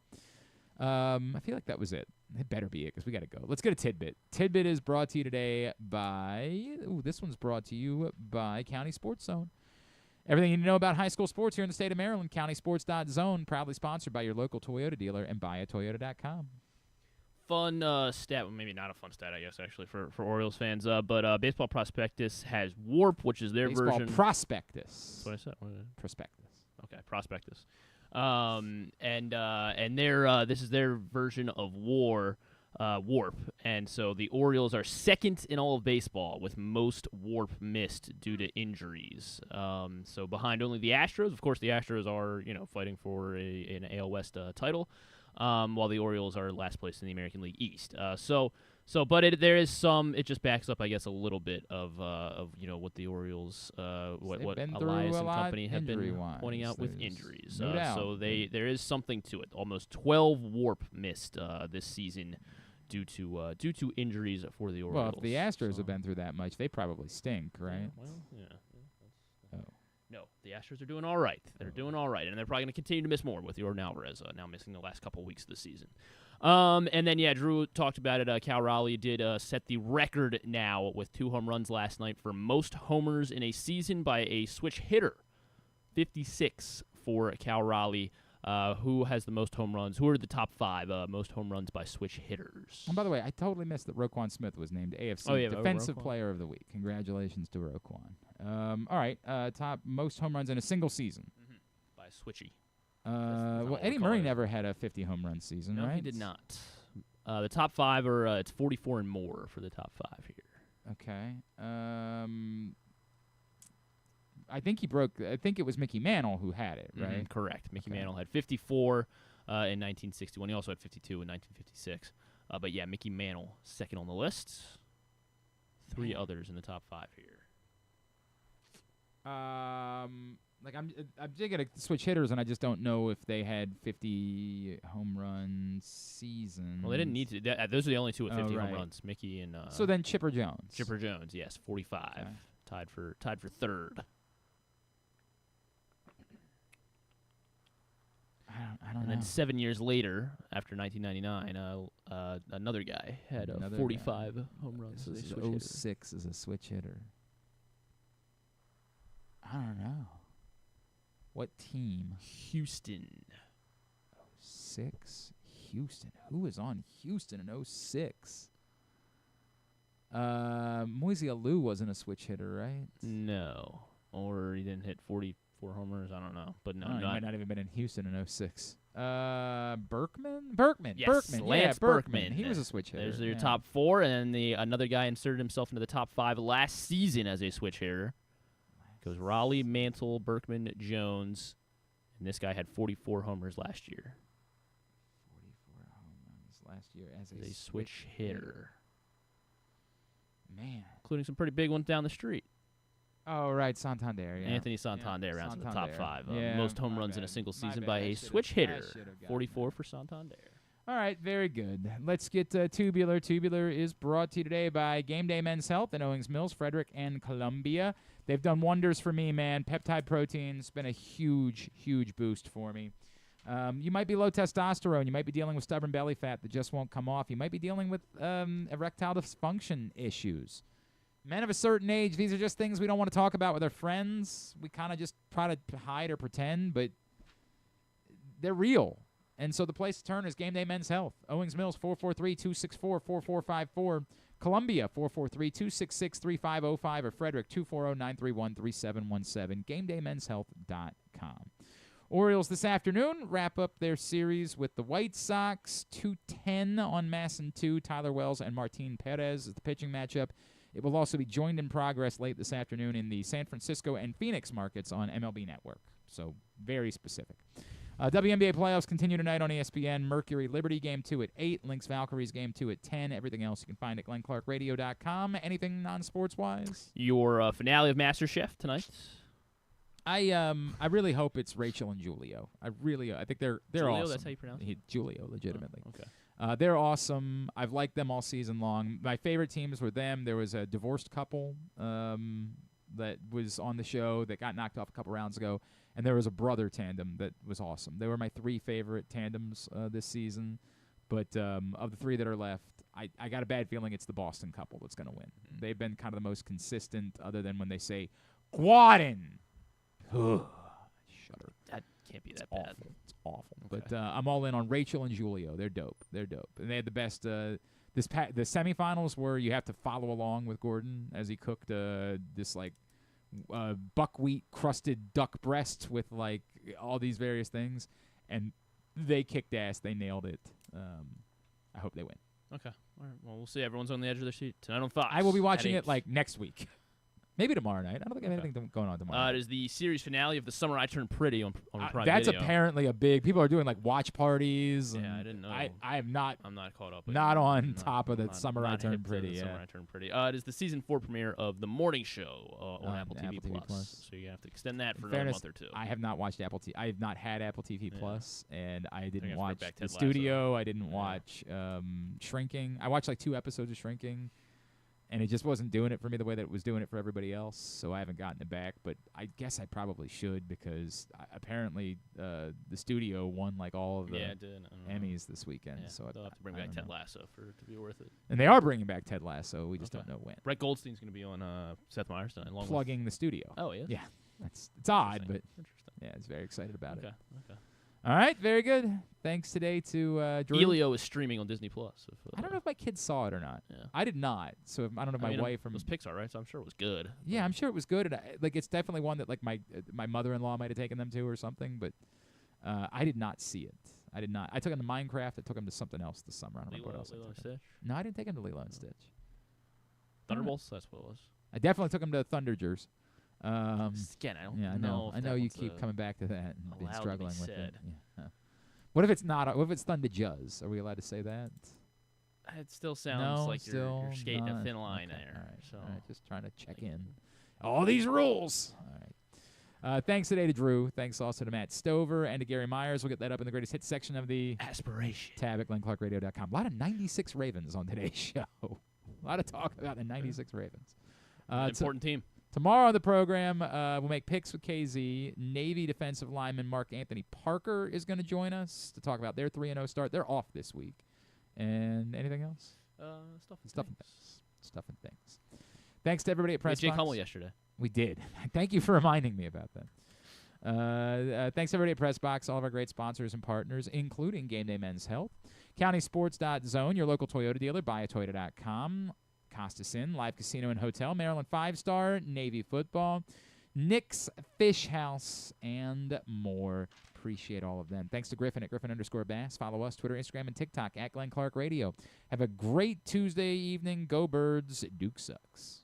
I feel like that was it. It better be it, because we got to go. Let's get a tidbit. Tidbit is brought to you today by... this one's brought to you by County Sports Zone. Everything you need to know about high school sports here in the state of Maryland. CountySports.zone, proudly sponsored by your local Toyota dealer and buyatoyota.com. Fun stat, well, maybe not a fun stat, I guess, actually, for Orioles fans. But Baseball Prospectus has WARP, which is their Baseball version. Prospectus. That's what I said. What is it? Prospectus. Okay, Prospectus. And their this is their version of WARP, and so the Orioles are second in all of baseball with most WARP missed due to injuries. So behind only the Astros. Of course, the Astros are fighting for an AL West title, while the Orioles are last place in the American League East. But there is some. It just backs up, I guess, a little bit of what the Orioles, what Elias and company have been pointing out with injuries. No doubt. So there is something to it. Almost 12 WARP missed this season due to injuries for the Orioles. Well, if the Astros have been through that much, they probably stink, right? Yeah. No, the Astros are doing all right. They're doing all right, and they're probably going to continue to miss more with Yordan Alvarez now missing the last couple weeks of the season. And then, Drew talked about it. Cal Raleigh did set the record now with 2 home runs last night for most homers in a season by a switch hitter. 56 for Cal Raleigh. Who has the most home runs? Who are the top 5 most home runs by switch hitters? And by the way, I totally missed that Roquan Smith was named AFC Defensive Player of the Week. Congratulations to Roquan. All right, top most home runs in a single season. Mm-hmm. By Switchy. Well, Eddie Murray never had a 50 home run season, right? No, he did not. The top 5 are it's 44 and more for the top 5 here. Okay. I think it was Mickey Mantle who had it, right? Mm-hmm, correct. Mickey Mantle had 54 in 1961. He also had 52 in 1956. But Mickey Mantle second on the list. 3 others in the top 5 here. Like I'm digging at switch hitters, and I just don't know if they had 50 home run seasons. Well, they didn't need to. Those are the only two with 50 right. home runs. Mickey and so then Chipper Jones. Chipper Jones, yes, 45, Okay. tied for third. I don't And know. then 7 years later, after 1999, another guy had Another 45 guy. home runs. This as a is switch hitter. 06 as a switch hitter. I don't know. What team? Houston. 06? Houston. Who was on Houston in 06? Moise Alou wasn't a switch hitter, right? No. Or he didn't hit 44 homers. I don't know. But no, He not. might not even been in Houston in 06. Berkman? Yes, Berkman. Lance Yeah, Berkman. He was a switch hitter. There's your yeah. top four, and then another guy inserted himself into the top 5 last season as a switch hitter. Goes Raleigh, Mantle, Berkman, Jones, and this guy had 44 homers last year. 44 home runs last year as A switch hitter. Man. Including some pretty big ones down the street. Oh, right, Santander. Yeah. Anthony Santander rounds in the top Santander. 5. Yeah, Most home my runs in a bad. single My season bad. by I a should've- switch I hitter. should've gotten 44 that. for Santander. All right, very good. Let's get Tubular. Tubular is brought to you today by Game Day Men's Health in Owings Mills, Frederick, and Columbia. They've done wonders for me, man. Peptide protein's been a huge, huge boost for me. You might be low testosterone. You might be dealing with stubborn belly fat that just won't come off. You might be dealing with erectile dysfunction issues. Men of a certain age, these are just things we don't want to talk about with our friends. We kind of just try to hide or pretend, but they're real. And so the place to turn is Game Day Men's Health. Owings Mills, 443-264-4454. Columbia, 443-266-3505. Or Frederick, 240-931-3717. GameDayMen'sHealth.com. Orioles this afternoon wrap up their series with the White Sox. 2:10 on Masson 2. Tyler Wells and Martin Perez is the pitching matchup. It will also be joined in progress late this afternoon in the San Francisco and Phoenix markets on MLB Network. So very specific. WNBA playoffs continue tonight on ESPN. Mercury Liberty Game 2 at 8. Lynx Valkyries Game 2 at 10. Everything else you can find at GlennClarkRadio.com. Anything non-sports-wise? Your finale of MasterChef tonight. I really hope it's Rachel and Julio. I think they're Julio, awesome. that's how you pronounce it? Julio, legitimately. Oh, okay. They're awesome. I've liked them all season long. My favorite teams were them. There was a divorced couple that was on the show that got knocked off a couple rounds ago, and there was a brother tandem that was awesome. They were my 3 favorite tandems this season, but of the 3 that are left, I got a bad feeling it's the Boston couple that's going to win. Mm-hmm. They've been kind of the most consistent, other than when they say Guadin. Shudder. That can't be that Awful. bad. It's awful. Okay. But I'm all in on Rachel and Julio. They're dope. And they had the best. The semifinals where you have to follow along with Gordon as he cooked this like buckwheat crusted duck breast with like all these various things, and they kicked ass. They nailed it. I hope they win. Okay. All right. Well, we'll see. Everyone's on the edge of their seat tonight on Fox. I will be at watching 8. it like next week. Maybe tomorrow night. I don't think I have anything going on tomorrow. It is the series finale of The Summer I Turned Pretty on Prime That's Video. apparently a big. People are doing like watch parties. Yeah, and I didn't know. I am not. I'm not caught up. Not on top of the Summer I not Turned hip to Pretty. The Yeah. Summer I Turned Pretty. It is the season 4 premiere of The Morning Show on Apple TV Plus. Plus. So you have to extend that for In another fairness, month or two. I have not watched Apple TV. I have not had Apple TV Plus, and I didn't have to watch bring back The Ted Studio. I didn't watch Shrinking. I watched like 2 episodes of Shrinking, and it just wasn't doing it for me the way that it was doing it for everybody else. So I haven't gotten it back, but I guess I probably should because apparently The Studio won like all of the it did. Emmys this weekend. Yeah, So they'll have to bring I back don't Ted know. Lasso for it to be worth it. And they are bringing back Ted Lasso. We just don't know when. Brett Goldstein's going to be on Seth Meyers tonight. Along Plugging The Studio. Oh, he is? Yeah. It's odd, but Interesting. yeah, it's very excited about it. Okay. All right, very good. Thanks today to Drew. Elio is streaming on Disney Plus. I don't know if my kids saw it or not. Yeah. I did not. So I don't know if my wife it was Pixar, right? So I'm sure it was good. Yeah, I'm sure it was good. And it's definitely one that like my mother-in-law might have taken them to or something. But I did not see it. I did not. I took him to Minecraft. I took him to something else this summer. I don't remember what else. Lilo and Stitch? No, I didn't take him to Lilo and Stitch. Thunderbolts? That's what it was. I definitely took him to Thundergers. Again, I don't yeah, I know. I know you keep coming back to that and been struggling with it. Yeah. What if it's not? What if it's Thunderjuz? Are we allowed to say that? It still sounds like still you're skating not. a thin line Okay, there. All right, So all right, just trying to check in. All these rules. All right. Thanks today to Drew. Thanks also to Matt Stover and to Gary Myers. We'll get that up in the greatest hits section of the Aspiration tab at glennclarkradio.com. A lot of 96 Ravens on today's show. A lot of talk about the 96 Ravens. important team. Tomorrow on the program, we'll make picks with KZ. Navy defensive lineman Mark Anthony Parker is going to join us to talk about their 3-0 start. They're off this week. And anything else? Stuff and things. Stuff and things. Thanks to everybody at Press Jake Hummel yesterday. We did. Thank you for reminding me about that. Thanks everybody at Pressbox, all of our great sponsors and partners, including Game Day Men's Health, CountySports.zone, your local Toyota dealer, buyatoyota.com, Costas Inn, Live Casino and Hotel, Maryland 5-Star, Navy Football, Nick's Fish House, and more. Appreciate all of them. Thanks to Griffin at Griffin_Bass. Follow us, Twitter, Instagram, and TikTok at Glenn Clark Radio. Have a great Tuesday evening. Go Birds. Duke sucks.